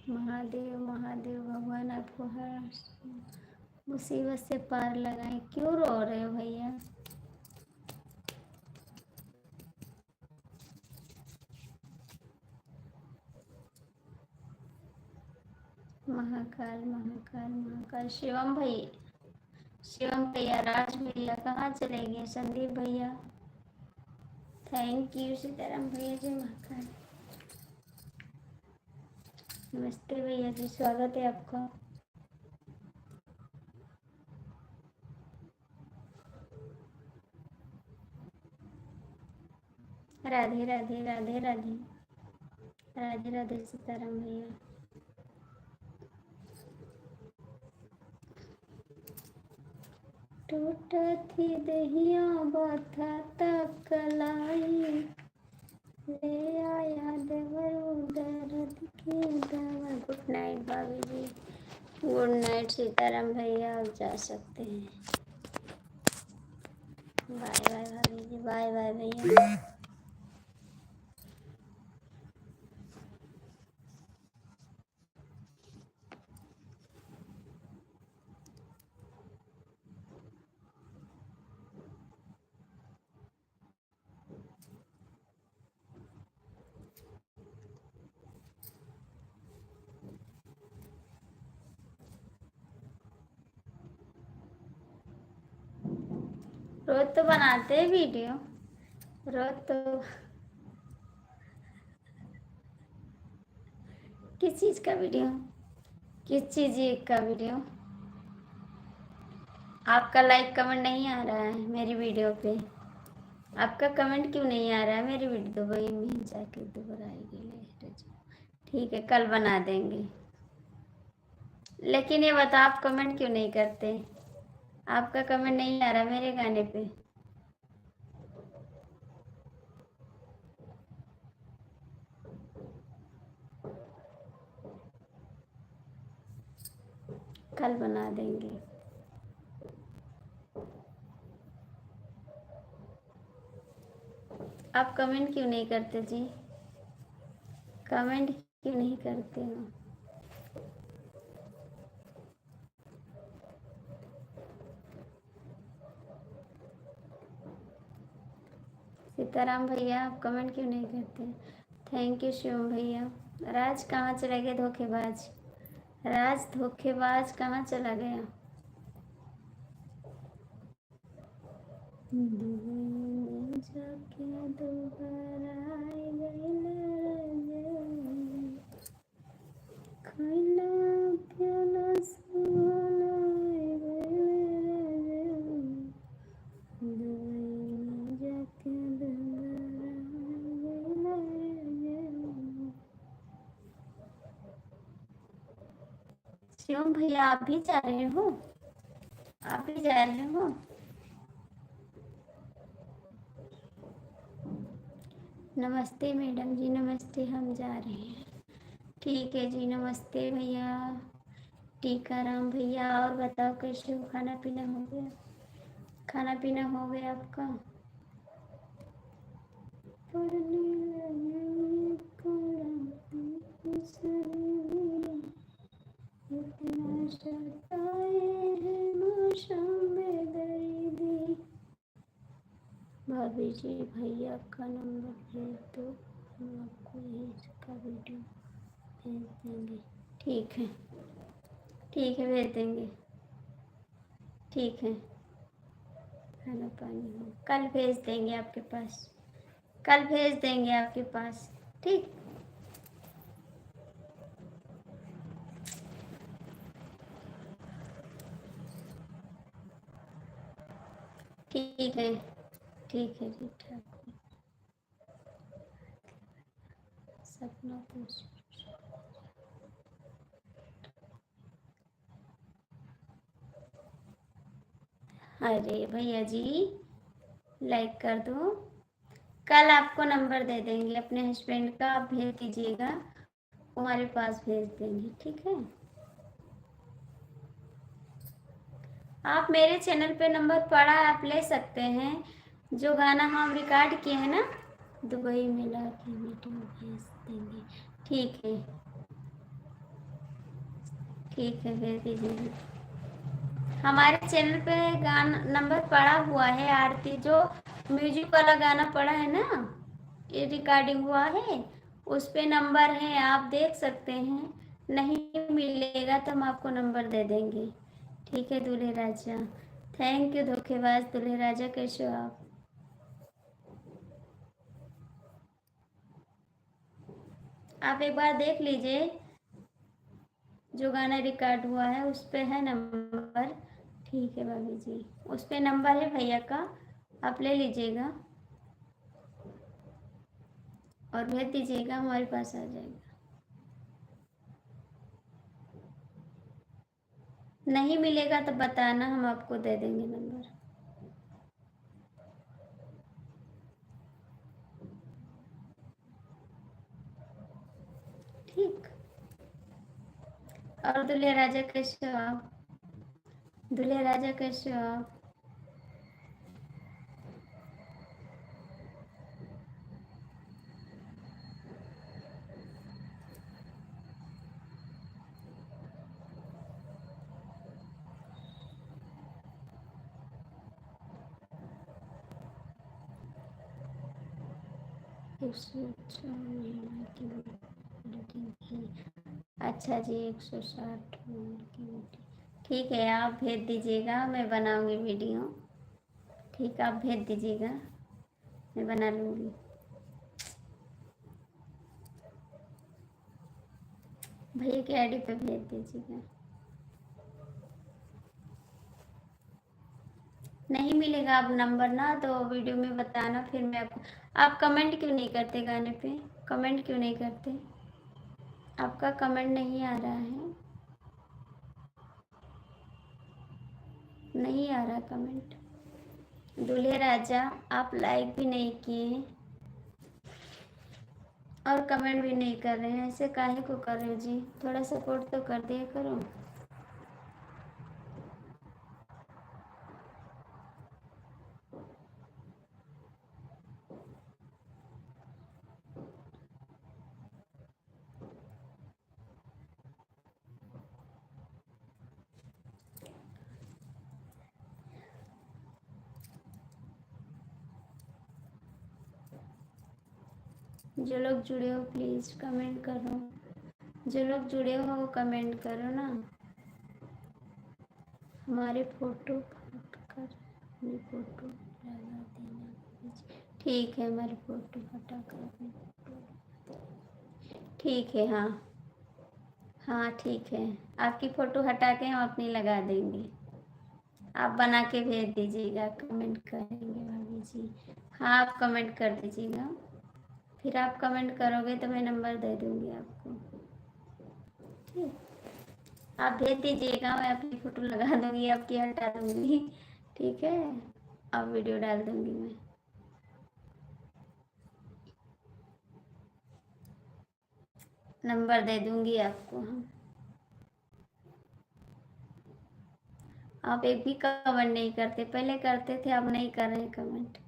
महादेव महादेव भगवान आपको हर मुसीबत से पार लगाए। क्यों रो रहे हो भैया? महाकाल महाकाल महाकाल। शिवम भाई, शिवम भैया, राज भैया कहाँ चले गए? संदीप भैया थैंक यू। सीताराम भैया जी महाकाल। नमस्ते भैया जी, स्वागत है आपका। राधे राधे राधे राधे राधे राधे सीताराम भैया। टूटा थी दहिया बाथा तक कलाई, ले आया देवर दर्द की दवा। गुड नाइट भाभी जी। गुड नाइट सीताराम भैया, आप जा सकते हैं। बाय बाय भाभी जी, बाय बाय भैया। रोज तो बनाते हैं वीडियो, रोज तो। किस चीज़ का वीडियो? किस चीज़ का वीडियो? आपका लाइक कमेंट नहीं आ रहा है मेरी वीडियो पे। आपका कमेंट क्यों नहीं आ रहा है मेरी वीडियो? दुबई में जाके दोबारा आएगी। ठीक है, कल बना देंगे। लेकिन ये बताओ, आप कमेंट क्यों नहीं करते? आपका कमेंट नहीं आ रहा मेरे गाने पे। कल बना देंगे। आप कमेंट क्यों नहीं करते जी? कमेंट क्यों नहीं करते हो? सीताराम भैया, आप कमेंट क्यों नहीं करते? थैंक यू शिवम भैया। राज कहाँ चले गए धोखेबाज? राज धोखेबाज कहाँ चला गया? जाके दोबारा आई गइल खइला प्याला सोना आई गइल दुबई जाके दोबारा आई गइल। शिवम भैया, आप भी जा रहे हो? आप भी जा रहे हो? नमस्ते मैडम जी, नमस्ते। हम जा रहे हैं। ठीक है जी, नमस्ते भैया। टीकाराम भैया, और बताओ कैसे हो? खाना पीना हो गया? खाना पीना हो गया आपका? पढ़ने लगे इतना सताए हैं मौसम बेदर्दी। भाभी जी, भैया का नंबर भेज दो, हम आपको इसका वीडियो भेज देंगे। ठीक है, ठीक है, भेज देंगे। ठीक है, खाना पानी हो, कल भेज देंगे आपके पास। कल भेज देंगे आपके पास। ठीक। ठीक है, ठीक है जी, ठाक सपना पूछ। अरे भैया जी, लाइक कर दो। कल आपको नंबर दे देंगे अपने हस्बैंड का, आप भेज दीजिएगा, हमारे पास भेज देंगे। ठीक है, आप मेरे चैनल पे नंबर पड़ा है, आप ले सकते हैं। जो गाना हम रिकॉर्ड किए हैं ना, दुबई में ला के वीडियो भेज देंगे। ठीक है, ठीक है, भेज दीजिए। हमारे चैनल पे गाना नंबर पड़ा हुआ है, आरती जो म्यूजिक वाला गाना पड़ा है ना, ये रिकॉर्डिंग हुआ है, उस पे नंबर है, आप देख सकते हैं। नहीं मिलेगा तो हम आपको नंबर दे देंगे। ठीक है दूल्हे राजा। थैंक यू धोखेबाज दूल्हे राजा, कैसे हो आप? आप एक बार देख लीजिए, जो गाना रिकॉर्ड हुआ है उस पे है नंबर। ठीक है भाभी जी, उस पे नंबर है भैया का, आप ले लीजिएगा और भेज दीजिएगा, हमारे पास आ जाएगा। नहीं मिलेगा तो बताना, हम आपको दे देंगे नंबर। और दूल्हे राजा कैसे हो आप? दूल्हे राजा कैसे हो आप? अच्छा जी, 160 की। ठीक है, आप भेज दीजिएगा, मैं बनाऊंगी वीडियो। ठीक, आप भेज दीजिएगा, मैं बना लूँगी। भैया की आईडी पे भेज दीजिएगा। नहीं मिलेगा आप नंबर ना, तो वीडियो में बताना, फिर मैं आपको। आप कमेंट क्यों नहीं करते गाने पे? कमेंट क्यों नहीं करते? आपका कमेंट नहीं आ रहा है, नहीं आ रहा कमेंट। दूल्हे राजा, आप लाइक भी नहीं किए और कमेंट भी नहीं कर रहे हैं, ऐसे काहे को कर रहे हो जी? थोड़ा सपोर्ट तो कर दिया करो। जो लोग जुड़े हो प्लीज़ कमेंट करो। जो लोग जुड़े हो वो कमेंट करो ना। हमारे फोटो हट कर अपनी फोटो लगा देना प्लीज। ठीक है, हमारी फोटो हटा कर अपनी फोटो। ठीक है, हाँ हाँ ठीक है, आपकी फ़ोटो हटा के हम अपनी लगा देंगे। आप बना के भेज दीजिएगा, कमेंट करेंगे भाभी जी। हाँ, आप कमेंट कर दीजिएगा, फिर आप कमेंट करोगे तो मैं नंबर दे दूँगी आपको। ठीक, आप भेज दीजिएगा, मैं अपनी फ़ोटो लगा दूँगी, आपकी हटा दूँगी। ठीक है, अब वीडियो डाल दूँगी मैं। नंबर दे दूँगी आपको। हम आप एक भी कमेंट नहीं करते, पहले करते थे, अब नहीं कर रहे कमेंट।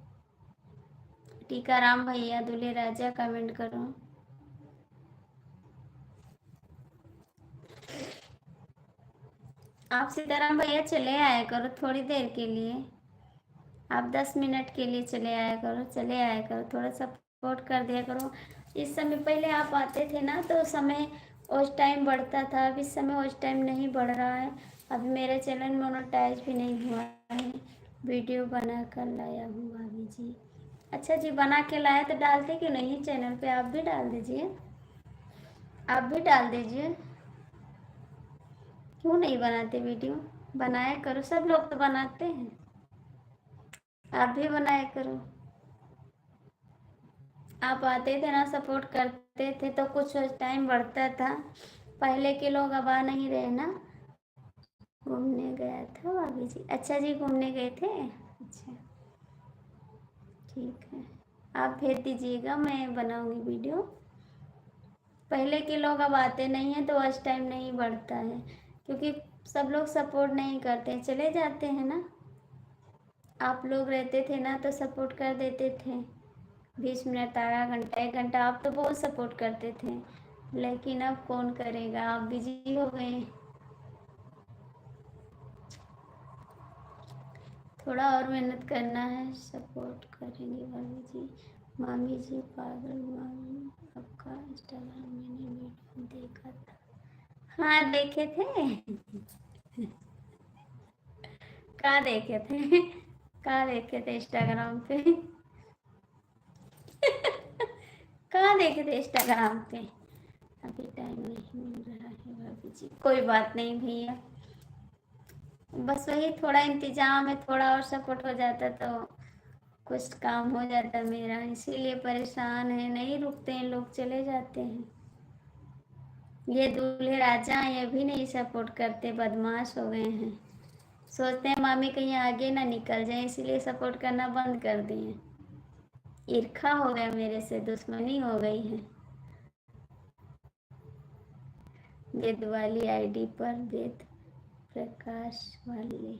टीकाराम भैया, दूल्हे राजा, कमेंट करो। आप सीताराम भैया चले आया करो थोड़ी देर के लिए। आप 10 मिनट के लिए चले आया करो, चले आया करो, थोड़ा सपोर्ट कर दिया करो। इस समय पहले आप आते थे ना तो समय उस टाइम बढ़ता था, अब इस समय उस टाइम नहीं बढ़ रहा है। अभी मेरे चैनल मोनेटाइज भी नहीं हुआ है। वीडियो बना कर लाया हूँ भाभी जी। अच्छा जी, बना के लाया तो डालते क्यों नहीं चैनल पे? आप भी डाल दीजिए, आप भी डाल दीजिए। क्यों नहीं बनाते वीडियो? बनाया करो, सब लोग तो बनाते हैं, आप भी बनाया करो। आप आते थे ना, सपोर्ट करते थे तो कुछ टाइम बढ़ता था। पहले के लोग अब आ नहीं रहे ना। घूमने गया था भाभी जी? अच्छा जी, घूमने गए थे, अच्छा ठीक है। आप भेज दीजिएगा, मैं बनाऊंगी वीडियो। पहले के लोग अब आते नहीं हैं तो उस टाइम नहीं बढ़ता है, क्योंकि सब लोग सपोर्ट नहीं करते, चले जाते हैं ना। आप लोग रहते थे ना तो सपोर्ट कर देते थे, 20 मिनट, आधा घंटा, 1 घंटा, आप तो बहुत सपोर्ट करते थे। लेकिन अब कौन करेगा, आप बिजी हो गए। थोड़ा और मेहनत करना है, सपोर्ट करेंगे भाभी जी। मामी जी पागल मामी, आपका इंस्टाग्राम मैंने वीडियो देखा था। हाँ देखे थे। कहाँ देखे थे? कहाँ देखे थे इंस्टाग्राम पे? कहाँ देखे थे इंस्टाग्राम पे? अभी टाइम नहीं मिल रहा है भाभी जी, कोई बात नहीं भैया, बस वही थोड़ा इंतजाम है, थोड़ा और सपोर्ट हो जाता तो कुछ काम हो जाता मेरा, इसीलिए परेशान है, नहीं रुकते हैं लोग, चले जाते हैं। ये दूल्हे राजा हैं, ये भी नहीं सपोर्ट करते, बदमाश हो गए हैं। सोचते हैं मामी कहीं आगे ना निकल जाए, इसीलिए सपोर्ट करना बंद कर दिए। ईर्खा हो गया मेरे से, दुश्मनी हो गई है। वेद वाली आईडी पर वेद प्रकाश वाली,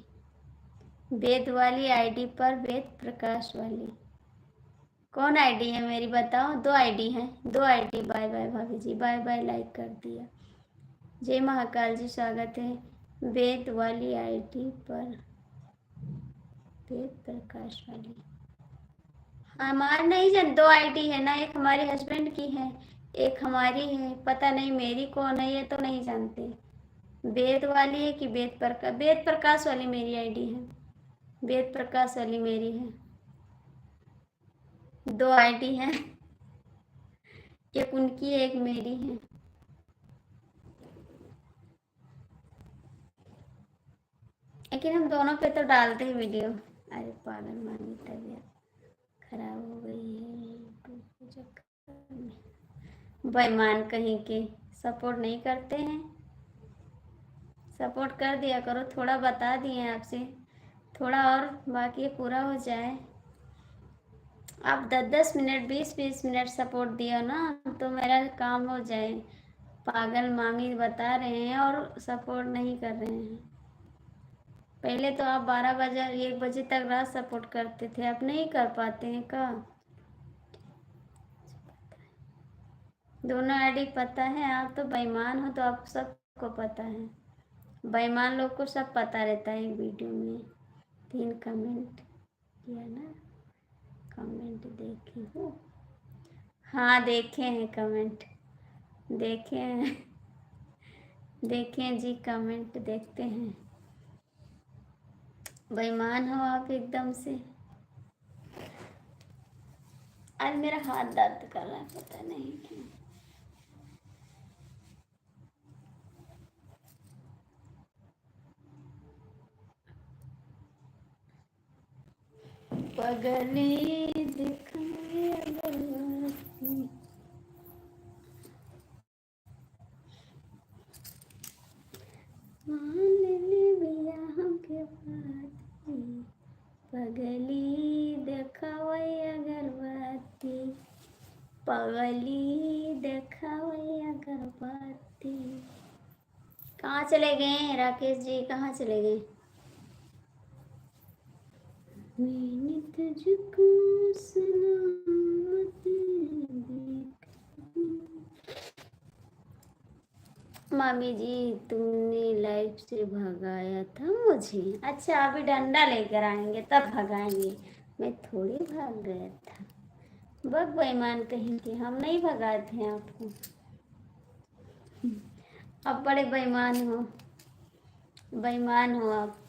वेद वाली आईडी पर वेद प्रकाश वाली कौन आईडी है मेरी बताओ? 2 आईडी है, 2 आईडी। बाय बाय भाभी जी, बाय बाय, लाइक कर दिया। जय महाकाल जी, स्वागत है। वेद वाली आईडी पर वेद प्रकाश वाली हमारे नहीं जन 2 आईडी है ना, एक हमारे हस्बैंड की है, एक हमारी है। पता नहीं मेरी कौन है ये तो नहीं जानते। वेद वाली है कि वेद प्रकाश वाली मेरी आईडी है, वेद प्रकाश वाली मेरी है। 2 आईडी है, एक उनकी है, एक मेरी है। लेकिन हम दोनों पे तो डालते हैं वीडियो। अरे पागल मानी, तबीयत खराब हो गई है। बेईमान कहीं के सपोर्ट नहीं करते हैं। सपोर्ट कर दिया करो, थोड़ा बता दिए आपसे, थोड़ा और बाकी पूरा हो जाए। आप 10-10 मिनट 20-20 मिनट सपोर्ट दियो ना तो मेरा काम हो जाए। पागल मामी बता रहे हैं और सपोर्ट नहीं कर रहे हैं। पहले तो आप 12 बजे 1 बजे तक रात सपोर्ट करते थे, अब नहीं कर पाते हैं का? दोनों आईडी पता है? आप तो बेईमान हो, तो आप सबको पता है। बेईमान लोग को सब पता रहता है। एक वीडियो में 3 कमेंट किया ना, कमेंट देखे हो? हाँ देखे हैं कमेंट, देखे हैं, देखे हैं जी, कमेंट देखते हैं। बेईमान हो आप एकदम से। आज मेरा हाथ दर्द कर रहा है, पता नहीं क्यों। पगली दिखाए अगरबत्ती, मान ले भैया हमके बात, पगली देखावे अगरबत्ती, पगली देखावे अगरबत्ती। कहाँ चले गए राकेश जी, कहाँ चले गए? मैंने तुझको सलामत देखा। मामी जी तुमने लाइफ से भगाया था मुझे। अच्छा अभी डंडा लेकर आएंगे तब भगाएंगे, मैं थोड़ी भाग गया था। बग बेईमान कहीं के, हम नहीं भगाए थे आपको। अब बड़े बेईमान हो, बेईमान हो आप,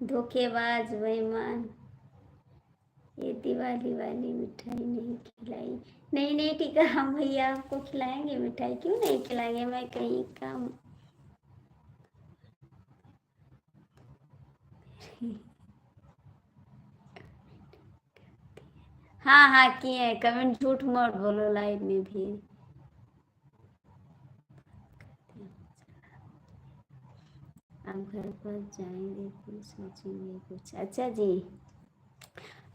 धोखेबाज बेईमान। ये दिवाली वाली मिठाई नहीं खिलाई? नहीं नहीं ठीक है, हम भैया आपको खिलाएंगे मिठाई, क्यों नहीं खिलाएंगे। मैं कहीं काम हाँ हाँ किए कमेंट, झूठ मत बोलो लाइव में भी। आप घर पर जाएंगे फिर सोचेंगे कुछ। अच्छा जी,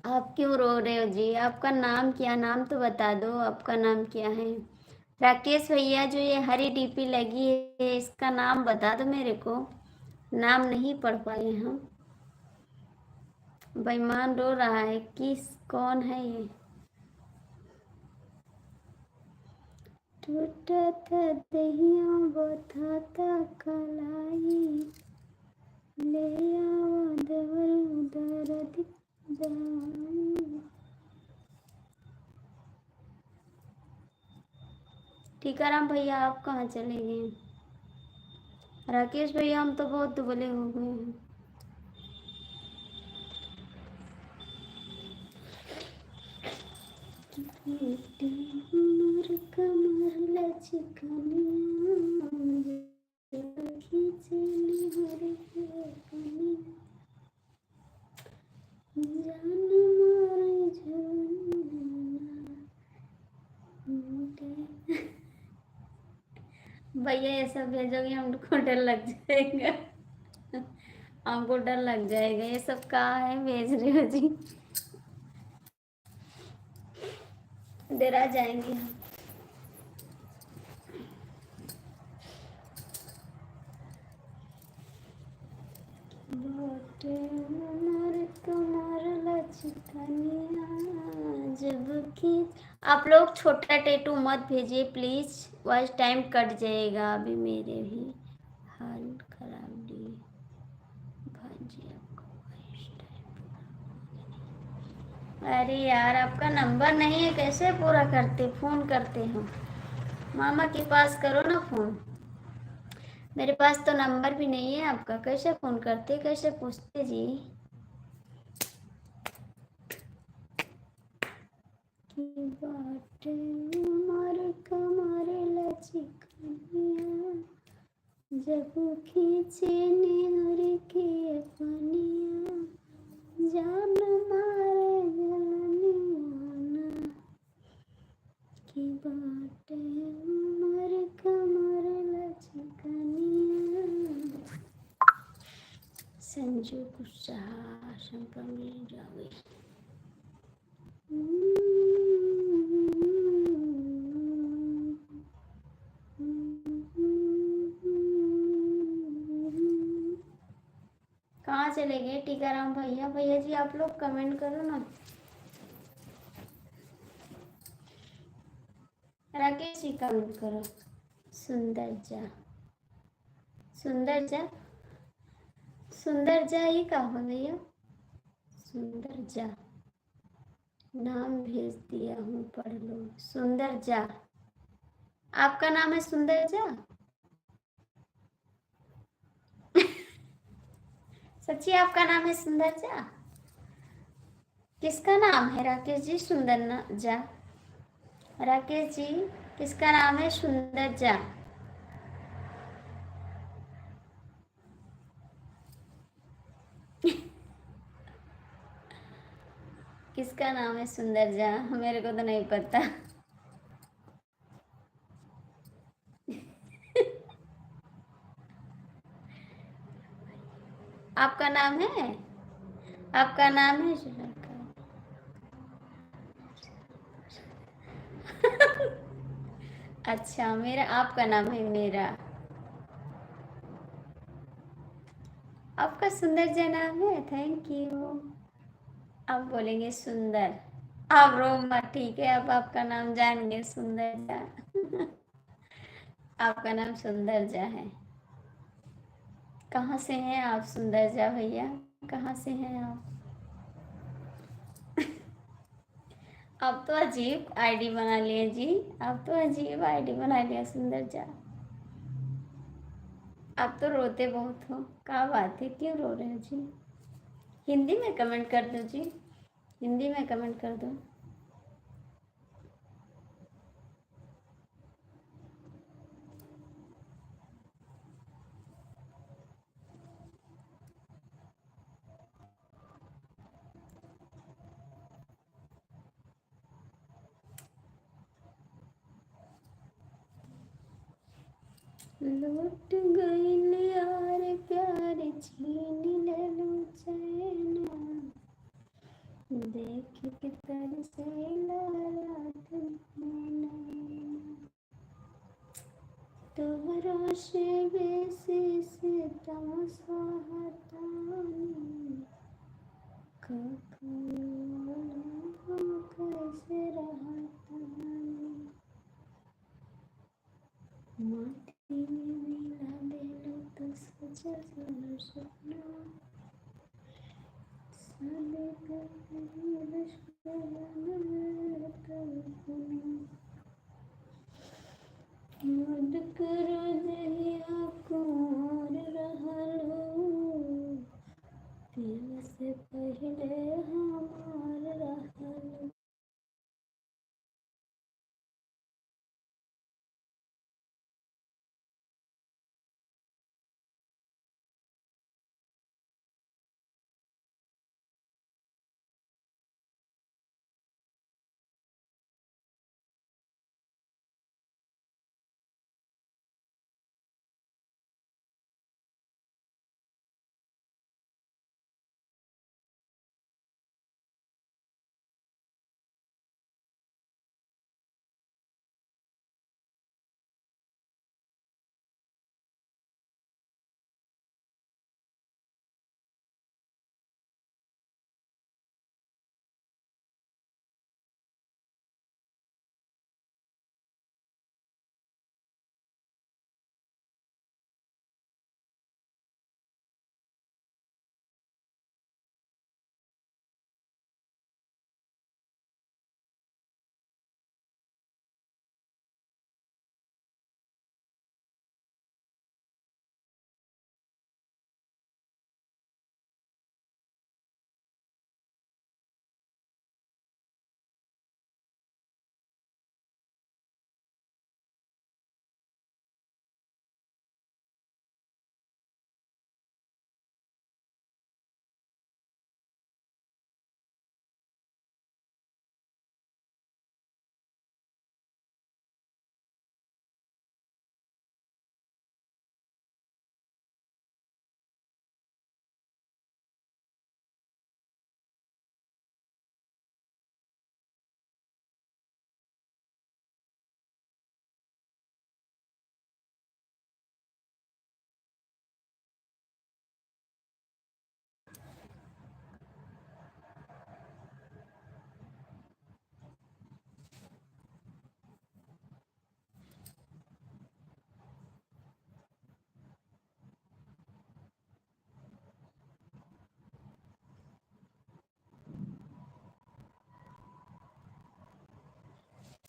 आप क्यों रो रहे हो जी? आपका नाम क्या? नाम तो बता दो, आपका नाम क्या है? राकेश भैया जो ये हरी डीपी लगी है इसका नाम बता दो मेरे को, नाम नहीं पढ़ पाए हम। बेईमान रो रहा है, किस कौन है ये? टूटा था दहिया बथा था कलाई, ले आवा देवर दर्द जाई। टीकाराम भैया आप कहाँ चले गए? राकेश भैया हम तो बहुत दुबले हो गए हैं। कमर कमर लचकनिया खींचे निहर के कनिया, जान मारे झरना। भैया ये सब भेजोगे हमको डर लग जाएगा, हमको डर लग जाएगा। ये सब कहाँ है भेज रहे हो जी? डरा जाएंगे हम। उमर कमर लचकनिया जब खींच। आप लोग छोटा टैटू मत भेजिए प्लीज, वॉइस टाइम कट जाएगा। अभी मेरे भी हाल खराब दी भाजी आपका वॉइस टाइम। अरे यार आपका नंबर नहीं है, कैसे पूरा करते फोन करते हो? मामा के पास करो ना फोन। मेरे पास तो नंबर भी नहीं है आपका, कैसे फोन करते, कैसे पूछते जी? की बाटे उमर कमर लचकनिया जब खींचे निहुर के पनिया जान मारे जलनिया की बाटे उमर कमर लचकनिया। संजू कुशवाहा संप्रमिल जावे। कहाँ चले गए टीकाराम भैया? भैया जी आप लोग कमेंट करो ना। राकेश जी कमेंट करो। सुंदर जा, सुंदर जा, सुंदर जा ये का हो भैया? सुंदर जा नाम भेज दिया हूँ, पढ़ लो। सुंदर जा, आपका नाम है सुंदर जा? सच्ची आपका नाम है सुंदर जा? किसका नाम है राकेश जी सुंदर जा? राकेश जी किसका नाम है सुंदर जा? किसका नाम है सुंदर जा? मेरे को तो नहीं पता। आपका नाम है? आपका नाम है अच्छा मेरा, आपका नाम है मेरा। आपका सुंदर जा नाम है, थैंक यू। आप बोलेंगे सुंदर, आप रो मत, ठीक है? अब आपका नाम जान गए, सुंदर जा। आपका नाम सुंदर जा है। कहाँ से हैं आप सुंदर जा भैया? कहाँ से हैं आप? आप तो अजीब आईडी बना लिए जी, आप तो अजीब आईडी बना लिया सुंदर जा। आप तो रोते बहुत हो, क्या बात है, क्यों रो रहे हो जी? हिंदी में कमेंट कर दो जी, हिंदी में कमेंट कर दो। लौट गईल यार प्यार छीन लेलू चैना देख के तरसेला रात नैना तोहरा से बेसी से तमसा हटानी कैसे रहतानी माटी में मिला देलो तो सजल सपना साले मद करो जहिया कुंवर रहलो दिल से पहले हमार रहलो।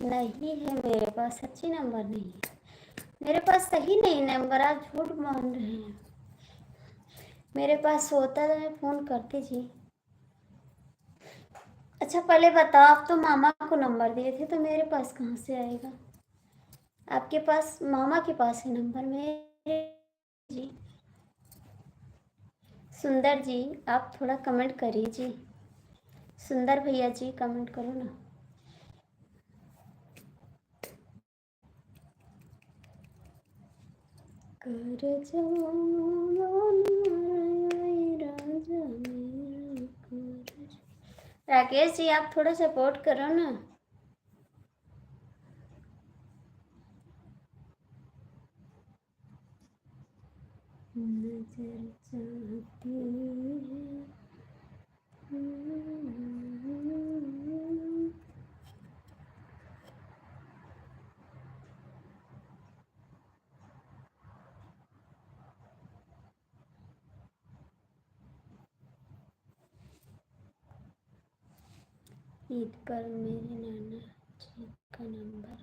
नहीं है मेरे पास, सच्ची नंबर नहीं है मेरे पास, सही नहीं नंबर, आप झूठ मान रहे हैं। मेरे पास होता तो मैं फ़ोन करती जी। अच्छा पहले बताओ, आप तो मामा को नंबर दिए थे, तो मेरे पास कहाँ से आएगा? आपके पास, मामा के पास है नंबर मेरे जी। सुंदर जी आप थोड़ा कमेंट करिए जी। सुंदर भैया जी कमेंट करो ना। कर राकेश जी आप थोड़ा सपोर्ट करो ना। नजर चाहती है। ईद पर मेरे नाना जी का नंबर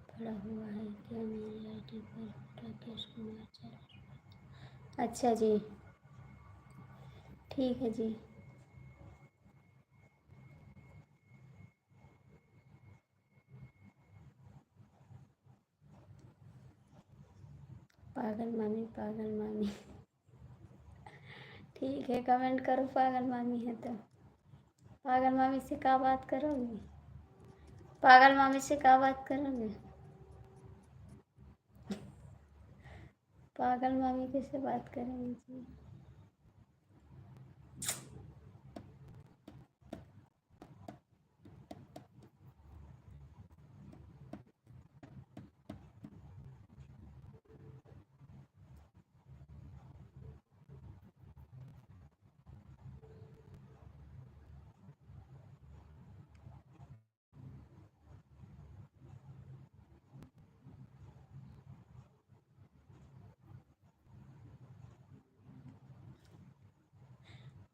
पड़ा हुआ है क्या मेरी आईडी पर? राकेश कुमार चल। अच्छा जी ठीक है जी। पागल मामी पागल मामी ठीक है कमेंट करो, पागल मामी है तो। पागल मामी से क्या बात करोगे? पागल मामी से क्या बात करोगे? पागल मामी कैसे बात करेंगे जी?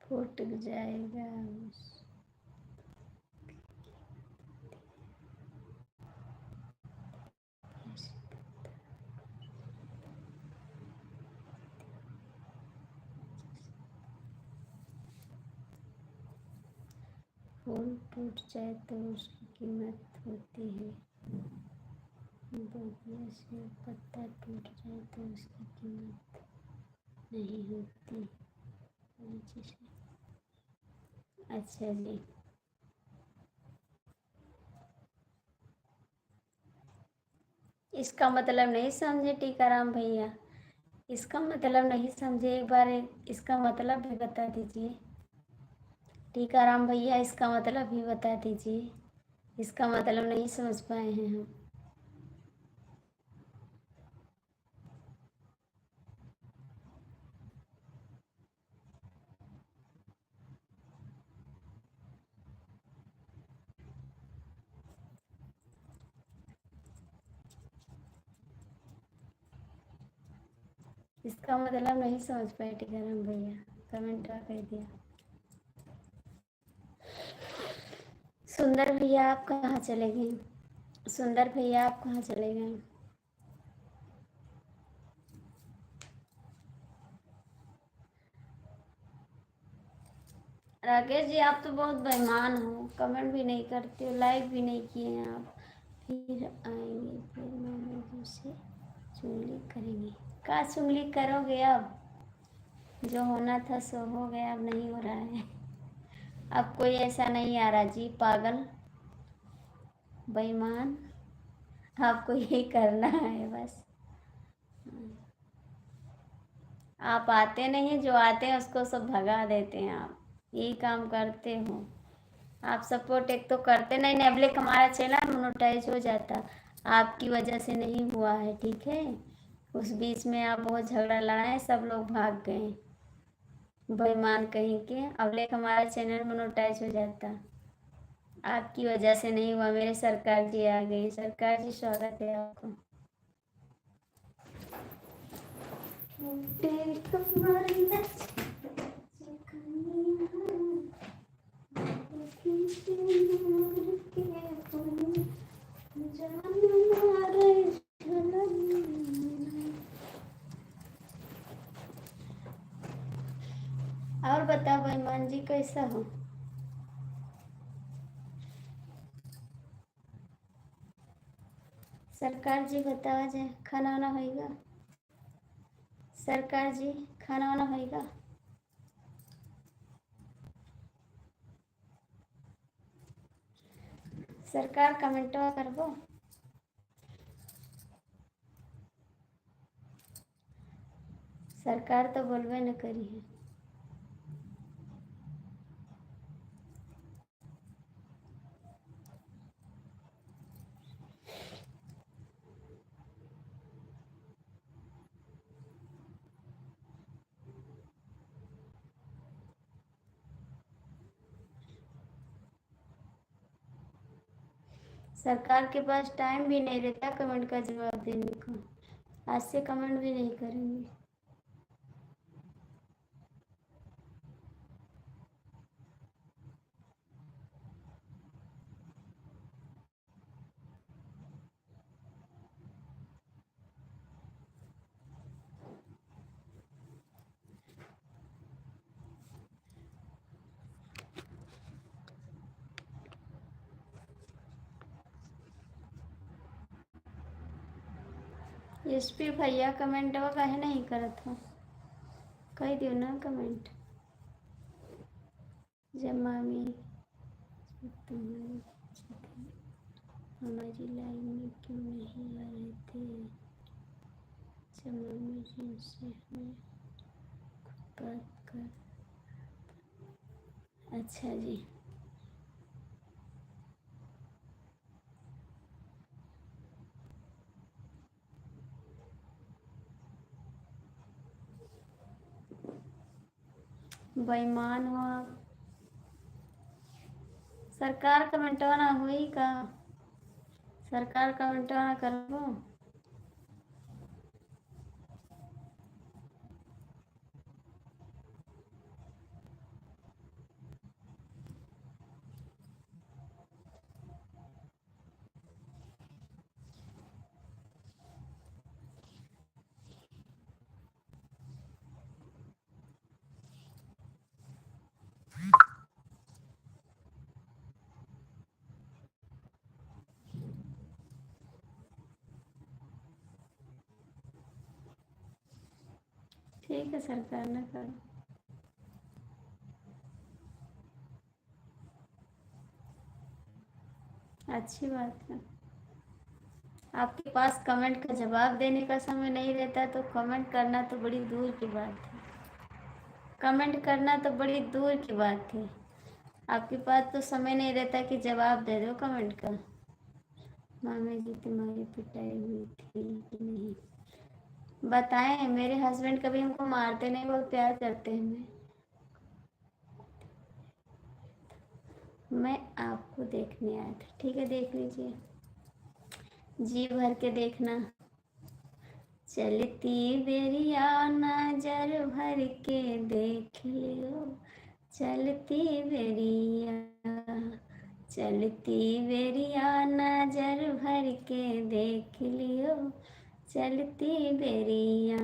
फूट जाएगा फूल टूट जाए तो उसकी कीमत होती है, बगिया से पत्ता टूट जाए तो उसकी कीमत नहीं होती। अच्छा जी इसका मतलब नहीं समझे टीकाराम भैया, इसका मतलब नहीं समझे, एक बार इसका मतलब भी बता दीजिए। टीकाराम भैया इसका मतलब भी बता दीजिए, इसका मतलब नहीं समझ पाए हैं हम। इसका मतलब नहीं समझ पाए टीकाराम भैया, कमेंट कर दिया। सुंदर भैया आप कहाँ चले गए? सुंदर भैया आप कहाँ चले गए? राकेश जी आप तो बहुत बेईमान हो, कमेंट भी नहीं करते हो, लाइक भी नहीं किए हैं आप। फिर आएंगे फिर मामा जी से चुगली करेंगे। क्या चुगली करोगे? अब जो होना था सो हो गया, अब नहीं हो रहा है। अब कोई ऐसा नहीं आ रहा जी, पागल बेईमान, आपको यही करना है बस। आप आते नहीं, जो आते हैं उसको सब भगा देते हैं, आप यही काम करते हो। आप सपोर्ट एक तो करते नहीं, नेबलिक हमारा चैनल मोनेटाइज हो जाता, आपकी वजह से नहीं हुआ है, ठीक है। उस बीच में आप बहुत झगड़ा लड़ाए, सब लोग भाग गए, बेईमान कहीं के। अब लेक हमारा चैनल मोनेटाइज हो जाता, आपकी वजह से नहीं हुआ। मेरे सरकार जी आ गई, सरकार जी स्वागत है आपको। और बताओ बेईमान जी कैसा हो? सरकार जी बताओ जाए, खाना वाना होएगा? सरकार जी खाना वाना होएगा? सरकार कमेंटवा करबो? सरकार तो बोलबे न करी है। सरकार के पास टाइम भी नहीं रहता कमेंट का जवाब देने का। आज से कमेंट भी नहीं करेंगे। एसपी भैया कमेंटवा काहे नहीं करत हो? कह दियो ना कमेंट। जब मामी तुम्हारे हमारी लाइन में क्यों नहीं आ रहे थे? जब मामी जी से हमें बात कर। अच्छा जी। बेईमान हो आप। सरकार कमेंटवा ना हुई का? सरकार कमेंटवा ना करबो? ठीक है सरकार ना करो। अच्छी बात है। आपके पास कमेंट का जवाब देने का समय नहीं रहता तो कमेंट करना तो बड़ी दूर की बात है। कमेंट करना तो बड़ी दूर की बात है। आपके पास तो समय नहीं रहता कि जवाब दे दो कमेंट का। मामी जी तुम्हारी पिटाई हुई थी कि नहीं? बताएं, मेरे हस्बैंड कभी हमको मारते नहीं, बहुत प्यार करते हैं हमें। मैं आपको देखने आया था। ठीक है, देख लीजिए, जी भर के देखना। चलती बेरिया नजर भर के देख लियो। चलती बेरिया, चलती बेरिया नजर भर के देख लियो। चलती बेरिया,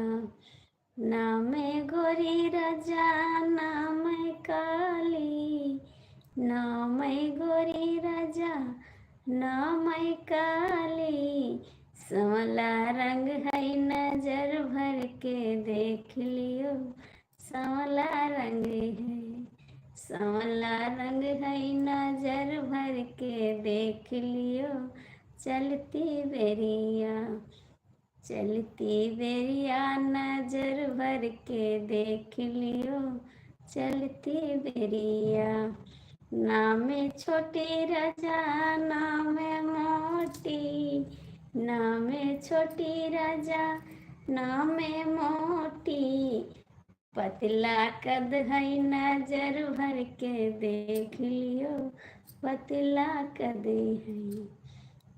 नाम गोरी रजा नाम काली, नाम गोरी रजा नाम काली। संवला रंग है नजर भर के देख लियो। संवला रंग है, संवला रंग है नजर भर के देख लियो। चलती बेरिया, चलती बेरिया नजर भर के देख लियो। चलती बेरिया, नाम छोटी राजा नाम मोटी, नाम छोटी राजा नाम मोटी। पतला कद है नजर भर के देख लियो। पतला कद है,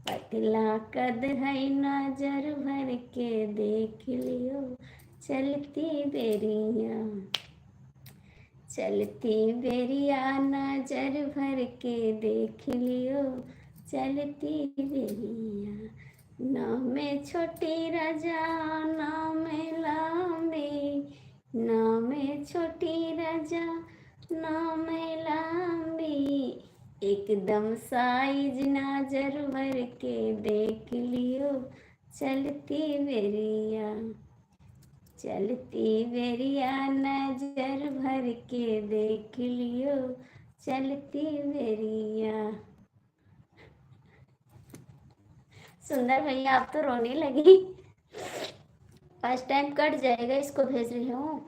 पतला कद है नजर भर के देख लियो। चलती बेरिया, चलती बेरिया नजर भर के देख लियो। चलती बेरिया, नाम छोटी राजा नाम लामी, ना मैं छोटी राजा ना मैं लंबी, एकदम साइज नजर भर के देख लियो, चलती बेरिया चलती बेरिया नजर भर के देख लियो, चलती बेरिया। सुंदर भैया आप तो रोने लगी। फर्स्ट टाइम कट जाएगा, इसको भेज रही हूँ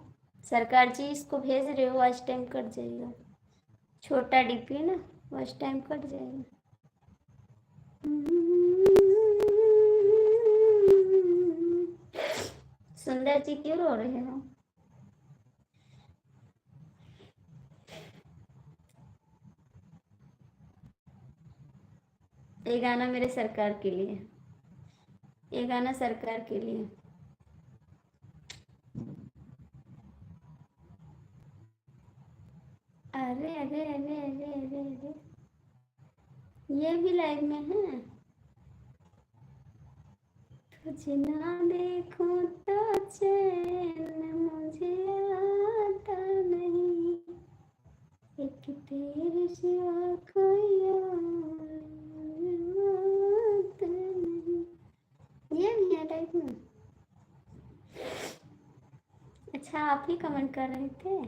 सरकार जी, इसको भेज रहे हो, फर्स्ट टाइम कट जाएगा। छोटा डीपी है ना, फर्स्ट टाइम कट जाएगा। सुंदर जी क्यों रो रहे हो? ये गाना मेरे सरकार के लिए, ये गाना सरकार के लिए। अरे अरे अरे अरे अरे अरे, ये भी लाइव में है। तुझे ना देखूं तो चैन मुझे आता नहीं, एक तेरे सिवा कोई और आता नहीं। ये भी है लाइव में। अच्छा आप ही कमेंट कर रहे थे।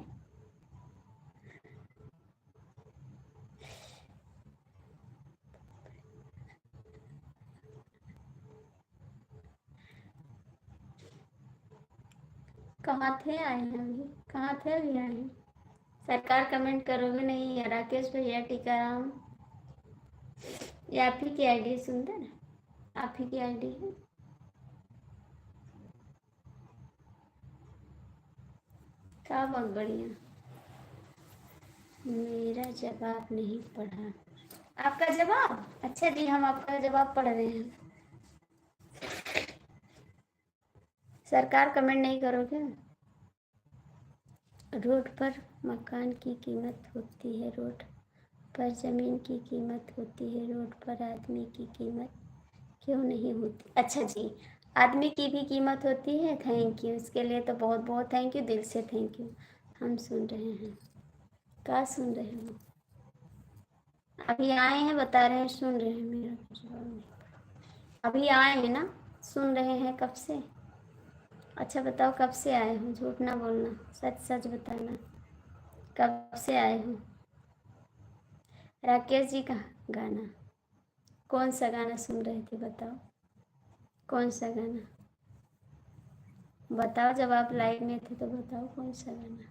कहाँ थे, आए हैं अभी? कहाँ थे, अभी आए हैं? सरकार कमेंट करोगे नहीं? राकेश भैया, टीकाराम, ये आप ही की आईडी है सुंदर, आप ही की आईडी है। क्या बहुत बढ़िया। मेरा जवाब नहीं पढ़ा, आपका जवाब? अच्छा जी, हम आपका जवाब पढ़ रहे हैं। सरकार कमेंट नहीं करोगे? रोड पर मकान की कीमत होती है, रोड पर ज़मीन की कीमत होती है, रोड पर आदमी की कीमत क्यों नहीं होती? अच्छा जी, आदमी की भी कीमत होती है। थैंक यू, इसके लिए तो बहुत बहुत थैंक यू, दिल से थैंक यू। हम सुन रहे हैं। क्या सुन रहे हो? अभी आए हैं, बता रहे हैं सुन रहे हैं, मेरा कुछ जवाब नहीं। अभी आए हैं ना, सुन रहे हैं कब से? अच्छा बताओ कब से आए हो, झूठ ना बोलना, सच सच बताना, कब से आए हो? राकेश जी का गाना, कौन सा गाना सुन रहे थे बताओ, कौन सा गाना बताओ, जब आप लाइव में थे तो बताओ कौन सा गाना।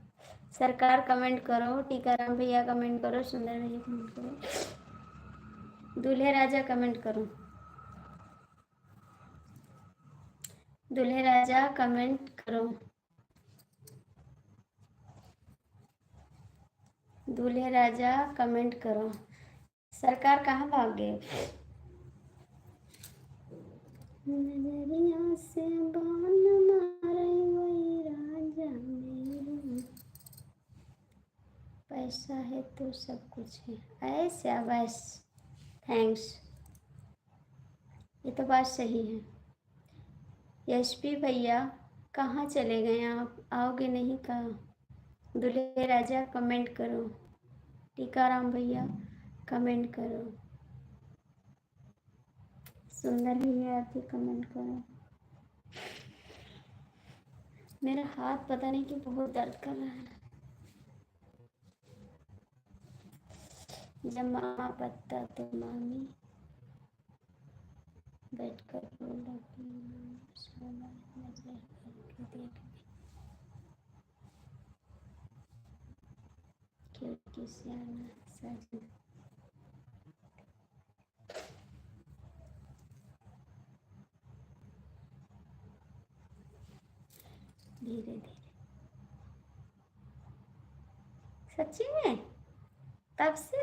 सरकार कमेंट करो, टीकाराम भैया कमेंट करो, सुंदर भैया कमेंट करो, दूल्हे राजा कमेंट करो, दूल्हे राजा कमेंट करो, दूल्हे राजा कमेंट करो। सरकार कहाँ भाग गए? नजरिया से बान मारे वही राजा मेरा, पैसा है तो सब कुछ है, ऐसा बस। थैंक्स, ये तो बात सही है। यशपी भैया कहाँ चले गए आप, आओगे नहीं कहा? दूल्हे राजा कमेंट करो, टीकाराम भैया कमेंट करो, सुंदर भैया आप भी कमेंट करो। मेरा हाथ पता नहीं क्यों बहुत दर्द कर रहा है। जब मामा पत्ता तो मामी बैठ कर बोला कि सोना नजर करके देख खिड़की से आना सजना। धीरे धीरे, सच्ची में तब से?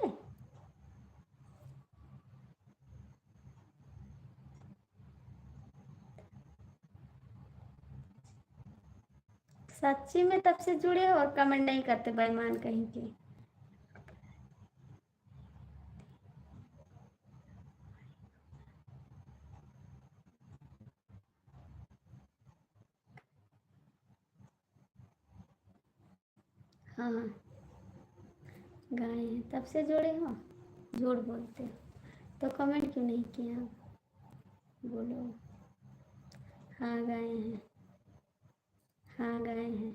सच्ची में तब से जुड़े हो और कमेंट नहीं करते, बेईमान कहीं के। हाँ गाय हैं, तब से जुड़े हो, झूठ बोलते हो। तो कमेंट क्यों नहीं किया आप? बोलो। हाँ गाय हैं, हाँ गाय हैं।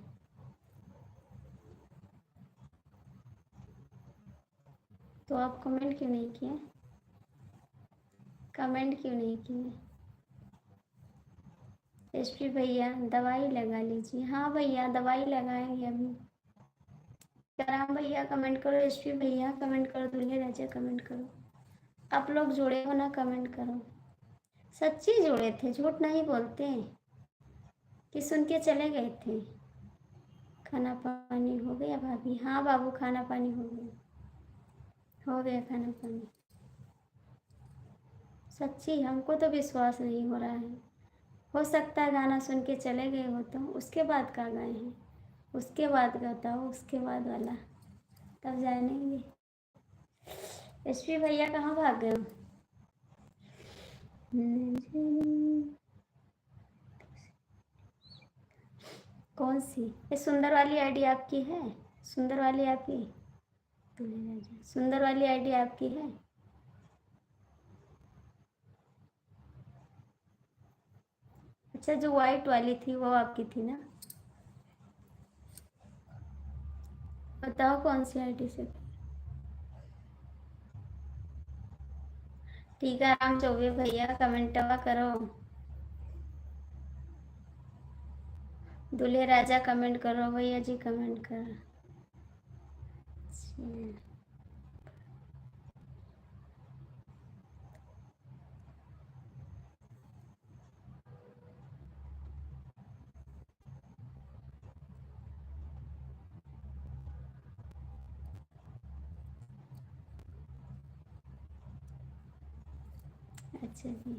तो आप कमेंट क्यों नहीं किए? कमेंट क्यों नहीं किए? एसपी भैया दवाई लगा लीजिए। हाँ भैया दवाई लगाएंगे अभी। राम भैया कमेंट करो, एसपी भैया कमेंट करो, दूल्हे राजा कमेंट करो। आप लोग जुड़े हो ना, कमेंट करो। सच्ची जुड़े थे, झूठ नहीं बोलते कि सुन के चले गए थे। खाना पानी हो गया भाभी? हाँ बाबू खाना पानी हो गया, हो गया खाना पानी। सच्ची हमको तो विश्वास नहीं हो रहा है। हो सकता है गाना सुन के चले गए हो, तो उसके बाद का गाए हैं, उसके बाद का बताओ, उसके बाद वाला तब जानेंगे। एसपी भैया कहाँ भाग गए हो? कौन सी? ये सुंदर वाली आईडी आपकी है? सुंदर वाली आपकी? सुंदर वाली आईडी आपकी है? अच्छा, जो वाइट वाली थी वो आपकी थी ना? बताओ कौन सी आईडी से? टीका राम चौबे भैया कमेंटवा करो। दूल्हे राजा कमेंट करो भैया जी, कमेंट करो। अच्छा जी,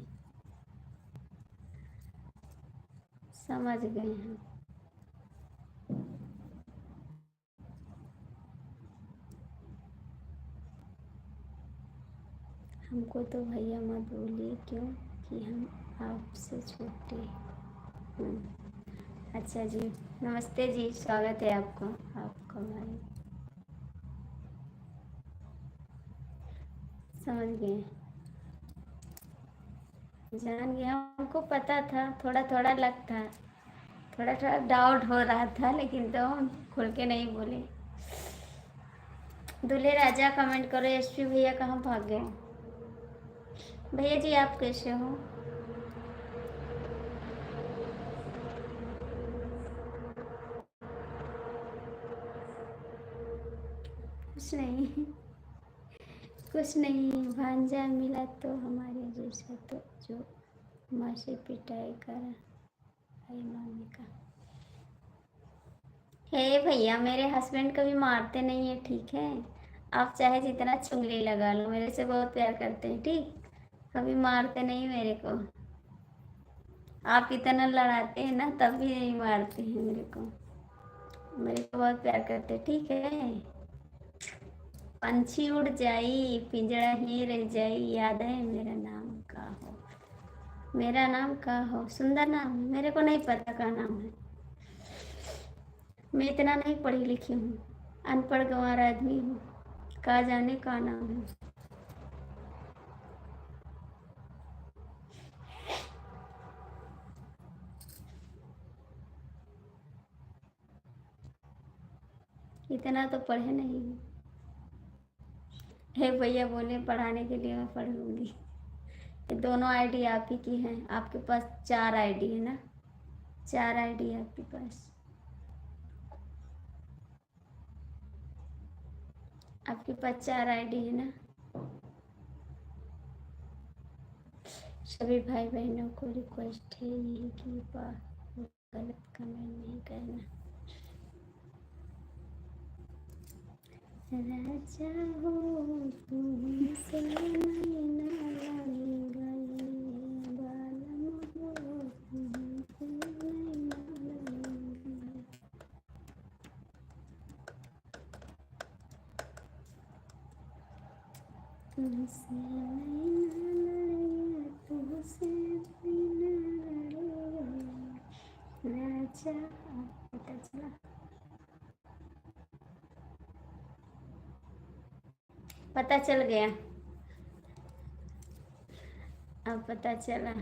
समझ गए हैं। हमको तो भैया मत बोलिए, क्यों कि हम आपसे छोटे हैं। अच्छा जी, नमस्ते जी, स्वागत है आपको, आपका भाई। समझ गए, जान गया, हमको पता था, थोड़ा थोड़ा लगता, थोड़ा थोड़ा डाउट हो रहा था, लेकिन तो हम खुल के नहीं बोले। दूल्हे राजा कमेंट करो। एसपी भैया कहाँ भाग गए? भैया जी आप कैसे हो? कुछ नहीं, कुछ नहीं, भांजा मिला तो हमारे जैसा, तो जो माँ से पिटाई करा भाई मामी का। हे भैया, मेरे हस्बैंड कभी मारते नहीं है, ठीक है? आप चाहे जितना चुंगली लगा लो, मेरे से बहुत प्यार करते हैं, ठीक? कभी मारते नहीं मेरे को। आप इतना लड़ाते हैं ना, तब भी नहीं मारते हैं मेरे को। मेरे को बहुत प्यार करते हैं, ठीक है? पंछी उड़ जाई पिंजड़ा ही रह जाई, याद है मेरा नाम का हो? मेरा नाम का हो, सुंदर नाम है, मेरे को नहीं पता का नाम है। मैं इतना नहीं पढ़ी लिखी हूँ, अनपढ़ गंवार आदमी हूँ, का जाने का नाम है। इतना तो पढ़े नहीं हूँ। हे भैया बोले पढ़ाने के लिए मैं पढ़ लूँगी। ये दोनों आईडी आप ही की हैं, आपके पास 4 आईडी है ना? 4 आईडी है आपके पास, आपके पास 4 आईडी है ना? सभी भाई बहनों को रिक्वेस्ट है यही कि गलत कमेंट नहीं करना। राजा हो तुमसे नैना लागे गए, बालम हो तुमसे नैना लागे। तुमसे नैना लड़े, तुमसे नैना लड़े, राजा। पता चला? पता चल गया, अब पता चला।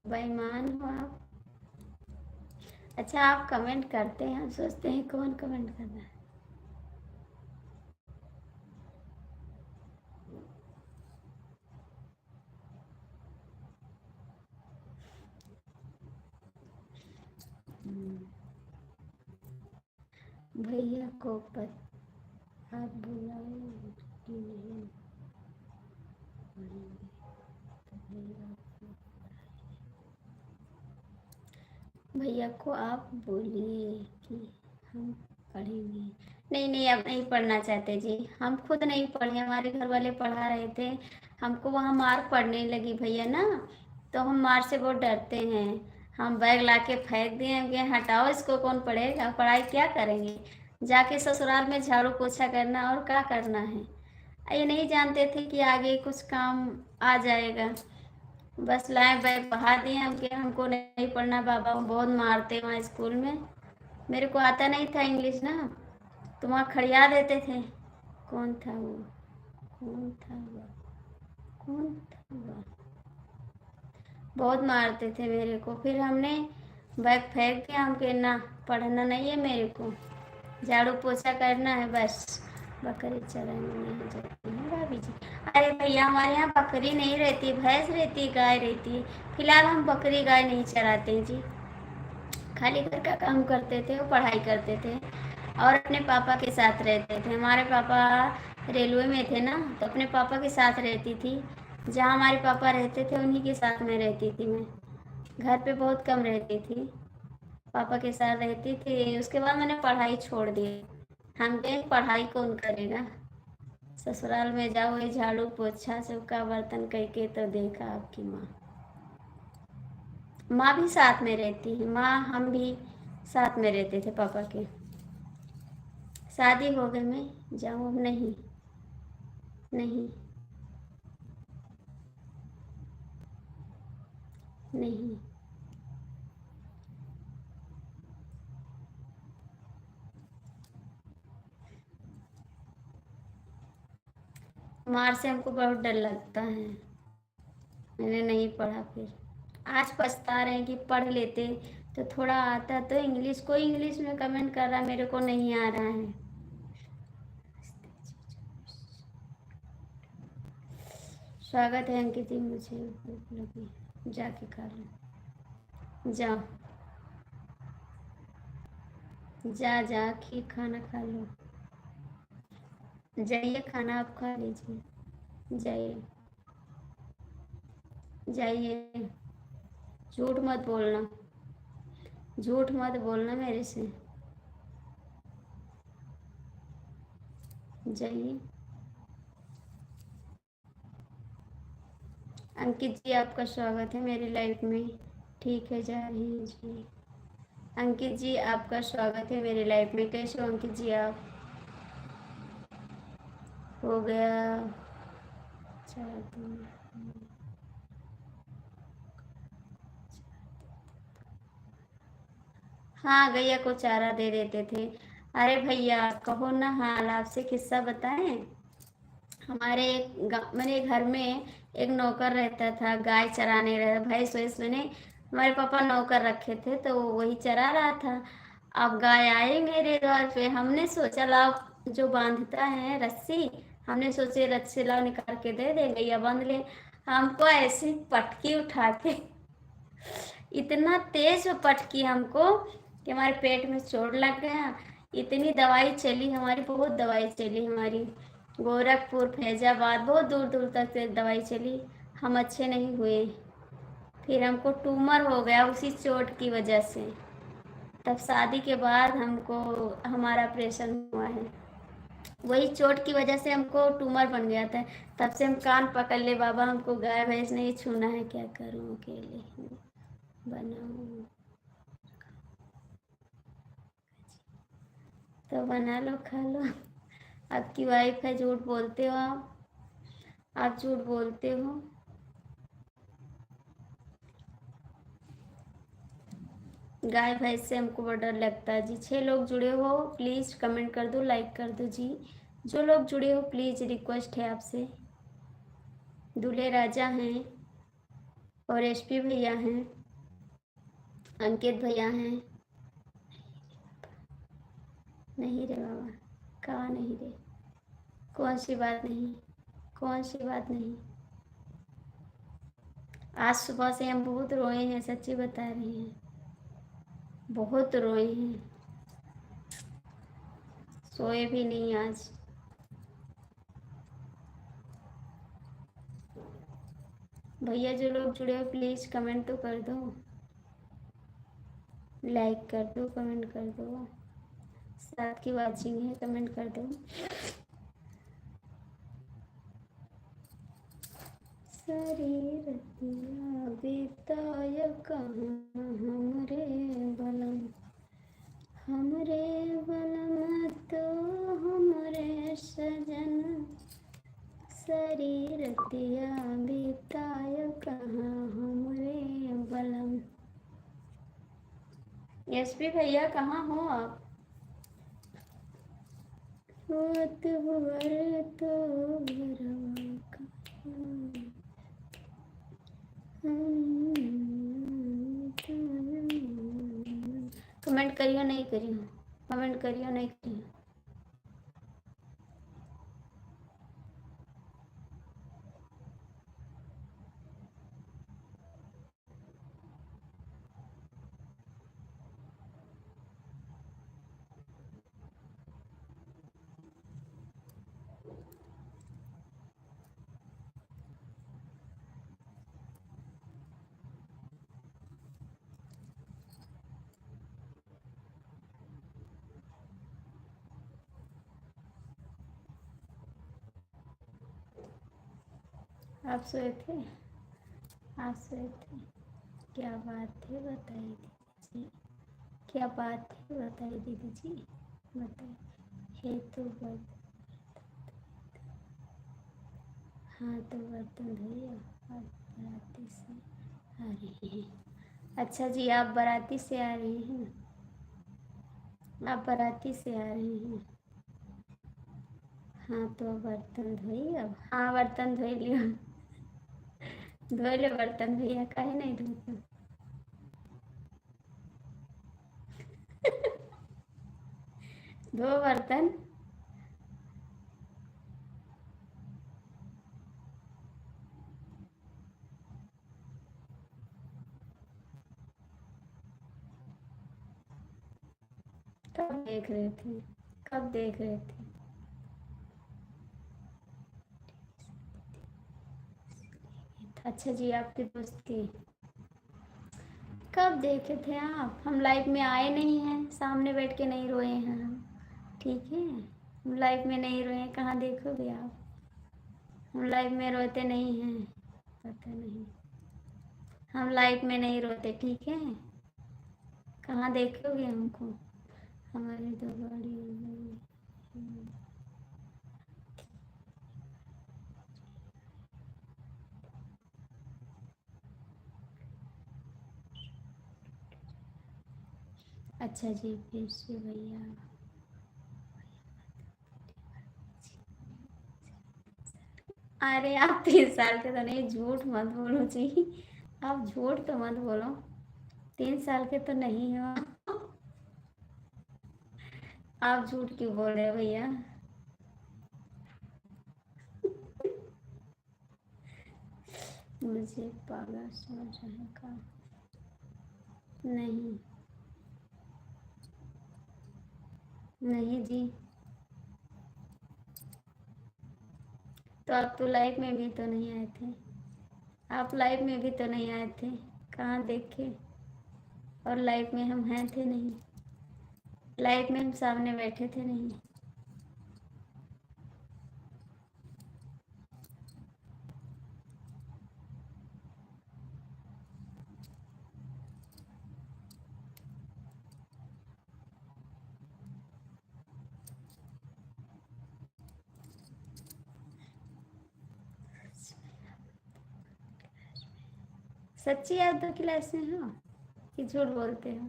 बेईमान हो आप। अच्छा, आप कमेंट करते हैं, हम सोचते हैं कौन कमेंट कर रहा है। भैया को आप बुलाए कि नहीं पढ़ेंगे तो भैया को आप बोलिए कि हम पढ़ेंगे। नहीं नहीं, अब नहीं पढ़ना चाहते जी, हम खुद नहीं पढ़े, हमारे घर वाले पढ़ा रहे थे हमको, वहाँ मार पड़ने लगी भैया ना, तो हम मार से बहुत डरते हैं। हम बैग ला के फेंक दिए, हम कहे हटाओ इसको, कौन पढ़ेगा, पढ़ाई क्या करेंगे, जाके ससुराल में झाड़ू पोछा करना और क्या करना है। ये नहीं जानते थे कि आगे कुछ काम आ जाएगा। बस लाए बैग बहा दिए, हम कि हमको नहीं पढ़ना, बाबा बहुत मारते वहाँ स्कूल में। मेरे को आता नहीं था इंग्लिश ना, तो वहाँ खड़िया देते थे। कौन था वो, कौन था वो, कौन था वो, बहुत मारते थे मेरे को। फिर हमने बैग फेंक दिया, हम के ना पढ़ना नहीं है मेरे को, झाड़ू पोछा करना है बस। बकरी चराने नहीं जाती है भाभी जी। अरे भैया, हमारे यहाँ बकरी नहीं रहती, भैंस रहती, गाय रहती है। फिलहाल हम बकरी गाय नहीं चराते हैं जी, खाली घर का काम करते थे और पढ़ाई करते थे और अपने पापा के साथ रहते थे। हमारे पापा रेलवे में थे ना, तो अपने पापा के साथ रहती थी। जहाँ हमारे पापा रहते थे उन्हीं के साथ में रहती थी मैं, घर पे बहुत कम रहती थी, पापा के साथ रहती थी। उसके बाद मैंने पढ़ाई छोड़ दी। हम कहें पढ़ाई कौन करेगा, ससुराल में जाओ, ये झाड़ू पोछा सबका बर्तन करके तो देखा आपकी माँ। माँ भी साथ में रहती है, माँ हम भी साथ में रहते थे पापा के। शादी हो गई, मैं जाऊँ अब नहीं, नहीं नहीं। मार से हमको बहुत डर लगता है, मैंने नहीं पढ़ा। फिर आज पछता रहे हैं कि पढ़ लेते तो थोड़ा आता तो इंग्लिश। कोई इंग्लिश में कमेंट कर रहा है, मेरे को नहीं आ रहा है। स्वागत है अंकित जी, मुझे भूख लगी, जाके खा लो, जाओ, जा जा के खाना खा लो, जाइए खाना आप खा लीजिए, जाइए जाइए। झूठ मत बोलना, झूठ मत बोलना मेरे से, जाइए। अंकित जी, आपका स्वागत है मेरी लाइफ में। ठीक है, जा रही हैं जी। अंकित जी, आपका स्वागत है मेरी लाइफ में। कैसे हो अंकित जी आप? हो गया 4 दिन। हाँ, गैया को चारा दे देते थे। अरे भैया कहो ना, हाल आपसे किस्सा बताएं। हमारे मेरे घर में एक नौकर रहता था, गाय चराने रहे, भैंस वैस मैंने हमारे पापा नौकर रखे थे, तो वो वही चरा रहा था। अब गाय आई मेरे द्वार पे, हमने सोचा लाओ, जो बांधता है रस्सी, हमने सोचे रस्सी लाओ निकाल के दे दे, गैया बांध ले। हमको ऐसी पटकी उठा के, इतना तेज वो पटकी हमको कि हमारे पेट में चोट लग गया। इतनी दवाई चली हमारी, बहुत दवाई चली हमारी, गोरखपुर फैजाबाद बहुत दूर दूर तक से दवाई चली, हम अच्छे नहीं हुए। फिर हमको ट्यूमर हो गया उसी चोट की वजह से। तब शादी के बाद हमको हमारा ऑपरेशन हुआ है, वही चोट की वजह से हमको ट्यूमर बन गया था। तब से हम कान पकड़ ले, बाबा हमको गाय भैंस नहीं छूना है, क्या करूँ अकेले बनाऊँ, तो बना लो खा लो। आपकी वाइफ है, झूठ बोलते हो आप झूठ बोलते हो। गाय भैंस से हमको बड़ा डर लगता है जी। 6 लोग जुड़े हो, प्लीज़ कमेंट कर दो, लाइक कर दो जी, जो लोग जुड़े हो प्लीज़ रिक्वेस्ट है आपसे। दूल्हे राजा हैं और एसपी भैया हैं, अंकित भैया हैं। नहीं रे बाबा, कहाँ नहीं रे, कौन सी बात नहीं, कौन सी बात नहीं। आज सुबह से हम बहुत रोए हैं, सच्ची बता रहे हैं, बहुत रोए हैं, सोए भी नहीं आज। भैया जो लोग जुड़े हो प्लीज़ कमेंट तो कर दो, लाइक कर दो, कमेंट कर दो, साथ की वाचिंग है, कमेंट कर दो। सारी रतिया बिताय कहाँ हमरे बलम, हमरे बलम तो हमरे सजन, सारी रतिया बिताय कहाँ हमरे बलम। एसपी भैया कहाँ हो आप? होत भुवर तो भरवा कहाँ। कमेंट करियो नहीं करियो, कमेंट करियो नहीं करियो। आप सोए थे? आप सोए थे? क्या बात है बताइए दीदी जी, क्या बात है बताइए दीदी जी, बताइए। है तो बर्तन, हाँ तो बर्तन धोइए, आप बाराती से आ रही हैं। अच्छा जी, आप बाराती से आ रही हैं, आप बाराती से आ रही हैं। हाँ तो बर्तन धोइए अब, हाँ बर्तन धो लियो, धो लो बर्तन भैया, काहे नहीं धोते? धो बर्तन। कब देख रहे थे, कब देख रहे थे? अच्छा जी, आपके दोस्त की कब देखे थे आप? हम लाइव में आए नहीं हैं, सामने बैठ के नहीं रोए हैं हम, ठीक है? हम लाइव में नहीं रोए हैं, कहाँ देखोगे आप? हम लाइव में रोते नहीं हैं, पता नहीं, हम लाइव में नहीं रोते, ठीक है? कहाँ देखोगे हमको? हमारी तो गाड़ी हो गई। अच्छा जी, फिर से भैया, अरे आप 3 साल के तो नहीं, झूठ मत बोलो जी, आप झूठ तो मत बोलो, 3 साल के तो नहीं हो आप झूठ क्यों बोल रहे हो भैया? मुझे पागल समझ रहे का? नहीं, नहीं जी, तो आप तो लाइव में भी तो नहीं आए थे, आप लाइव में भी तो नहीं आए थे, कहाँ देखे? और लाइव में हम हैं थे नहीं, लाइव में हम सामने बैठे थे नहीं। सच्ची आप 2 क्लास में हो कि झूठ बोलते हो?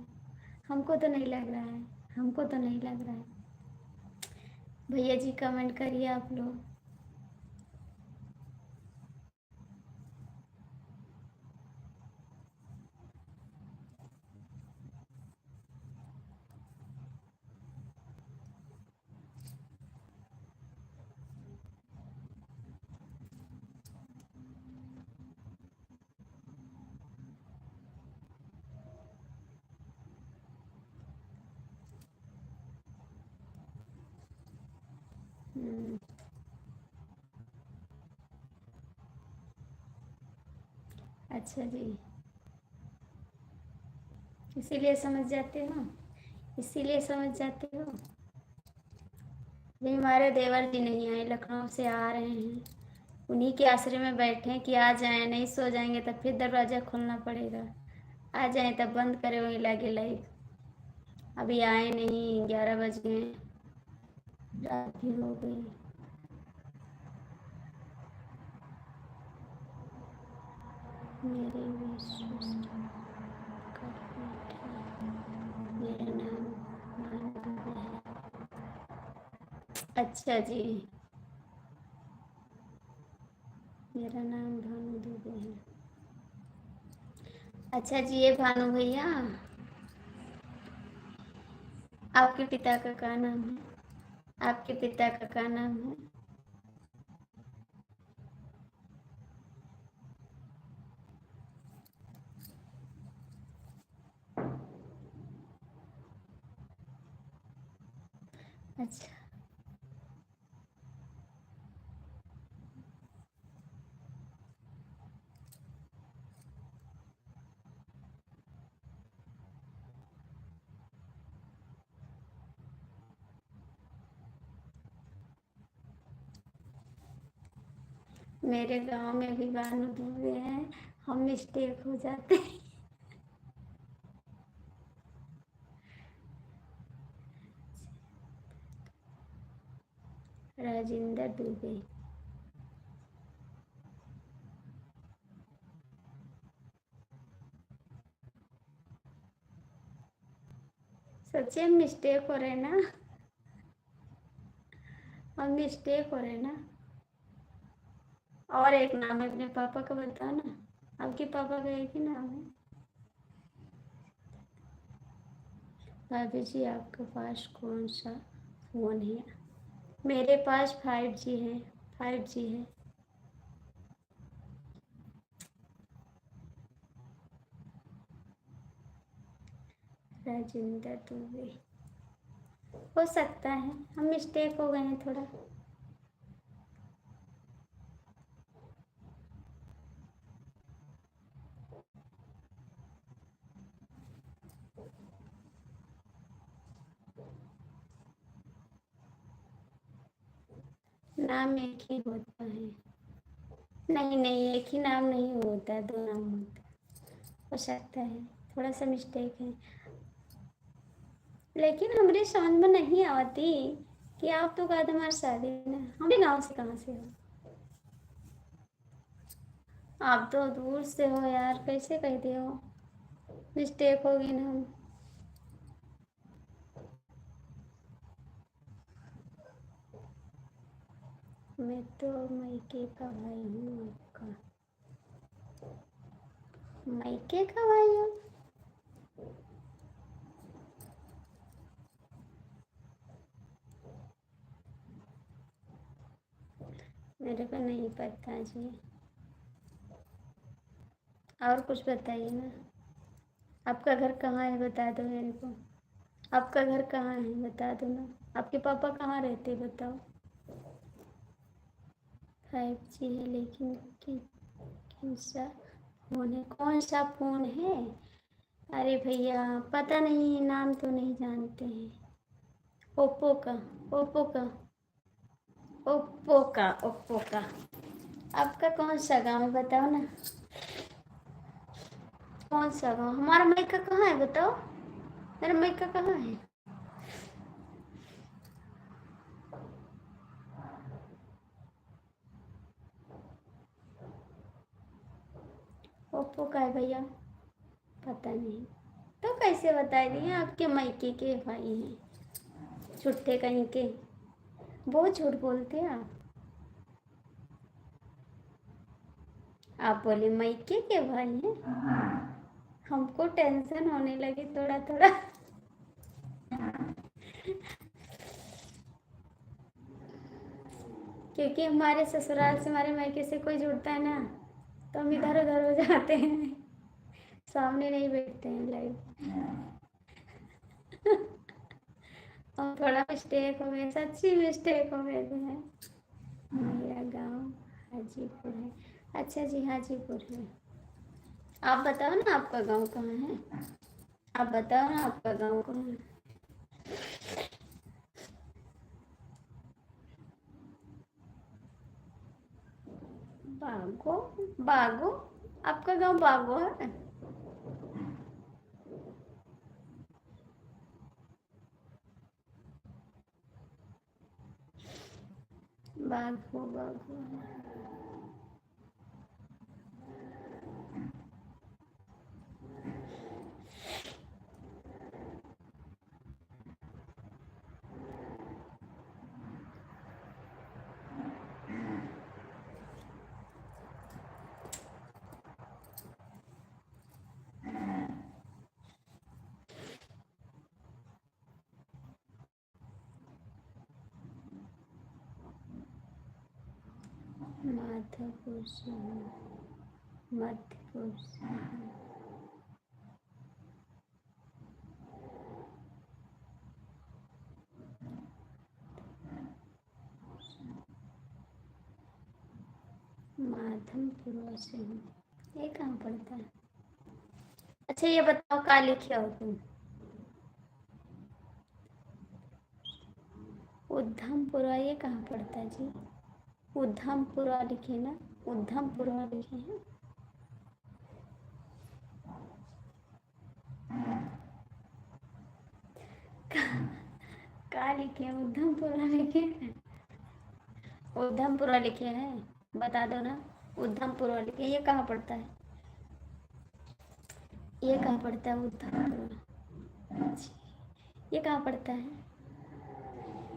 हमको तो नहीं लग रहा है, हमको तो नहीं लग रहा है। भैया जी कमेंट करिए आप लोग। अच्छा जी, इसीलिए समझ जाते हो, इसीलिए समझ जाते हो। अभी हमारे देवर जी नहीं आए, लखनऊ से आ रहे हैं। उन्हीं के आश्रय में बैठे हैं कि आ जाएं, नहीं सो जाएंगे तब फिर दरवाज़ा खोलना पड़ेगा। आ जाएं तब बंद करे वहीं लगे लाइट। अभी आए नहीं, 11 बज गए, रात भी हो गई। मेरे विश्व कर बैठे, मेरा नाम भानु दुबे है। अच्छा जी, मेरा नाम भानु दुबे है। अच्छा जी, ये भानु भैया, आपके पिता का क्या नाम है? आपके पिता का क्या नाम है? अच्छा, मेरे गांव में भी भानु दुबे हैं, हम मिस्टेक हो जाते हैं। राजेंद्र दुबे। सच्ची हम मिस्टेक हो रहे हैं ना, हम मिस्टेक हो रहे हैं ना। और एक नाम है अपने पापा का, बताओ ना। आपके पापा का एक ही नाम है। भाभी जी, आपके पास कौन सा फ़ोन है? मेरे पास 5G है, 5G है। राजेंद्र दुबे। हो सकता है हम मिस्टेक हो गए हैं थोड़ा। नाम एक ही होता है। नहीं नहीं, एक ही नाम नहीं होता, दो नाम होता है। हो सकता है थोड़ा सा मिस्टेक है, लेकिन हमारे समझ में नहीं आती कि आप तो कहा था हमारी शादी ना, हमारे गांव से कहाँ से हो? आप तो दूर से हो यार, कैसे कहते हो? मिस्टेक होगी ना। मैं तो मायके का भाई हूँ आपका। मायके का भाई हूँ? मेरे को नहीं पता जी। और कुछ बताइए ना। आपका घर कहाँ है बता दो मेरे को। आपका घर कहाँ है बता दो ना। आपके पापा कहाँ रहते बताओ। 5G है लेकिन कौन सा फ़ोन है? कौन सा फ़ोन है? अरे भैया पता नहीं, नाम तो नहीं जानते हैं। ओप्पो का, ओप्पो का, ओप्पो का, ओप्पो का। आपका कौन सा गाँव है बताओ ना। कौन सा गाँव? हमारा मायका कहाँ है बताओ। मेरा मायका कहाँ है? ओप्पो का है भैया, पता नहीं। तो कैसे बता दिए आपके मायके के भाई हैं, छुट्टे कहीं के। बहुत झूठ बोलते हैं आप बोले मायके के भाई हैं। हमको टेंशन होने लगी थोड़ा थोड़ा। क्योंकि हमारे ससुराल से हमारे मायके से कोई जुड़ता है ना, तो हम इधर उधर हो जाते हैं, सामने नहीं बैठते हैं लाइव। और थोड़ा मिस्टेक हो गया, सच्ची मिस्टेक हो गए थे। मेरा गांव हाजीपुर है। अच्छा जी, हाजीपुर है। आप बताओ ना आपका गांव कहाँ है? आप बताओ ना आपका गांव कहाँ है? बागो? बागो? आपका गांव बागो है? बागो बागो। माधोपुर से हूँ, मध्यपुर से हूँ। माधमपुर से हूँ। ये कहाँ पड़ता है? अच्छा ये बताओ, कहाँ लिखे हो तुम? उधमपुरा ये कहाँ पड़ता है जी? उधमपुरा लिखे ना, उधमपुरा लिखे हैं। कहाँ लिखे हैं? उधमपुरा लिखे हैं। उधमपुरा लिखे हैं, बता दो ना। उधमपुरा लिखे, ये कहाँ पड़ता है? ये कहाँ पड़ता है उधमपुरा? ये कहाँ पड़ता है?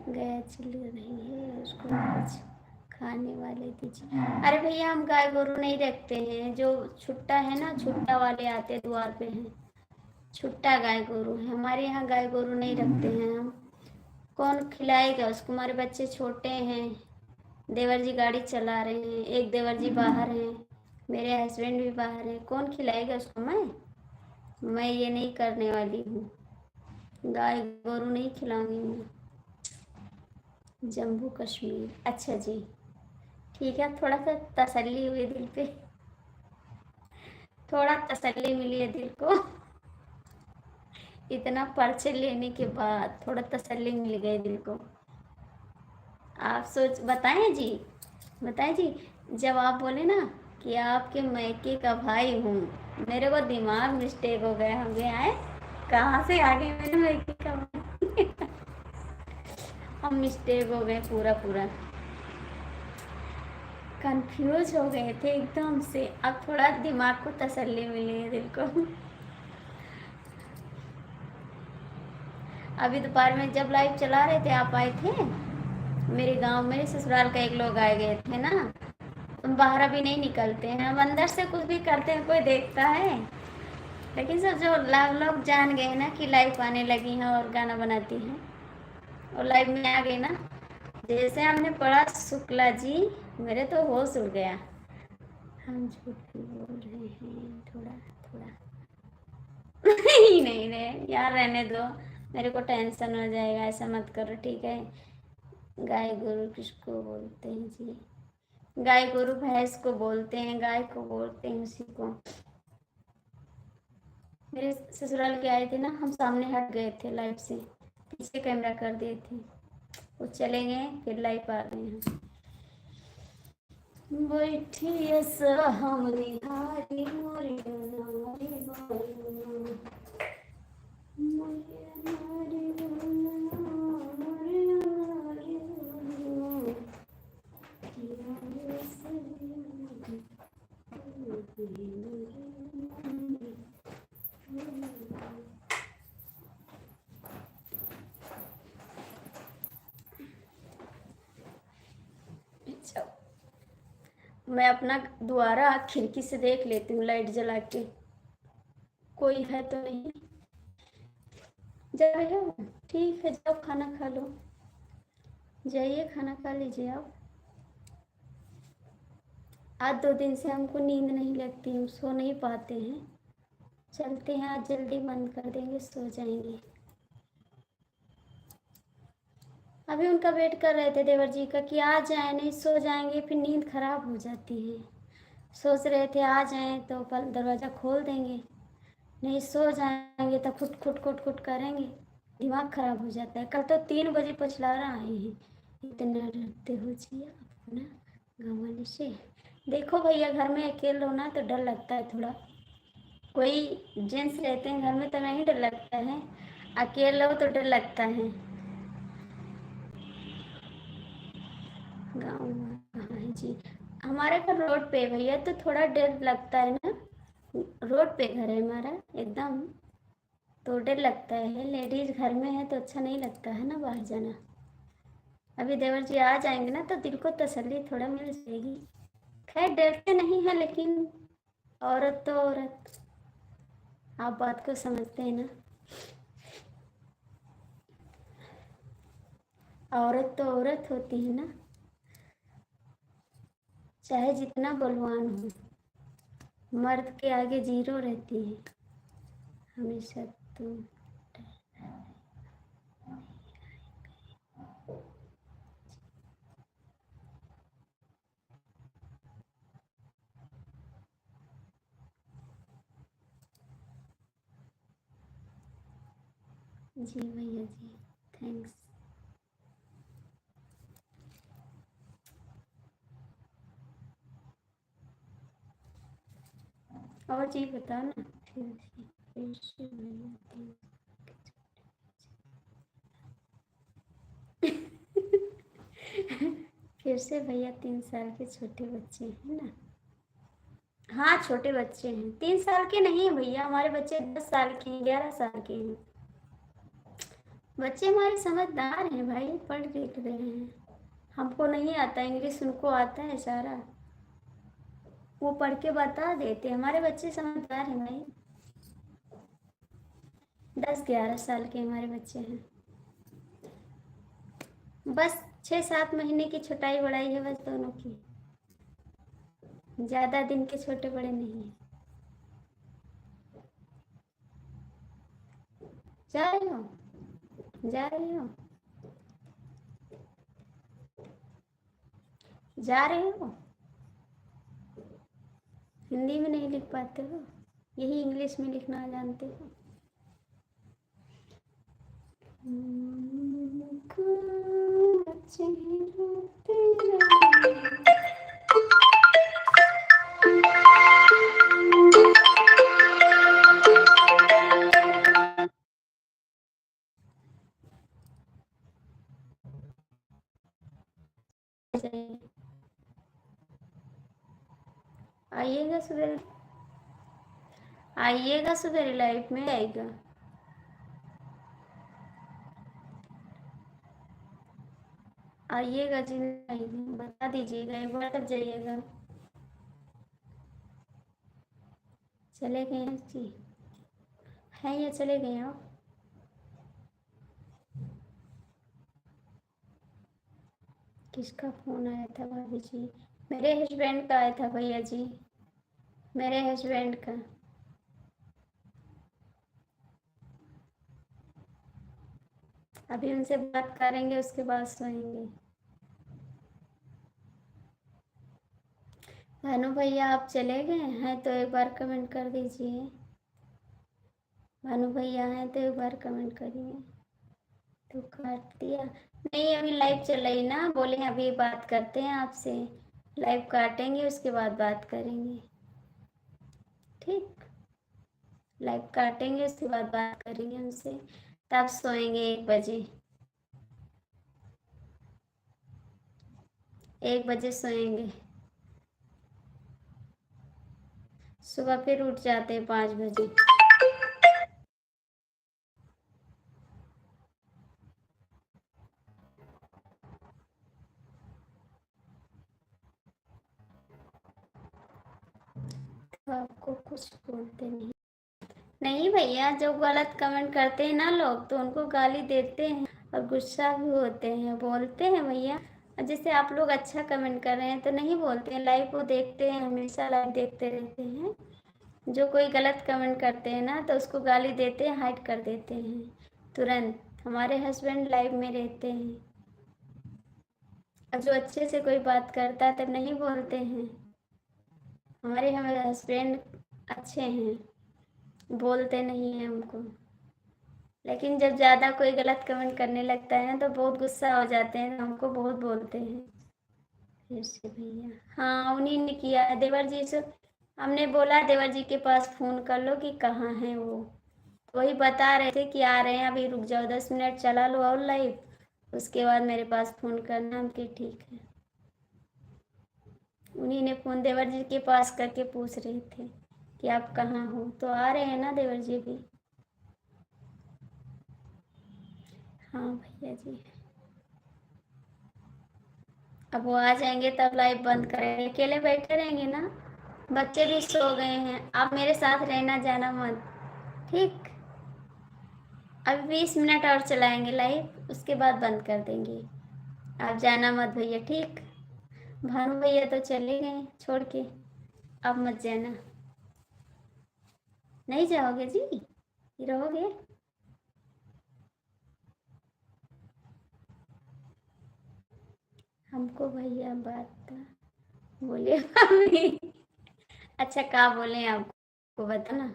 गया चल रही है, उसको कुछ खाने वाले दीजिए। अरे भैया हम गाय गोरू नहीं रखते हैं, जो छुट्टा है ना, छुट्टा वाले आते द्वार पे हैं, छुट्टा गाय गोरू है हमारे यहाँ। गाय गोरू नहीं रखते हैं हम। कौन खिलाएगा उसको? हमारे बच्चे छोटे हैं, देवर जी गाड़ी चला रहे हैं, एक देवर जी बाहर हैं, मेरे हस्बैंड भी बाहर हैं, कौन खिलाएगा उसको? मैं ये नहीं करने वाली हूँ, गाय गोरू नहीं खिलाऊंगी मैं। जम्मू कश्मीर, अच्छा जी, ठीक है। थोड़ा सा तसल्ली हुई दिल पे, थोड़ा तसल्ली मिली है दिल को। इतना पर्चे लेने के बाद थोड़ा तसल्ली मिल गई दिल को। आप सोच बताएं जी, बताएं जी। जब आप बोले ना कि आपके मैके का भाई हूँ, मेरे को दिमाग मिस्टेक हो गया, हम गए आए कहाँ से आ गए मेरे मैके का भाई। हम मिस्टेक हो गए पूरा पूरा, कंफ्यूज हो गए थे एकदम से। अब थोड़ा दिमाग को तसल्ली मिली है दिल को। अभी दोपहर में जब लाइव चला रहे थे, आप आए थे मेरे गांव, मेरे ससुराल का एक लोग आए गए थे ना। तुम बाहर अभी नहीं निकलते हैं, हम अंदर से कुछ भी करते हैं कोई देखता है, लेकिन सब जो लोग जान गए ना कि लाइव आने लगी हैं और गाना बनाती हैं, और लाइव में आ गई ना, जैसे हमने पढ़ा शुक्ला जी, मेरे तो होश उड़ गया। हम झूठ भी बोल रहे हैं थोड़ा थोड़ा। नहीं नहीं नहीं यार, रहने दो, मेरे को टेंशन हो जाएगा, ऐसा मत करो ठीक है। गाय गोरू किसको बोलते हैं जी? गाय गोरू भैंस को बोलते हैं, गाय को बोलते हैं उसी को। मेरे ससुराल के आए थे ना, हम सामने हट गए थे लाइव से, पीछे कैमरा कर दिए थे, वो चले गए, फिर लाइव आ गए हैं। बैठी हमरी हारी मोरी नारी बोलना, मोरी नारी बोलना, मोरी नारी बोलना, यारे सजनी, मैं अपना द्वारा खिड़की से देख लेती हूँ लाइट जला के, कोई है तो नहीं। जा रहे हो? ठीक है, जाओ खाना खा लो, जाइए खाना खा लीजिए आप। आज 2 दिन से हमको नींद नहीं लगती, हम सो नहीं पाते हैं। चलते हैं, आज जल्दी बंद कर देंगे, सो जाएंगे। अभी उनका वेट कर रहे थे देवर जी का कि आ जाए, नहीं सो जाएंगे फिर नींद खराब हो जाती है। सोच रहे थे आ जाएं तो कल दरवाज़ा खोल देंगे, नहीं सो जाएंगे तो खुट खुट खुट खुट करेंगे, दिमाग खराब हो जाता है। कल तो 3 बजे पछलारा आए हैं। इतना डरते हो जी आप अपना गाँव वाले से। देखो भैया, घर में अकेले हो ना तो डर लगता है थोड़ा। कोई जेंट्स रहते हैं घर में तो नहीं डर लगता है, अकेले हो तो डर लगता है। गाँव कहाँ है जी? हमारे घर रोड पे है भैया, तो थोड़ा डर लगता है ना। रोड पे घर है हमारा एकदम, तो डर लगता है। लेडीज घर में है तो अच्छा नहीं लगता है ना बाहर जाना। अभी देवर जी आ जाएंगे ना तो दिल को तसल्ली थोड़ा मिल जाएगी। खैर डरते नहीं है, लेकिन औरत तो औरत, आप बात को समझते हैं ना। औरत तो औरत होती है ना, चाहे जितना बलवान हो, मर्द के आगे जीरो रहती है हमेशा। तो जी भैया जी, थैंक्स। और जी बताओ ना। फिर से भैया फिर से भैया 3 साल के छोटे बच्चे हैं ना। हाँ छोटे बच्चे हैं, 3 साल के नहीं है भैया, हमारे बच्चे 10 साल के हैं, 11 साल के हैं। बच्चे हमारे समझदार हैं भाई, पढ़ लिख रहे हैं। हमको नहीं आता इंग्लिश, उनको आता है सारा, वो पढ़ के बता देते। हमारे बच्चे समझदार हैं भाई। 10-11 साल के हमारे बच्चे हैं। बस 6-7 महीने की छुटाई बढ़ाई है बस दोनों की, ज़्यादा दिन के छोटे बड़े नहीं है। जा रहे हो? जा रहे हो? जा रहे हो? हिंदी में नहीं लिख पाते हो, यही इंग्लिश में लिखना जानते हो। बच्चे रोते रहे। आइएगा सवेरे, आइएगा सवेरे, लाइफ में आएगा। आइएगा जी, बता दीजिएगा एक बार, तब जाइएगा। चले गए हैं जी? हैं या चले गए आप? किसका फ़ोन आया था भाभी जी? मेरे हस्बैंड का आया था भैया जी, मेरे हस्बैंड का। अभी उनसे बात करेंगे, उसके बाद सोएंगे। भानु भैया आप चले गए हैं तो एक बार कमेंट कर दीजिए। भानु भैया हैं तो एक बार कमेंट करिए। तो काट दिया? नहीं, अभी लाइव चल रही ना, बोले अभी बात करते हैं आपसे, लाइव काटेंगे उसके बाद बात करेंगे। ठीक, लाइव काटेंगे उसके बाद बात करेंगे उनसे, तब सोएंगे 1 बजे। 1 बजे सोएंगे, सुबह फिर उठ जाते हैं 5 बजे। आपको कुछ बोलते नहीं। नहीं भैया, जो गलत कमेंट करते हैं ना लोग, तो उनको गाली देते हैं और गुस्सा भी होते हैं, बोलते हैं भैया। जैसे आप लोग अच्छा कमेंट कर रहे हैं तो नहीं बोलते हैं, लाइव को देखते हैं, हमेशा लाइव देखते रहते हैं। जो कोई गलत कमेंट करते हैं ना तो उसको गाली देते हैं, हाइड कर देते हैं तुरंत। हमारे हस्बैंड लाइव में रहते हैं, और जो अच्छे से कोई बात करता है तब नहीं बोलते हैं। हमारे हस्बैंड अच्छे हैं, बोलते नहीं हैं हमको। लेकिन जब ज़्यादा कोई गलत कमेंट करने लगता है ना तो बहुत गुस्सा हो जाते हैं, हमको बहुत बोलते हैं। फिर से भैया, हाँ उन्हीं ने किया है, देवर जी से हमने बोला देवर जी के पास फ़ोन कर लो कि कहाँ हैं वो। वही बता रहे थे कि आ रहे हैं, अभी रुक जाओ 10 मिनट चला लो और लाइव, उसके बाद मेरे पास फ़ोन करना। हम कि ठीक है। उन्हीं ने फ़ोन देवर जी के पास करके पूछ रहे थे कि आप कहाँ हो, तो आ रहे हैं ना देवर जी भी। हाँ भैया जी, अब वो आ जाएंगे तब लाइव बंद करेंगे, अकेले बैठे रहेंगे ना। बच्चे भी सो गए हैं, आप मेरे साथ रहना, जाना मत, ठीक। अभी 20 मिनट और चलाएंगे लाइव, उसके बाद बंद कर देंगे। आप जाना मत भैया, ठीक। भानु भैया तो चले गए छोड़ के, अब मत जाना। नहीं जाओगे जी, रहोगे? हमको भैया बात बोलिए मम्मी। अच्छा क्या बोले आपको बता ना,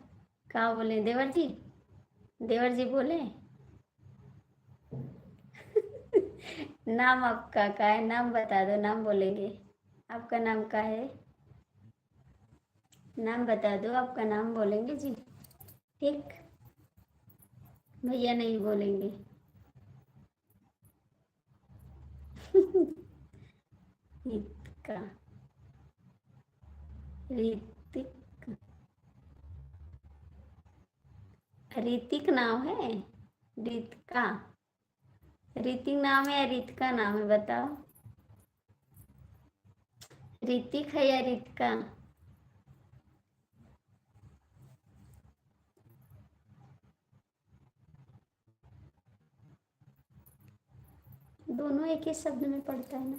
क्या बोले देवर जी? देवर जी बोले नाम आपका क्या है, नाम बता दो, नाम बोलेंगे। आपका नाम क्या है? नाम बता दो, आपका नाम बोलेंगे जी, ठीक। भैया नहीं बोलेंगे। रीतिका, रीतिक, ऋतिक नाम है? रीतिका, ऋतिक नाम है या रीतिका नाम है, बताओ। ऋतिक है या रीतिका? दोनों एक ही शब्द में पड़ता है ना।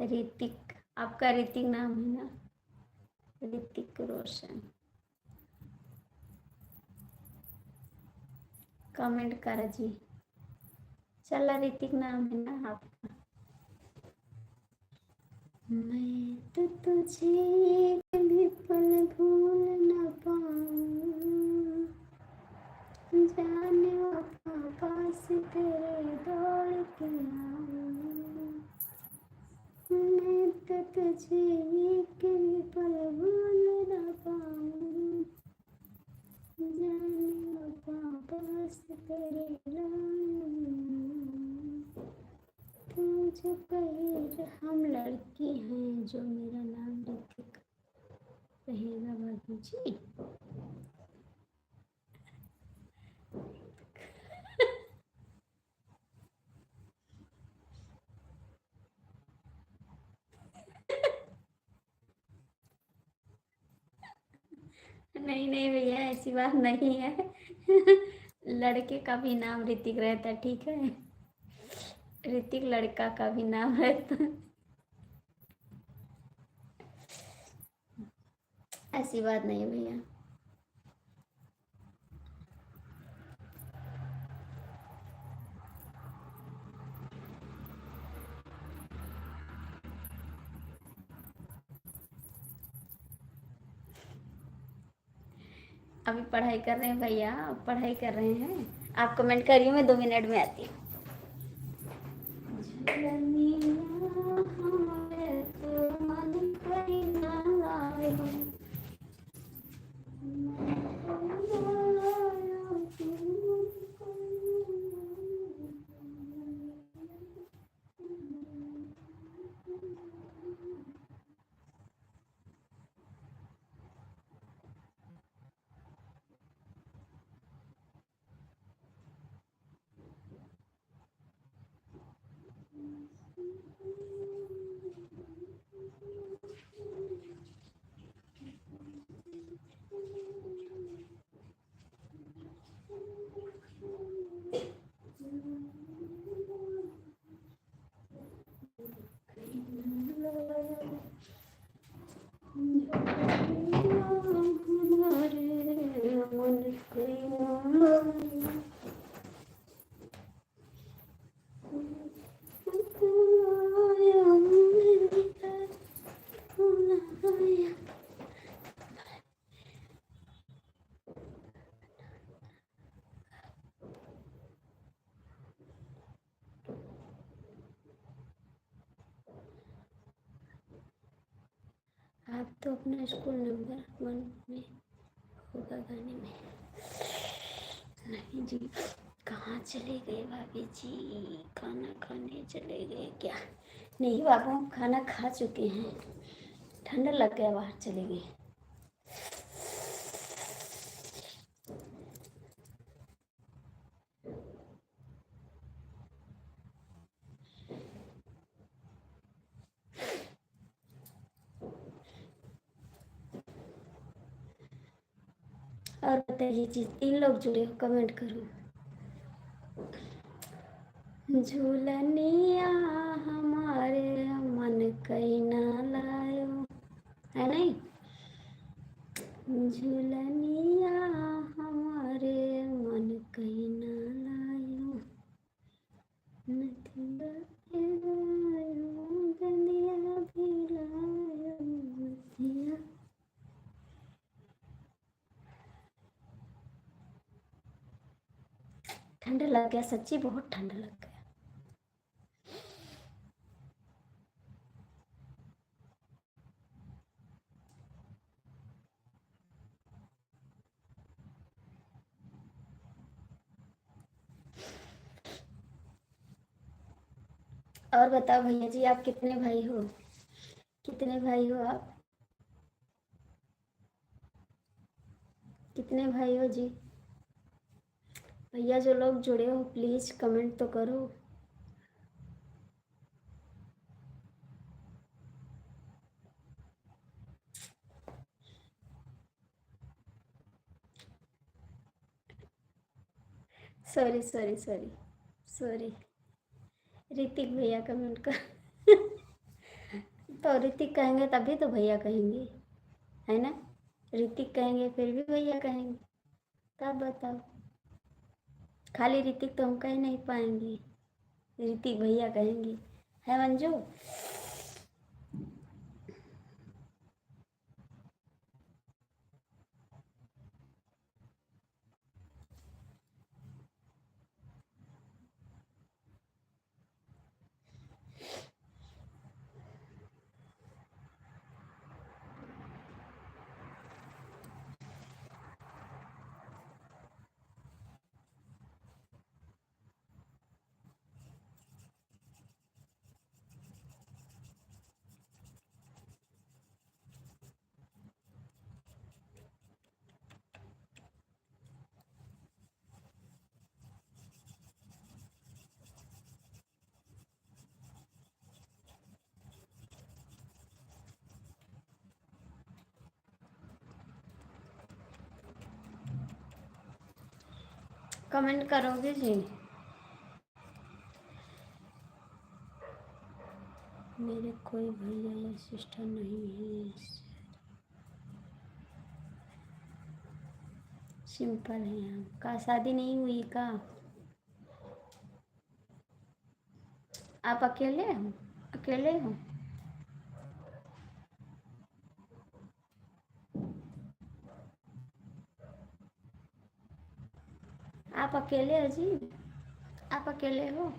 ऋतिक, आपका ऋतिक नाम है ना, ऋतिक रोशन। कमेंट करा जी, चला ऋतिक नाम है ना आपका। मैं तो तुझे कभी पल भूल न पाऊं, जाने वफा पास तेरे दौड़ के आऊं। मैं तो तुझे एक भी पल भूल न पाऊं, जाने वफा पास तेरे लाऊं। तू जो कहे हम लड़की हैं, जो मेरा नाम ऋतिक रहेगा भाभी जी। नहीं नहीं भैया, ऐसी बात नहीं है। लड़के का भी नाम ऋतिक रहता है, ठीक है। ऋतिक लड़का का भी नाम रहता है, ऐसी बात नहीं है भैया। अभी पढ़ाई कर रहे हैं भैया, पढ़ाई कर रहे हैं। आप कमेंट करिए, मैं 2 मिनट में आती हूँ। तो अपना स्कूल नंबर 1 में होगा गाने में। नहीं जी, कहाँ चले गए भाभी जी? खाना खाने चले गए क्या? नहीं बाबू, हम खाना खा चुके हैं, ठंडा लग गया, बाहर चले गए। और बताइए जी, 3 लोग जुड़े हो, कमेंट करो। झूलनिया हमारे मन कहीं ना लायो, है नहीं? झूलनिया हमारे मन कहीं ना लायो, नथिया भी लायो, गलिया भी लायो, नथिया। ठंडा लग गया, सच्ची बहुत ठंडा लग गया। और बताओ भैया जी, आप कितने भाई हो? कितने भाई हो आप? कितने भाई हो जी? भैया जो लोग जुड़े हो प्लीज कमेंट तो करो। Sorry sorry sorry sorry. Hrithik भैया कमेंट कर। तो ऋतिक कहेंगे तभी तो भैया कहेंगे, है ना? ऋतिक कहेंगे फिर भी भैया कहेंगे, तब बताओ। खाली ऋतिक तो हम कह नहीं पाएंगे, ऋतिक भैया कहेंगे, है मंजू? कमेंट करोगे जी? मेरे कोई भैया या सिस्टर नहीं है, सिंपल है हम का। शादी नहीं हुई का? आप अकेले हो? अकेले हो? आप अकेले हो जी? आप अकेले हो?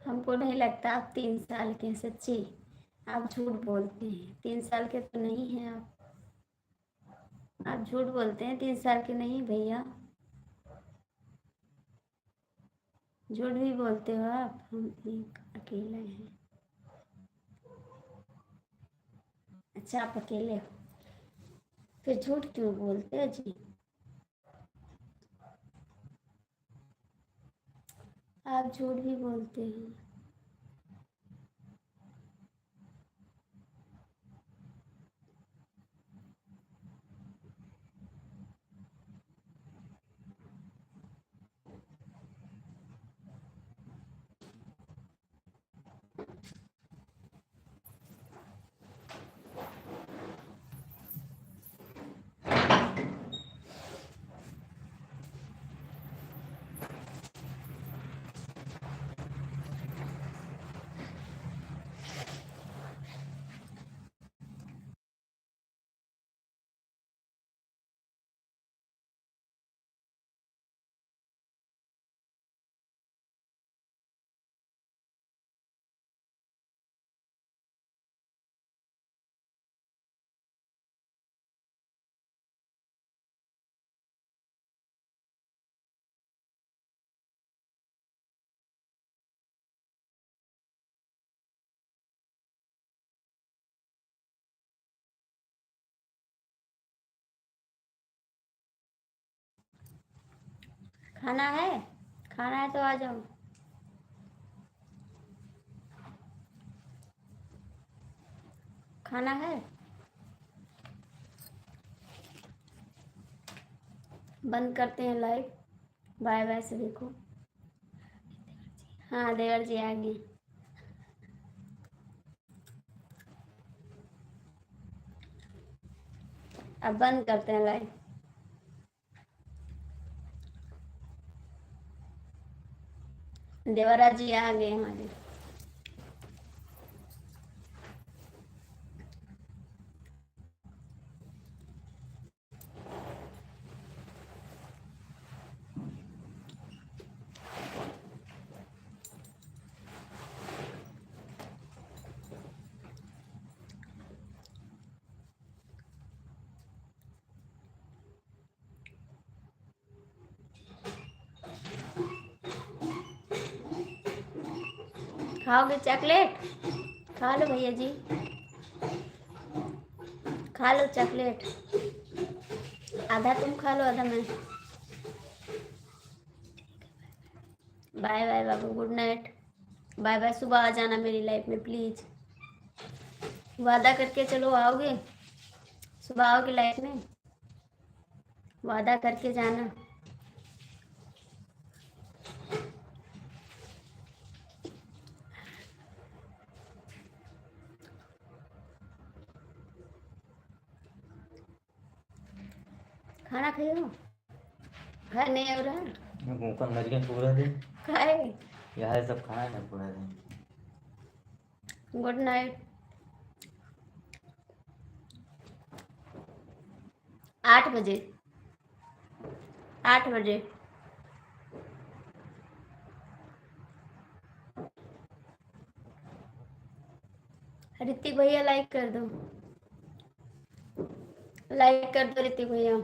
हमको नहीं लगता आप 3 साल के हैं, सच्ची। आप झूठ बोलते हैं, 3 साल के तो नहीं हैं आप झूठ बोलते हैं, 3 साल के नहीं भैया, झूठ भी बोलते हो आप। हम एक अकेले हैं। अच्छा, आप अकेले हो, फिर झूठ क्यों बोलते हो जी? आप झूठ भी बोलते हो। खाना है? खाना है तो आ जाओ। खाना है? बंद करते हैं लाइव। बाय बाय सभी को। हाँ देवर जी आ गए। अब बंद करते हैं लाइव। देवरा जी आ गए हमारे। खाओगे चॉकलेट? खा लो भैया जी, खा लो चॉकलेट। आधा तुम खा लो आधा मैं। बाय बाय बाबू, गुड नाइट। Bye bye. सुबह आ जाना मेरी लाइफ में प्लीज। वादा करके चलो, आओगे? सुबह आओगे लाइफ में? वादा करके जाना। खाना खाई हो? खाए नहीं हो रहा? ओपन करके पूरा दिन खाए। यह सब खाना है पूरा दिन। Good night. 8 बजे। 8 बजे। ऋतिक भैया लाइक कर दो, लाइक कर दो ऋतिक भैया।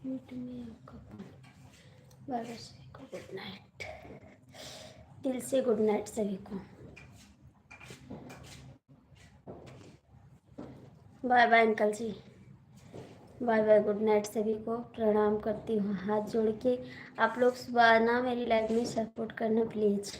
मीट में आपका बाय बाय सभी को गुड नाइट, दिल से गुड नाइट सभी को, बाय बाय अंकल जी, बाय बाय गुड नाइट सभी को, प्रणाम करती हूँ हाथ जोड़ के। आप लोग सुबह आना मेरी लाइफ में सपोर्ट करना प्लीज़।